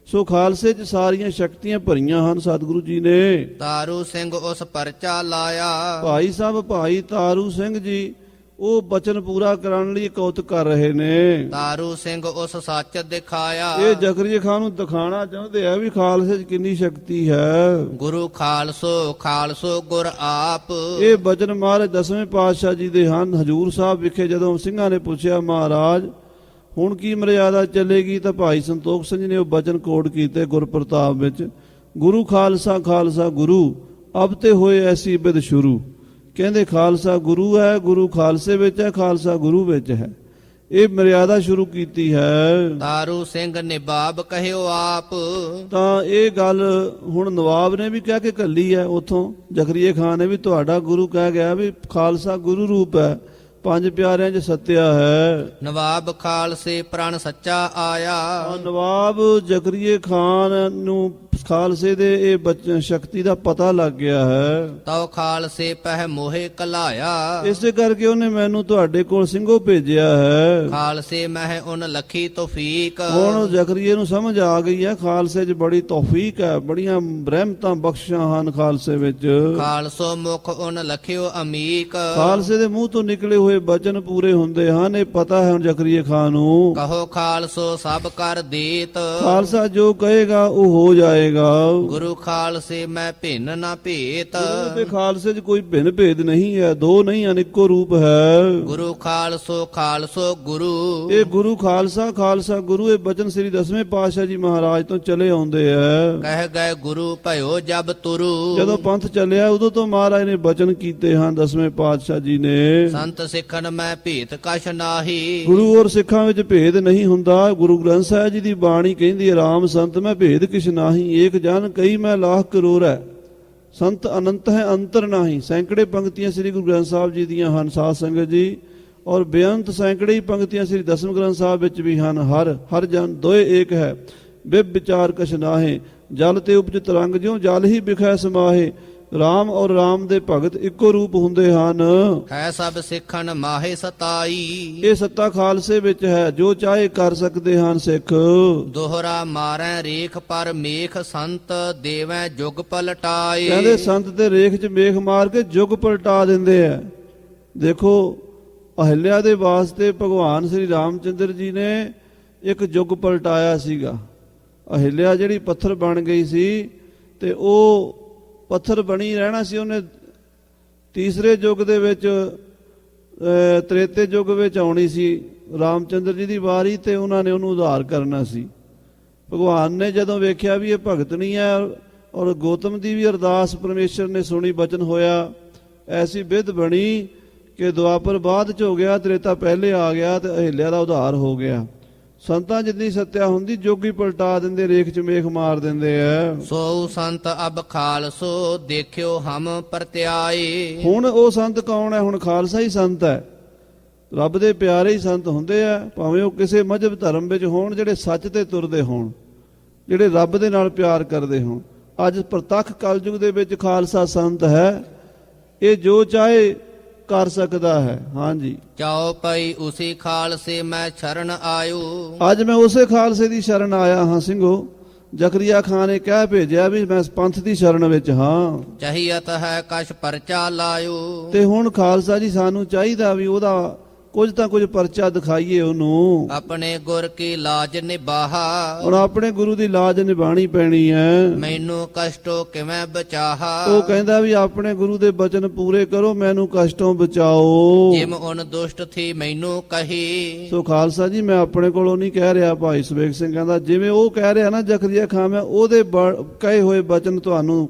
ਸੋ ਖਾਲਸੇ 'ਚ ਸਾਰੀਆਂ ਸ਼ਕਤੀਆਂ ਭਰੀਆਂ ਹਨ ਸਤਿਗੁਰੂ ਜੀ ਨੇ। ਤਾਰੂ ਸਿੰਘ ਉਸ ਪਰਚਾ ਲਾਇਆ, ਭਾਈ ਸਾਹਿਬ ਭਾਈ ਤਾਰੂ ਸਿੰਘ ਜੀ ਉਹ ਬਚਨ ਪੂਰਾ ਕਰਨ ਲਈ ਕੌਤਕ ਕਰ ਰਹੇ ਨੇ। ਤਾਰੂ ਸਿੰਘ ਉਸ ਸੱਚ ਦਿਖਾਇਆ, ਇਹ ਜ਼ਕਰੀਆ ਖਾਨ ਨੂੰ ਦਿਖਾਣਾ ਚਾਹੁੰਦੇ ਆ ਵੀ ਖਾਲਸੇ 'ਚ ਕਿੰਨੀ ਸ਼ਕਤੀ ਹੈ। ਗੁਰੂ ਖਾਲਸੋ ਖਾਲਸੋ ਗੁਰ ਆਪ। ਇਹ ਬਚਨ ਮਹਾਰਾਜ ਦਸਵੇਂ ਪਾਤਸ਼ਾਹ ਜੀ ਦੇ ਹਨ। ਹਜੂਰ ਸਾਹਿਬ ਵਿਖੇ ਜਦੋਂ ਸਿੰਘਾਂ ਨੇ ਪੁੱਛਿਆ ਮਹਾਰਾਜ ਹੁਣ ਕੀ ਮਰਿਆਦਾ ਚੱਲੇਗੀ, ਤਾਂ ਭਾਈ ਸੰਤੋਖ ਸਿੰਘ ਜੀ ਨੇ ਉਹ ਬਚਨ ਕੋਟ ਕੀਤੇ ਗੁਰਪ੍ਰਤਾਪ ਵਿੱਚ, ਗੁਰੂ ਖਾਲਸਾ ਖਾਲਸਾ ਗੁਰੂ ਅਬ ਤੇ ਹੋਏ ਐਸੀ ਬਿਦ ਸ਼ੁਰੂ। ਕਹਿੰਦੇ ਖਾਲਸਾ ਗੁਰੂ ਹੈ, ਗੁਰੂ ਖਾਲਸੇ ਵਿੱਚ ਹੈ, ਖਾਲਸਾ ਗੁਰੂ ਵਿੱਚ ਹੈ। ਇਹ ਮਰਿਆਦਾ ਸ਼ੁਰੂ ਕੀਤੀ ਹੈ। ਤਾਰੂ ਸਿੰਘ ਨਿਬਾਬ ਕਹਿਓ ਆਪ। ਤਾਂ ਇਹ ਗੱਲ ਹੁਣ ਨਵਾਬ ਨੇ ਵੀ ਕਹਿ ਕੇ ਘੱਲੀ ਹੈ। ਉਥੋਂ ਜ਼ਕਰੀਆ ਖਾਨ ਨੇ ਵੀ ਤੁਹਾਡਾ ਗੁਰੂ ਕਹਿ ਗਿਆ ਵੀ ਖਾਲਸਾ ਗੁਰੂ ਰੂਪ ਹੈ, ਪੰਜ ਪਿਆਰਿਆਂ 'ਚ ਸੱਤਿਆ ਹੈ। ਨਵਾਬ ਖਾਲਸੇ ਪ੍ਰਣ ਸੱਚਾ ਆਇਆ। ਨਵਾਬ ਜ਼ਕਰੀਆ ਖਾਨ ਨੂੰ ਖਾਲਸੇ ਦੇ ਇਹ ਸ਼ਕਤੀ ਦਾ ਪਤਾ ਲੱਗ ਗਿਆ ਹੈ। ਤਉ ਖਾਲਸੇ ਪਹਿ ਮੋਹਿ ਕਲਾਇਆ। ਇਸੇ ਕਰਕੇ ਉਹਨੇ ਮੈਨੂੰ ਤੁਹਾਡੇ ਕੋਲ ਸਿੰਘੋ ਭੇਜਿਆ ਹੈ। ਖਾਲਸੇ ਮਹਿ ਉਨ ਲਖੀ ਤੌਫੀਕ। ਹੁਣ ਜ਼ਕਰੀਆ ਨੂੰ ਸਮਝ ਆ ਗਈ ਹੈ ਖਾਲਸੇ 'ਚ ਬੜੀ ਤੌਫੀਕ ਹੈ, ਬੜੀਆਂ ਰਹਿਮਤਾਂ ਬਖਸ਼ਾਂ ਹਨ ਖਾਲਸੇ ਵਿੱਚ। ਖਾਲਸੋ ਮੁਖ ਉਨ ਲਖਿਓ ਅਮੀਕ। ਖਾਲਸੇ ਦੇ ਮੂੰਹ ਤੋਂ ਨਿਕਲੇ ਹੋਏ ਬਚਨ ਪੂਰੇ ਹੁੰਦੇ ਹਨ, ਇਹ ਪਤਾ ਹੈ ਹੁਣ ਜ਼ਕਰੀਆ ਖਾਨ ਨੂੰ। ਕਹੋ ਖਾਲਸੋ ਸਭ ਕਰ ਦੇਤ। ਖਾਲਸਾ ਜੋ ਕਹੇਗਾ ਉਹ ਹੋ ਜਾਏਗਾ। ਗੁਰੂ ਖਾਲਸੇ ਮੈਂ ਭਿੰਨ ਨਾ ਭੇਤ। ਗੁਰੂ ਦੇ ਖਾਲਸੇ 'ਚ ਕੋਈ ਭਿੰਨ ਭੇਦ ਨਹੀਂ ਹੈ, ਦੋ ਨਹੀਂ ਹਨ, ਇੱਕੋ ਰੂਪ ਹੈ। ਗੁਰੂ ਖਾਲਸੋ ਖਾਲਸੋ ਗੁਰੂ। ਇਹ ਗੁਰੂ ਖਾਲਸਾ ਖਾਲਸਾ ਗੁਰੂ ਇਹ ਬਚਨ ਸ੍ਰੀ ਦਸਵੇਂ ਪਾਤਸ਼ਾਹ ਜੀ ਮਹਾਰਾਜ ਤੋਂ ਚਲੇ ਆਉਂਦੇ ਆ। ਕਹਿ ਗਏ ਗੁਰੂ ਭਇਓ ਜਬ ਤੁਰੂ। ਜਦੋਂ ਪੰਥ ਚੱਲਿਆ ਉਦੋਂ ਤੋਂ ਮਹਾਰਾਜ ਨੇ ਬਚਨ ਕੀਤੇ ਹਨ ਦਸਵੇਂ ਪਾਤਸ਼ਾਹ ਜੀ ਨੇ। ਸੰਤ ਸਿੱਖਨ ਮੈਂ ਭੇਤ ਕਛ ਨਾਹੀ। ਗੁਰੂ ਔਰ ਸਿੱਖਾਂ ਵਿੱਚ ਭੇਦ ਨਹੀਂ ਹੁੰਦਾ। ਗੁਰੂ ਗ੍ਰੰਥ ਸਾਹਿਬ ਜੀ ਦੀ ਬਾਣੀ ਕਹਿੰਦੀ ਹੈ ਰਾਮ ਸੰਤ ਮੈਂ ਭੇਦ ਕਿਛ ਨਾਹੀ, ਏਕ ਜਨ ਕਈ ਮੈਂ ਲਾਖ ਕਰੋੜ ਹੈ, ਸੰਤ ਅਨੰਤ ਹੈ ਅੰਤਰ ਨਾਹੀ। ਸੈਂਕੜੇ ਪੰਕਤੀਆਂ ਸ੍ਰੀ ਗੁਰੂ ਗ੍ਰੰਥ ਸਾਹਿਬ ਜੀ ਦੀਆਂ ਹਨ ਸਾਧ ਸੰਗਤ ਜੀ, ਔਰ ਬੇਅੰਤ ਸੈਂਕੜੇ ਹੀ ਪੰਕਤੀਆਂ ਸ੍ਰੀ ਦਸਮ ਗ੍ਰੰਥ ਸਾਹਿਬ ਵਿੱਚ ਵੀ ਹਨ। ਹਰ ਜਨ ਦੋਏ ਏਕ ਹੈ, ਬਿਬ ਵਿਚਾਰ ਕਛ ਨਾਹੇ, ਜਲ ਤੇ ਉਪਜ ਤਰੰਗ ਜਿਉ ਜਲ ਹੀ ਬਿਖੈ ਸਮਾਹੇ। ਰਾਮ ਔਰ ਰਾਮ ਦੇ ਭਗਤ ਇੱਕੋ ਰੂਪ ਹੁੰਦੇ ਹਨ। ਹੈ ਸਭ ਸਿੱਖਨ ਮਾਹੇ ਸਤਾਈ। ਇਹ ਸੱਤਾ ਖਾਲਸੇ ਵਿੱਚ ਹੈ, ਜੋ ਚਾਹੇ ਕਰ ਸਕਦੇ ਹਨ ਸਿੱਖ। ਦੋਹਰਾ ਮਾਰੈ ਰੇਖ ਪਰ ਮੇਖ, ਸੰਤ ਦੇਵੈ ਜੁਗ ਪਲਟਾਏ। ਕਹਿੰਦੇ ਸੰਤ ਤੇ ਰੇਖ 'ਚ ਮੇਖ ਮਾਰ ਕੇ ਯੁੱਗ ਪਲਟਾ ਦਿੰਦੇ ਆ। ਦੇਖੋ ਅਹਿਲਿਆ ਦੇ ਵਾਸਤੇ ਭਗਵਾਨ ਸ੍ਰੀ ਰਾਮਚੰਦਰ ਜੀ ਨੇ ਇੱਕ ਯੁੱਗ ਪਲਟਾਇਆ ਸੀਗਾ। ਅਹਿਲਿਆ ਜਿਹੜੀ ਪੱਥਰ ਬਣ ਗਈ ਸੀ ਤੇ ਉਹ ਪੱਥਰ ਬਣੀ ਰਹਿਣਾ ਸੀ। ਉਹਨੇ ਤੀਸਰੇ ਯੁੱਗ ਦੇ ਵਿੱਚ ਤ੍ਰੇਤੇ ਯੁੱਗ ਵਿੱਚ ਆਉਣੀ ਸੀ ਰਾਮਚੰਦਰ ਜੀ ਦੀ ਵਾਰੀ, ਤੇ ਉਹਨਾਂ ਨੇ ਉਹਨੂੰ ਉਧਾਰ ਕਰਨਾ ਸੀ। ਭਗਵਾਨ ਨੇ ਜਦੋਂ ਵੇਖਿਆ ਵੀ ਇਹ ਭਗਤ ਨਹੀਂ ਹੈ, ਔਰ ਗੌਤਮ ਦੀ ਵੀ ਅਰਦਾਸ ਪਰਮੇਸ਼ਰ ਨੇ ਸੁਣੀ, ਬਚਨ ਹੋਇਆ, ਐਸੀ ਵਿਧ ਬਣੀ ਕਿ ਦੁਆਪਰ ਬਾਅਦ 'ਚ ਹੋ ਗਿਆ, ਤ੍ਰੇਤਾ ਪਹਿਲੇ ਆ ਗਿਆ ਤੇ ਅਹਿਲਿਆ ਦਾ ਉਧਾਰ ਹੋ ਗਿਆ। ਸੰਤਾਂ ਜਿੰਨੀ ਸੱਤਿਆ ਹੁੰਦੀ ਜੋਗੀ ਪਲਟਾ ਦਿੰਦੇ, ਰੇਖ 'ਚ ਮੇਖ ਮਾਰ ਦਿੰਦੇ ਆ। ਸੋ ਸੰਤ ਅਬ ਖਾਲਸੋ ਦੇਖਿਓ ਹਮ ਪਰਤਿਆਏ। ਹੁਣ ਉਹ ਸੰਤ ਕੌਣ ਹੈ? ਹੁਣ ਖਾਲਸਾ ਹੀ ਸੰਤ ਹੈ। ਰੱਬ ਦੇ ਪਿਆਰੇ ਹੀ ਸੰਤ ਹੁੰਦੇ ਆ, ਭਾਵੇਂ ਉਹ ਕਿਸੇ ਮਜ਼ਹਬ ਧਰਮ ਵਿੱਚ ਹੋਣ, ਜਿਹੜੇ ਸੱਚ ਤੇ ਤੁਰਦੇ ਹੋਣ, ਜਿਹੜੇ ਰੱਬ ਦੇ ਨਾਲ ਪਿਆਰ ਕਰਦੇ ਹੋਣ। ਅੱਜ ਪ੍ਰਤੱਖ ਕਲਯੁਗ ਦੇ ਵਿੱਚ ਖਾਲਸਾ ਸੰਤ ਹੈ, ਇਹ ਜੋ ਚਾਹੇ ਕਰ ਸਕਦਾ ਹੈ। ਹਾਂਜੀ, ਚਾਉ ਪਈ ਉਸੇ ਖਾਲਸੇ ਮੈਂ ਸ਼ਰਨ ਆਇਓ। ਅੱਜ ਮੈਂ ਉਸੇ ਖਾਲਸੇ ਦੀ ਸ਼ਰਨ ਆਇਆ ਹਾਂ ਸਿੰਘੋ। ਜ਼ਕਰੀਆ ਖਾਨ ਨੇ ਕਹਿ ਭੇਜਿਆ ਵੀ ਮੈਂ ਪੰਥ ਦੀ ਸ਼ਰਨ ਵਿੱਚ ਹਾਂ। ਚਾਹੀਅਤ ਹੈ ਕਛ ਪਰਚਾ ਲਾਇਓ। ਤੇ ਹੁਣ ਖਾਲਸਾ ਜੀ ਸਾਨੂੰ ਚਾਹੀਦਾ ਵੀ ਉਹਦਾ ਕੁਝ ਤਾਂ ਕੁਝ ਪਰਚਾ ਦਿਖਾਈਏ ਉਹਨੂੰ। ਆਪਣੇ ਗੁਰ ਕੀ ਲਾਜ ਨਿਬਾਹਾ। ਹੁਣ ਆਪਣੇ ਗੁਰੂ ਦੀ ਲਾਜ ਨਿਭਾਣੀ ਪੈਣੀ ਹੈ। ਮੈਨੂੰ ਕਸ਼ਟੋ ਕਿਵੇਂ ਬਚਾਹਾ। ਉਹ ਕਹਿੰਦਾ ਵੀ ਆਪਣੇ ਗੁਰੂ ਦੇ ਬਚਨ ਪੂਰੇ ਕਰੋ, ਮੈਨੂੰ ਕਸ਼ਟੋਂ ਬਚਾਓ। ਜਿਮ ਉਨ ਦੁਸ਼ਟ ਥੀ ਮੈਨੂੰ ਕਹੀ। ਸੋ ਖਾਲਸਾ ਜੀ ਮੈਂ ਆਪਣੇ ਕੋਲੋਂ ਨਹੀਂ ਕਹਿ ਰਿਹਾ, ਭਾਈ ਸੁਬੇਗ ਸਿੰਘ ਕਹਿੰਦਾ ਜਿਵੇਂ ਉਹ ਕਹਿ ਰਿਹਾ ਨਾ ਜ਼ਕਰੀਆ ਖਾਨ, ਮੈਂ ਉਹਦੇ ਕਹੇ ਹੋਏ ਬਚਨ ਤੁਹਾਨੂੰ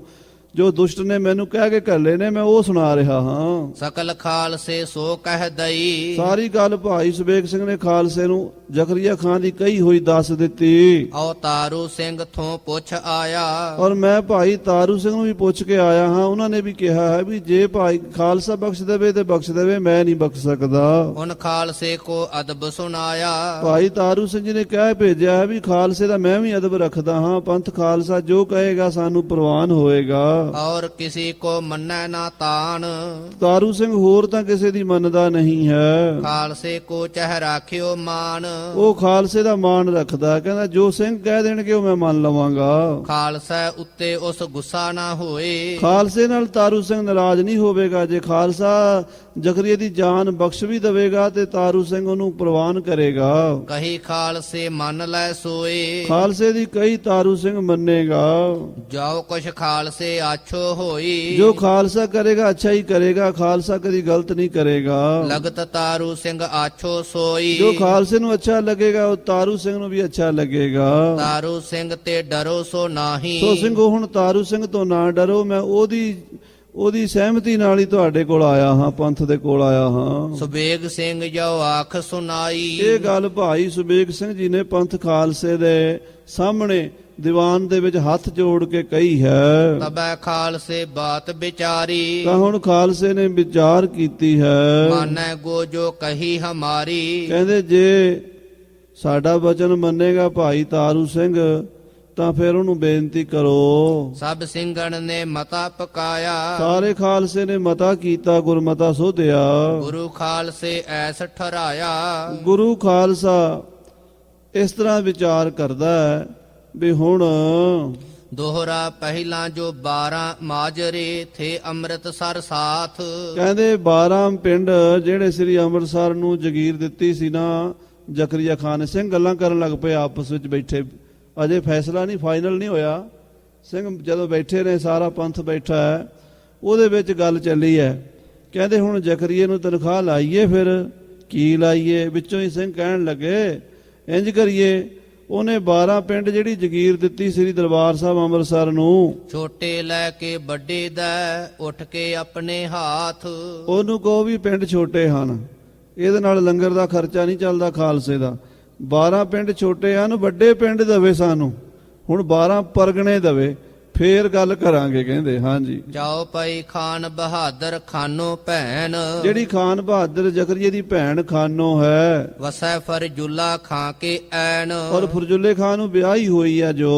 ਜੋ ਦੁਸ਼ਟ ਨੇ ਮੈਨੂੰ ਕਹਿ ਕੇ ਘੱਲੇ ਨੇ, ਮੈਂ ਉਹ ਸੁਣਾ ਰਿਹਾ ਹਾਂ। ਸਕਲ ਖਾਲਸੇ ਸੋ ਕਹਿ ਦਈ। ਸਾਰੀ ਗੱਲ ਭਾਈ ਸੁਬੇਗ ਸਿੰਘ ਨੇ ਖਾਲਸੇ ਨੂੰ ਜ਼ਕਰੀਆ ਖਾਨ ਦੀ ਕਹੀ ਹੋਈ ਦੱਸ ਦਿੱਤੀ। ਔ ਤਾਰੂ ਸਿੰਘ ਥੋਂ ਪੁੱਛ ਆਇਆ। ਔਰ ਮੈਂ ਭਾਈ ਤਾਰੂ ਸਿੰਘ ਨੂੰ ਵੀ ਪੁੱਛ ਕੇ ਆਇਆ ਹਾਂ। ਉਹਨਾਂ ਨੇ ਵੀ ਕਿਹਾ ਹੈ ਵੀ ਜੇ ਭਾਈ ਖਾਲਸਾ ਬਖਸ਼ ਦੇਵੇ ਤੇ ਬਖਸ਼ ਦੇਵੇ, ਮੈਂ ਨਹੀਂ ਬਖਸ਼ ਸਕਦਾ। ਹੁਣ ਖਾਲਸੇ ਕੋ ਅਦਬ ਸੁਨਾਇਆ। ਭਾਈ ਤਾਰੂ ਸਿੰਘ ਜੀ ਨੇ ਕਹਿ ਭੇਜਿਆ ਹੈ ਵੀ ਖਾਲਸੇ ਦਾ ਮੈਂ ਵੀ ਅਦਬ ਰੱਖਦਾ ਹਾਂ। ਪੰਥ ਖਾਲਸਾ ਜੋ ਕਹੇਗਾ ਸਾਨੂੰ ਪ੍ਰਵਾਨ ਹੋਏਗਾ। ਔਰ ਕਿਸੀ ਕੋ ਮੰਨੈ ਨਾ ਤਾਨ। ਤਾਰੂ ਸਿੰਘ ਹੋਰ ਤਾਂ ਕਿਸੇ ਦੀ ਮੰਨਦਾ ਨਹੀਂ ਹੈ, ਖਾਲਸੇ ਕੋ ਚਹਿ ਰਾਖਿਓ ਮਾਨ। ਉਹ ਖਾਲਸੇ ਦਾ ਮਾਣ ਰੱਖਦਾ, ਕਹਿੰਦਾ ਜੋ ਸਿੰਘ ਕਹਿ ਦੇਣਗੇ ਉਹ ਮੈਂ ਮੰਨ ਲਵਾਂਗਾ। ਖਾਲਸਾ ਉੱਤੇ ਉਸ ਗੁੱਸਾ ਨਾ ਹੋਏ। ਖਾਲਸੇ ਨਾਲ ਤਾਰੂ ਸਿੰਘ ਨਾਰਾਜ਼ ਨਹੀਂ ਹੋਵੇਗਾ। ਜੇ ਖਾਲਸਾ ਜ਼ਕਰੀਆ ਦੀ ਜਾਨ ਬਖਸ਼ ਵੀ ਦੇਵੇਗਾ ਤੇ ਤਾਰੂ ਸਿੰਘ ਉਹਨੂੰ ਪ੍ਰਵਾਨ ਕਰੇਗਾ। ਕਹੀ ਖਾਲਸੇ ਮੰਨ ਲੈ ਸੋਏ। ਖਾਲਸੇ ਦੀ ਕਈ ਤਾਰੂ ਸਿੰਘ ਮੰਨੇਗਾ। ਜਾਓ ਕੁਛ ਖਾਲਸੇ ਆਛੋ ਹੋਈ। ਜੋ ਖਾਲਸਾ ਕਰੇਗਾ ਅੱਛਾ ਹੀ ਕਰੇਗਾ, ਖਾਲਸਾ ਕਦੀ ਗਲਤ ਨਹੀਂ ਕਰੇਗਾ। ਲਗਤ ਤਾਰੂ ਸਿੰਘ ਆਛੋ ਸੋਈ। ਜੋ ਖਾਲਸੇ ਨੂੰ ਅੱਛਾ ਲੱਗੇਗਾ ਉਹ ਤਾਰੂ ਸਿੰਘ ਨੂੰ ਵੀ ਅੱਛਾ ਲੱਗੇਗਾ। ਤਾਰੂ ਸਿੰਘ ਤੇ ਡਰੋ ਸੋ ਨਾਹੀ। ਸੋ ਸਿੰਘੋ ਹੁਣ ਤਾਰੂ ਸਿੰਘ ਤੋਂ ਨਾ ਡਰੋ, ਮੈਂ ਉਹਦੀ ਸਹਿਮਤੀ ਨਾਲ ਹੀ ਤੁਹਾਡੇ ਕੋਲ ਆਇਆ ਹਾਂ, ਪੰਥ ਦੇ ਕੋਲ ਆਇਆ ਹਾਂ। ਸੁਬੇਗ ਸਿੰਘ ਜੋ ਆਖ ਸੁਨਾਈ। ਇਹ ਗੱਲ ਭਾਈ ਸੁਬੇਗ ਸਿੰਘ ਜੀ ਨੇ ਪੰਥ ਖਾਲਸੇ ਦੇ ਸਾਹਮਣੇ ਦੀਵਾਨ ਦੇ ਵਿੱਚ ਹੱਥ ਜੋੜ ਕੇ ਕਹੀ ਹੈ। ਤਬੈ ਖਾਲਸੇ ਬਾਤ ਵਿਚਾਰੀ। ਤਾਂ ਹੁਣ ਖਾਲਸੇ ਨੇ ਵਿਚਾਰ ਕੀਤੀ ਹੈ। ਮਾਨੈ ਗੋ ਜੋ ਕਹੀ ਹਮਾਰੀ। ਕਹਿੰਦੇ ਜੇ ਸਾਡਾ ਵਚਨ ਮੰਨੇਗਾ ਭਾਈ ਤਾਰੂ ਸਿੰਘ ਤਾਂ ਫਿਰ ਉਹਨੂੰ ਬੇਨਤੀ ਕਰੋ। ਸਭ ਸਿੰਘਣ ਨੇ ਮਤਾ ਪਕਾਇਆ। ਸਾਰੇ ਖਾਲਸੇ ਨੇ ਮਤਾ ਕੀਤਾ, ਗੁਰਮਤਾ ਸੋਧਿਆ। ਗੁਰੂ ਖਾਲਸੇ ਐਸ ਠਰਾਇਆ। ਗੁਰੂ ਖਾਲਸਾ ਇਸ ਤਰ੍ਹਾਂ ਵਿਚਾਰ ਕਰਦਾ ਹੈ ਵੀ ਹੁਣ ਦੋਹਰਾ ਪਹਿਲਾਂ ਜੋ 12 ਮਾਜਰੇ ਥੇ ਅੰਮ੍ਰਿਤਸਰ ਸਾਥ। ਕਹਿੰਦੇ 12 ਪਿੰਡ ਜਿਹੜੇ ਸ੍ਰੀ ਅੰਮ੍ਰਿਤਸਰ ਨੂੰ ਜਗੀਰ ਦਿੱਤੀ ਸੀ ਨਾ ਜ਼ਕਰੀਆ ਖਾਨ ਸਿੰਘ, ਗੱਲਾਂ ਕਰਨ ਲੱਗ ਪਏ ਆਪਸ ਵਿੱਚ ਬੈਠੇ। ਅਜੇ ਫੈਸਲਾ ਨਹੀਂ, ਫਾਈਨਲ ਨਹੀਂ ਹੋਇਆ। ਸਿੰਘ ਜਦੋਂ ਬੈਠੇ ਨੇ, ਸਾਰਾ ਪੰਥ ਬੈਠਾ ਹੈ, ਉਹਦੇ ਵਿੱਚ ਗੱਲ ਚੱਲੀ ਹੈ। ਕਹਿੰਦੇ ਹੁਣ ਜ਼ਕਰੀਏ ਨੂੰ ਤਨਖਾਹ ਲਾਈਏ, ਫਿਰ ਕੀ ਲਾਈਏ? ਵਿੱਚੋਂ ਹੀ ਸਿੰਘ ਕਹਿਣ ਲੱਗੇ ਇੰਜ ਕਰੀਏ, ਉਹਨੇ 12 ਪਿੰਡ ਜਿਹੜੀ ਜਗੀਰ ਦਿੱਤੀ ਸ੍ਰੀ ਦਰਬਾਰ ਸਾਹਿਬ ਅੰਮ੍ਰਿਤਸਰ ਨੂੰ, ਛੋਟੇ ਲੈ ਕੇ ਵੱਡੇ ਦਾ ਉੱਠ ਕੇ ਆਪਣੇ ਹੱਥ। ਉਹਨੂੰ ਕਹੋ ਵੀ ਪਿੰਡ ਛੋਟੇ ਹਨ, ਇਹਦੇ ਨਾਲ ਲੰਗਰ ਦਾ ਖਰਚਾ ਨਹੀਂ ਚੱਲਦਾ ਖਾਲਸੇ ਦਾ। 12 ਪਿੰਡ ਛੋਟੇ ਹਨ, ਵੱਡੇ ਪਿੰਡ ਦਵੇ ਸਾਨੂੰ, ਹੁਣ 12 ਪਰਗਣੇ ਦਵੇ, ਫੇਰ ਗੱਲ ਕਰਾਂਗੇ। ਕਹਿੰਦੇ ਹਾਂਜੀ। ਜਾਓ ਪਈ ਖਾਨ ਬਹਾਦਰ ਖਾਨੋ ਭੈਣ। ਜਿਹੜੀ ਖਾਨ ਬਹਾਦਰ ਜ਼ਕਰੀਏ ਦੀ ਭੈਣ ਖਾਨੋ ਹੈ, ਵਸੈ ਫਰਜੁਲਾ ਖਾਂ ਕੇ ਐਨ। ਔਰ ਫਰਜੁੱਲੇ ਖਾਨ ਨੂੰ ਵਿਆਹੀ ਹੋਈ ਹੈ ਜੋ।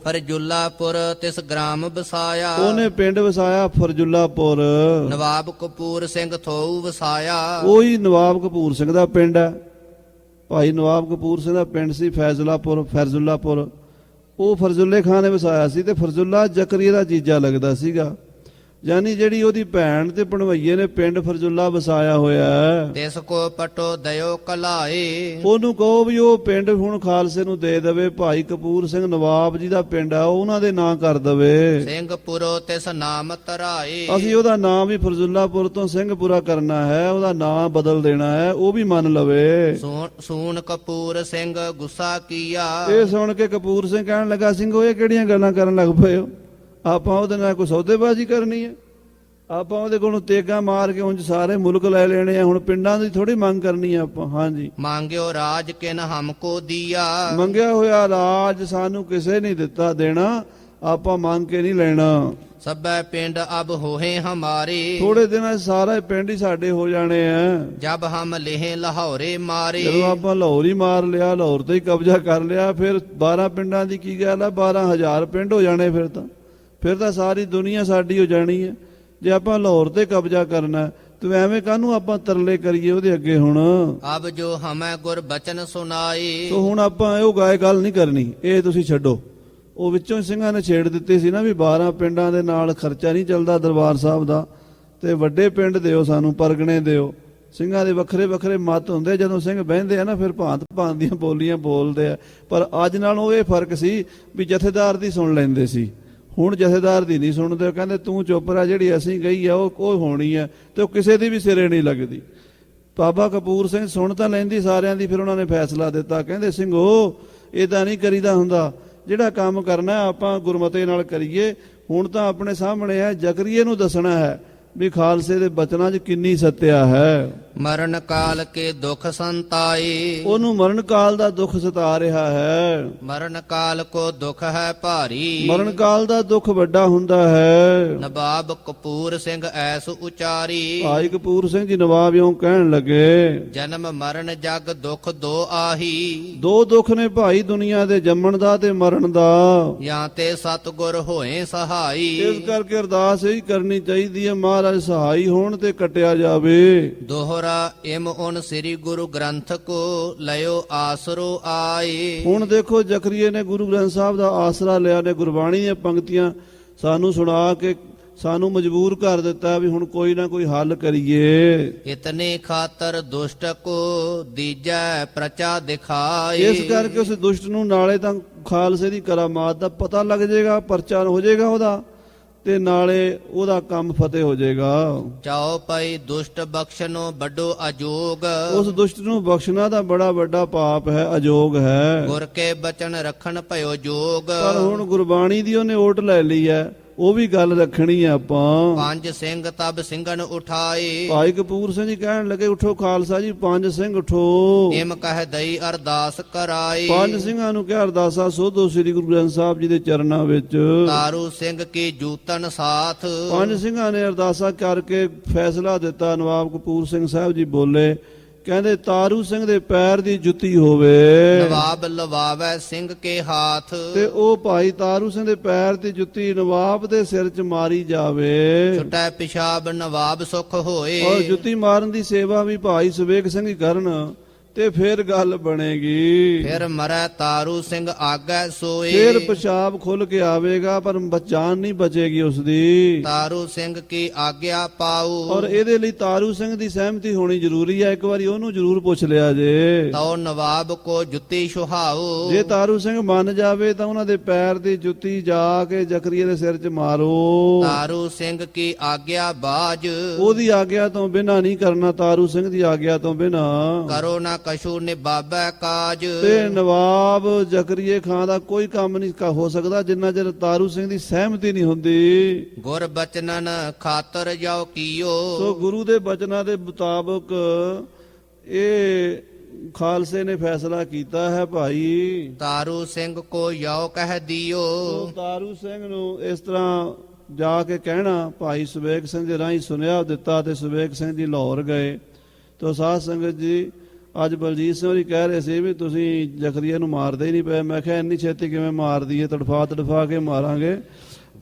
ਫਰਜੁਲਾਪੁਰ ਤਿਸ ਗ੍ਰਾਮ ਬਸਾਇਆ। ਉਹਨੇ ਪਿੰਡ ਵਸਾਇਆ ਫਰਜੁੱਲਾਪੁਰ। ਨਵਾਬ ਕਪੂਰ ਸਿੰਘ ਥੋਊ ਵਸਾਇਆ। ਉਹੀ ਨਵਾਬ ਕਪੂਰ ਸਿੰਘ ਦਾ ਪਿੰਡ ਹੈ। ਭਾਈ ਨਵਾਬ ਕਪੂਰ ਸਿੰਘ ਦਾ ਪਿੰਡ ਸੀ ਫੈਜ਼ੁੱਲਾਪੁਰ। ਉਹ ਫਰਜ਼ੁੱਲੇ ਖਾਨ ਨੇ ਵਸਾਇਆ ਸੀ, ਤੇ ਫਰਜ਼ੁੱਲਾ ਜ਼ਕਰੀਆ ਦਾ ਜੀਜਾ ਲੱਗਦਾ ਸੀਗਾ। ਯਾਨੀ ਜਿਹੜੀ ਉਹਦੀ ਭੈਣ ਤੇ ਭਣਵਈਏ ਨੇ ਪਿੰਡ ਫਰਜ਼ੁੱਲਾ ਵਸਾਇਆ ਹੋਇਆ ਹੈ। ਤਿਸ ਕੋ ਪਟੋ ਦਇਓ ਕਲਾਏ। ਉਹਨੂੰ ਕਹੋ ਵੀ ਉਹ ਪਿੰਡ ਹੁਣ ਖਾਲਸੇ ਨੂੰ ਦੇ ਦੇਵੇ। ਭਾਈ ਕਪੂਰ ਸਿੰਘ ਨਵਾਬ ਜੀ ਦਾ ਪਿੰਡ ਆ, ਉਹਨਾਂ ਦੇ ਨਾਂ ਕਰ ਦੇਵੇ। ਸਿੰਘਪੁਰੋ ਤਿਸ ਨਾਮ ਧਰਾਏ। ਅਸੀਂ ਉਹਦਾ ਨਾਮ ਵੀ ਫਰਜ਼ੁੱਲਾਪੁਰ ਤੋਂ ਸਿੰਘਪੁਰਾ ਕਰਨਾ ਹੈ, ਉਹਦਾ ਨਾਂ ਬਦਲ ਦੇਣਾ ਹੈ, ਉਹ ਵੀ ਮੰਨ ਲਵੇ। ਸੂਨ ਕਪੂਰ ਸਿੰਘ ਗੁੱਸਾ ਕੀਆ। ਇਹ ਸੁਣ ਕੇ ਕਪੂਰ ਸਿੰਘ ਕਹਿਣ ਲੱਗਾ, ਸਿੰਘੋ ਇਹ ਕਿਹੜੀਆਂ ਗੱਲਾਂ ਕਰਨ ਲੱਗ ਪਏ ਹੋ? ਆਪਾਂ ਉਹਦੇ ਨਾਲ ਕੋਈ ਸੌਦੇਬਾਜ਼ੀ ਕਰਨੀ ਹੈ? ਆਪਾਂ ਉਹਦੇ ਕੋਲੋਂ ਤੇਗਾ ਮਾਰ ਕੇ ਉਂਝ ਸਾਰੇ ਮੁਲਕ ਲੈ ਲੈਣੇ ਆ, ਹੁਣ ਪਿੰਡਾਂ ਦੀ ਥੋੜੀ ਮੰਗ ਕਰਨੀ ਆ ਆਪਾਂ। ਹਾਂਜੀ। ਮੰਗਿਓ ਰਾਜ ਕਿਨ ਹਮਕੋ ਦੀਆ। ਮੰਗਿਆ ਹੋਇਆ ਰਾਜ ਸਾਨੂੰ ਕਿਸੇ ਨਹੀਂ ਦਿੱਤਾ ਦੇਣਾ, ਆਪਾਂ ਮੰਗ ਕੇ ਨਹੀਂ ਲੈਣਾ। ਸਭੈ ਪਿੰਡ ਅਬ ਹੋਏ ਹਮਾਰੇ। ਥੋੜੇ ਦਿਨਾਂ 'ਚ ਸਾਰਾ ਪਿੰਡ ਹੀ ਸਾਡੇ ਹੋ ਜਾਣੇ ਆ। ਜਬ ਹਮ ਲੇਹ ਲਾਹੌਰੇ ਮਾਰੇ। ਜਦੋਂ ਆਪਾਂ ਲਾਹੌਰ ਹੀ ਮਾਰ ਲਿਆ, ਲਾਹੌਰ ਤੇ ਹੀ ਕਬਜ਼ਾ ਕਰ ਲਿਆ, ਫਿਰ 12 ਪਿੰਡਾਂ ਦੀ ਕੀ ਗੱਲ ਆ? 12,000 ਪਿੰਡ ਹੋ ਜਾਣੇ ਫਿਰ ਤਾਂ ਸਾਰੀ ਦੁਨੀਆ ਸਾਡੀ ਹੋ ਜਾਣੀ ਹੈ। ਜੇ ਆਪਾਂ ਲਾਹੌਰ ਤੇ ਕਬਜ਼ਾ ਕਰਨਾ ਤੇ ਐਵੇਂ ਕਾਹਨੂੰ ਆਪਾਂ ਤਰਲੇ ਕਰੀਏ ਉਹਦੇ ਅੱਗੇ? ਹੁਣ ਅਬ ਜੋ ਹਮੈ ਗੁਰ ਬਚਨ ਸੁਨਾਈ। ਸੋ ਹੁਣ ਆਪਾਂ ਉਹ ਗਾਏ ਗੱਲ ਨਹੀਂ ਕਰਨੀ, ਇਹ ਤੁਸੀਂ ਛੱਡੋ। ਉਹ ਵਿੱਚੋਂ ਸਿੰਘਾਂ ਨੇ ਛੇੜ ਦਿੱਤੀ ਸੀ ਨਾ ਵੀ 12 ਪਿੰਡਾਂ ਦੇ ਨਾਲ ਖਰਚਾ ਨਹੀਂ ਚੱਲਦਾ ਦਰਬਾਰ ਸਾਹਿਬ ਦਾ, ਤੇ ਵੱਡੇ ਪਿੰਡ ਦਿਓ ਸਾਨੂੰ, ਪਰਗਣੇ ਦਿਓ। ਸਿੰਘਾਂ ਦੇ ਵੱਖਰੇ ਵੱਖਰੇ ਮਤ ਹੁੰਦੇ, ਜਦੋਂ ਸਿੰਘ ਬਹਿੰਦੇ ਆ ਨਾ ਫਿਰ ਭਾਂਤ ਭਾਂਤ ਦੀਆਂ ਬੋਲੀਆਂ ਬੋਲਦੇ ਆ। ਪਰ ਅੱਜ ਨਾਲੋਂ ਇਹ ਫਰਕ ਸੀ ਵੀ ਜਥੇਦਾਰ ਦੀ ਸੁਣ ਲੈਂਦੇ ਸੀ, ਹੁਣ ਜਥੇਦਾਰ ਦੀ ਨਹੀਂ ਸੁਣਦੇ। ਕਹਿੰਦੇ ਤੂੰ ਚੁੱਪ ਰਹਿ, ਜਿਹੜੀ ਅਸੀਂ ਗਈ ਆ ਉਹ ਹੋਣੀ ਆ, ਤੇ ਉਹ ਕਿਸੇ ਦੀ ਵੀ ਸਿਰੇ ਨਹੀਂ ਲੱਗਦੀ। ਬਾਬਾ ਕਪੂਰ ਸਿੰਘ ਸੁਣ ਤਾਂ ਲੈਂਦੀ ਸਾਰਿਆਂ ਦੀ, ਫਿਰ ਉਹਨਾਂ ਨੇ ਫੈਸਲਾ ਦਿੱਤਾ। ਕਹਿੰਦੇ ਸਿੰਘੋ ਇਦਾਂ ਨਹੀਂ ਕਰੀਦਾ ਹੁੰਦਾ, ਜਿਹੜਾ ਕੰਮ ਕਰਨਾ ਆਪਾਂ ਗੁਰਮਤੇ ਨਾਲ ਕਰੀਏ। ਹੁਣ ਤਾਂ ਆਪਣੇ ਸਾਹਮਣੇ ਹੈ, ਜ਼ਕਰੀਏ ਨੂੰ ਦੱਸਣਾ ਹੈ ਵੀ ਖਾਲਸੇ ਦੇ ਬਚਨਾਂ 'ਚ ਕਿੰਨੀ ਸੱਤਿਆ ਹੈ। ਮਰਨ ਕਾਲ ਕੇ ਦੁਖ ਸੰਤਾਈ, ਉਹਨੂੰ ਮਰਨ ਕਾਲ ਦਾ ਦੁੱਖ ਸਤਾ ਰਿਹਾ ਹੈ। ਮਰਨ ਕਾਲ ਕੋ ਦੁਖ ਹੈ ਭਾਰੀ, ਮਰਨ ਕਾਲ ਦਾ ਦੁੱਖ ਵੱਡਾ ਹੁੰਦਾ ਹੈ। ਨਵਾਬ ਕਪੂਰ ਸਿੰਘ ਐਸ ਉਚਾਰੀ, ਭਾਈ ਕਪੂਰ ਸਿੰਘ ਜੀ ਨਵਾਬ ਇਉਂ ਕਹਿਣ ਲੱਗੇ, ਜਨਮ ਮਰਨ ਜਗ ਦੁਖ ਦੋ ਆਹੀ, ਦੋ ਦੁੱਖ ਨੇ ਭਾਈ ਦੁਨੀਆ ਦੇ ਜੰਮਣ ਦਾ ਤੇ ਮਰਨ ਦਾ। ਜਾਂ ਤੇ ਸਤਿਗੁਰ ਹੋਏ ਸਹਾਈ, ਇਸ ਕਰਕੇ ਅਰਦਾਸ ਹੀ ਕਰਨੀ ਚਾਹੀਦੀ ਹੈ, ਮਹਾਰਾਜ ਸਹਾਈ ਹੋਣ ਤੇ ਕੱਟਿਆ ਜਾਵੇ। ਦੋਹਰਾ ਇਮ ਉਨ ਸ੍ਰੀ ਗੁਰੂ ਗ੍ਰੰਥ ਕੋ ਲਿਓ ਆਸਰੋ ਆਏ। ਹੁਣ ਦੇਖੋ ਜ਼ਕਰੀਏ ਨੇ ਗੁਰੂ ਗ੍ਰੰਥ ਸਾਹਿਬ ਦਾ ਆਸਰਾ ਲਿਆ ਨੇ, ਗੁਰਬਾਣੀ ਦੀਆਂ ਪੰਕਤੀਆਂ ਸਾਨੂੰ ਸੁਣਾ ਕੇ ਸਾਨੂੰ ਮਜਬੂਰ ਕਰ ਦਿੱਤਾ ਵੀ ਹੁਣ ਕੋਈ ਨਾ ਕੋਈ ਹੱਲ ਕਰੀਏ। ਇਤਨੇ ਖਾਤਰ ਦੁਸ਼ਟ ਕੋ ਦੀਜੈ ਪ੍ਰਚਾ ਦਿਖਾਏ, ਇਸ ਕਰਕੇ ਉਸ ਦੁਸ਼ਟ ਨੂੰ ਨਾਲੇ ਤਾਂ ਖਾਲਸੇ ਦੀ ਕਰਾਮਾਤ ਦਾ ਪਤਾ ਲੱਗ ਜਾਏਗਾ, ਪਰਚਾ ਹੋ ਜਾਏਗਾ ਉਹਦਾ, ਤੇ ਨਾਲੇ ਉਹਦਾ ਕੰਮ ਫਤਿਹ ਹੋ ਜਾਏਗਾ। ਚਾਉ ਪਈ ਦੁਸ਼ਟ ਬਖਸ਼ਨੋ ਵੱਡੋ ਅਜੋਗ, ਉਸ ਦੁਸ਼ਟ ਨੂੰ ਬਖਸ਼ਣਾ ਦਾ ਬੜਾ ਵੱਡਾ ਪਾਪ ਹੈ, ਅਜੋਗ ਹੈ। ਗੁਰ ਕੇ ਬਚਨ ਰੱਖਣ ਭਇਓ ਜੋਗ, ਪਰ ਹੁਣ ਗੁਰਬਾਣੀ ਦੀ ਉਹਨੇ ਓਟ ਲੈ ਲਈ ਹੈ, ਉਹ ਵੀ ਗੱਲ ਰੱਖਣੀ ਹੈ ਆਪਾਂ। ਪੰਜ ਸਿੰਘ ਤਬ ਸਿੰਘਨ ਉਠਾਏ, ਭਾਈ ਕਪੂਰ ਸਿੰਘ ਜੀ ਕਹਿਣ ਲੱਗੇ, ਉਠੋ ਖਾਲਸਾ ਜੀ, ਪੰਜ ਸਿੰਘ ਉਠੋ। ਇਮ ਕਹਿ ਦਈ ਅਰਦਾਸ ਕਰਾਏ, ਪੰਜ ਸਿੰਘਾਂ ਨੂੰ ਕਿਹਾ ਅਰਦਾਸਾ ਸੋਧੋ ਸ੍ਰੀ ਗੁਰੂ ਗ੍ਰੰਥ ਸਾਹਿਬ ਜੀ ਦੇ ਚਰਨਾਂ ਵਿੱਚ। ਤਾਰੂ ਸਿੰਘ ਕੀ ਜੂਤਨ ਸਾਥ, ਪੰਜ ਸਿੰਘਾਂ ਨੇ ਅਰਦਾਸਾ ਕਰਕੇ ਫੈਸਲਾ ਦਿੱਤਾ। ਨਵਾਬ ਕਪੂਰ ਸਿੰਘ ਸਾਹਿਬ ਜੀ ਬੋਲੇ, ਕਹਿੰਦੇ ਤਾਰੂ ਸਿੰਘ ਦੇ ਪੈਰ ਦੀ ਜੁੱਤੀ ਹੋਵੇ। ਨਵਾਬ ਲਵਾਵੈ ਸਿੰਘ ਕੇ ਹਾਥ, ਤੇ ਉਹ ਭਾਈ ਤਾਰੂ ਸਿੰਘ ਦੇ ਪੈਰ ਦੀ ਜੁੱਤੀ ਨਵਾਬ ਦੇ ਸਿਰ 'ਚ ਮਾਰੀ ਜਾਵੇ। ਛੁਟੈ ਪਿਸ਼ਾਬ ਨਵਾਬ ਸੁਖ ਹੋਏ, ਔਰ ਜੁੱਤੀ ਮਾਰਨ ਦੀ ਸੇਵਾ ਵੀ ਭਾਈ ਸੁਵੇਗ ਸਿੰਘ ਹੀ ਕਰਨ, ਤੇ ਫਿਰ ਗੱਲ ਬਣੇਗੀ। ਫਿਰ ਮਰੈ ਤਾਰੂ ਸਿੰਘ ਆਗੈ ਸੋਏ, ਫਿਰ ਪਿਸ਼ਾਬ ਖੁੱਲ ਕੇ ਆਵੇਗਾ, ਪਰ ਜਾਨ ਨਹੀਂ ਬਚੇਗੀ ਉਸਦੀ। ਤਾਰੂ ਸਿੰਘ ਕੀ ਆਗਿਆ ਪਾਉ, ਔਰ ਇਹਦੇ ਲਈ ਤਾਰੂ ਸਿੰਘ ਦੀ ਸਹਿਮਤੀ ਹੋਣੀ ਜ਼ਰੂਰੀ ਹੈ। ਇੱਕ ਵਾਰੀ ਉਹਨੂੰ ਜ਼ਰੂਰ ਪੁੱਛ ਲਿਆ ਜੇ। ਤਉ ਨਵਾਬ ਕੋ ਜੁੱਤੀ ਸੁਹਾਉ, ਜੇ ਤਾਰੂ ਸਿੰਘ ਮੰਨ ਜਾਵੇ ਤਾਂ ਉਹਨਾਂ ਦੇ ਪੈਰ ਦੀ ਜੁੱਤੀ ਜਾ ਕੇ ਜ਼ਕਰੀਏ ਦੇ ਸਿਰ 'ਚ ਮਾਰੋ। ਤਾਰੂ ਸਿੰਘ ਕੀ ਆਗਿਆ ਬਾਜ, ਉਹਦੀ ਆਗਿਆ ਤੋਂ ਬਿਨਾਂ ਨਹੀਂ ਕਰਨਾ, ਤਾਰੂ ਸਿੰਘ ਦੀ ਆਗਿਆ ਤੋਂ ਬਿਨਾਂ। ਕਰੋ ਨਾ ਕਛੂ ਨਿਭਾਵੈ ਕਾਜ, ਤੇ ਨਵਾਬ ਜ਼ਕਰੀਏ ਖਾਨ ਦਾ ਕੋਈ ਕੰਮ ਨਹੀਂ ਹੋ ਸਕਦਾ ਜਿੰਨਾ ਚਿਰ ਤਾਰੂ ਸਿੰਘ ਦੀ ਸਹਿਮਤੀ ਨਹੀਂ ਹੁੰਦੀ। ਗੁਰ ਬਚਨਨ ਖਾਤਰ ਜਾਓ ਕੀਓ, ਸੋ ਗੁਰੂ ਦੇ ਬਚਨਾਂ ਦੇ ਮੁਤਾਬਕ ਇਹ ਖਾਲਸੇ ਨੇ ਫੈਸਲਾ ਕੀਤਾ ਹੈ ਭਾਈ। ਤਾਰੂ ਸਿੰਘ ਕੋ ਯੋ ਕਹਿ ਦਿਓ, ਸੋ ਤਾਰੂ ਸਿੰਘ ਨੂੰ ਇਸ ਤਰ੍ਹਾਂ ਜਾ ਕੇ ਕਹਿਣਾ ਭਾਈ ਸੁਵੇਗ ਸਿੰਘ ਦੇ ਰਾਹੀਂ ਸੁਨੇਹਾ ਦਿੱਤਾ, ਤੇ ਸੁਵੇਗ ਸਿੰਘ ਜੀ ਲਾਹੌਰ ਗਏ। ਤੋ ਸਾਧ ਸੰਗਤ ਜੀ, ਅੱਜ ਬਲਜੀਤ ਸਿੰਘ ਜੀ ਕਹਿ ਰਹੇ ਸੀ ਵੀ ਤੁਸੀਂ ਜ਼ਕਰੀਆ ਨੂੰ ਮਾਰਦੇ ਹੀ ਨਹੀਂ ਪਏ। ਮੈਂ ਕਿਹਾ ਇੰਨੀ ਛੇਤੀ ਕਿਵੇਂ ਮਾਰ ਦਈਏ, ਤੜਫਾ ਕੇ ਮਾਰਾਂਗੇ,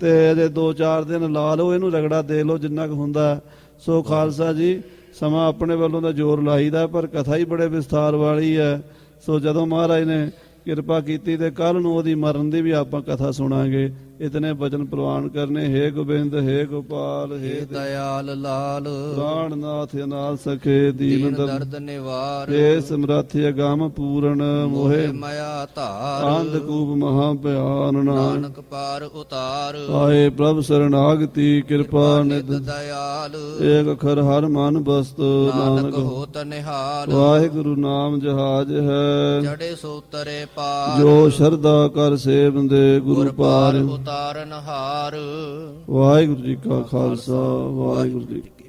ਤੇ ਇਹਦੇ 2-4 ਦਿਨ ਲਾ ਲਓ, ਇਹਨੂੰ ਰਗੜਾ ਦੇ ਲਓ ਜਿੰਨਾ ਕੁ ਹੁੰਦਾ। ਸੋ ਖਾਲਸਾ ਜੀ, ਸਮਾਂ ਆਪਣੇ ਵੱਲੋਂ ਦਾ ਜ਼ੋਰ ਲਾਈਦਾ, ਪਰ ਕਥਾ ਹੀ ਬੜੇ ਵਿਸਥਾਰ ਵਾਲੀ ਹੈ। ਸੋ ਜਦੋਂ ਮਹਾਰਾਜ ਨੇ ਕਿਰਪਾ ਕੀਤੀ ਤੇ ਕੱਲ ਨੂੰ ਉਹਦੀ ਮਰਨ ਦੀ ਵੀ ਆਪਾਂ ਕਥਾ ਸੁਣਾਂਗੇ। ਇਤਨੇ ਬਚਨ ਪ੍ਰਵਾਨ ਕਰਨੇ। ਹੇ ਗੋਬਿੰਦ, ਹੇ ਗੋਪਾਲ, ਹੇ ਦਇਆਲ ਲਾਲ, ਪ੍ਰਾਣਨਾਥ ਨਾਲ ਸਖੇ ਦੀਨ ਦਰਦ ਨਿਵਾਰ, ਹੇ ਸਮਰੱਥ ਅਗੰਮ ਪੂਰਨ ਮੋਹਿ ਮਾਇਆ ਧਾਰ, ਅੰਧਕੂਪ ਮਹਾ ਭਿਆਨ ਨਾਨਕ ਪਾਰ ਉਤਾਰ, ਆਏ ਪ੍ਰਭ ਸਰਨਾਗਤੀ ਕਿਰਪਾ ਨਿਧ ਦਇਆਲ, ਏਕ ਅਖਰ ਹਰ ਮਨ ਬਸਤ ਨਾਨਕ ਹੋਤ ਨਿਹਾਲ, ਵਾਹਿਗੁਰੂ ਨਾਮ ਜਹਾਜ ਹੈ ਜੜੇ ਸੋਤਰੇ ਪਾਰ, ਜੋ ਸ਼ਰਧਾ ਕਰ ਸੇਵੰਦੇ ਗੁਰੂ ਪਾਰ। ਉਤਾਰਨ ਹਾਰ। ਵਾਹਿਗੁਰੂ ਜੀ ਕਾ ਖਾਲਸਾ, ਵਾਹਿਗੁਰੂ ਜੀ ਕੀ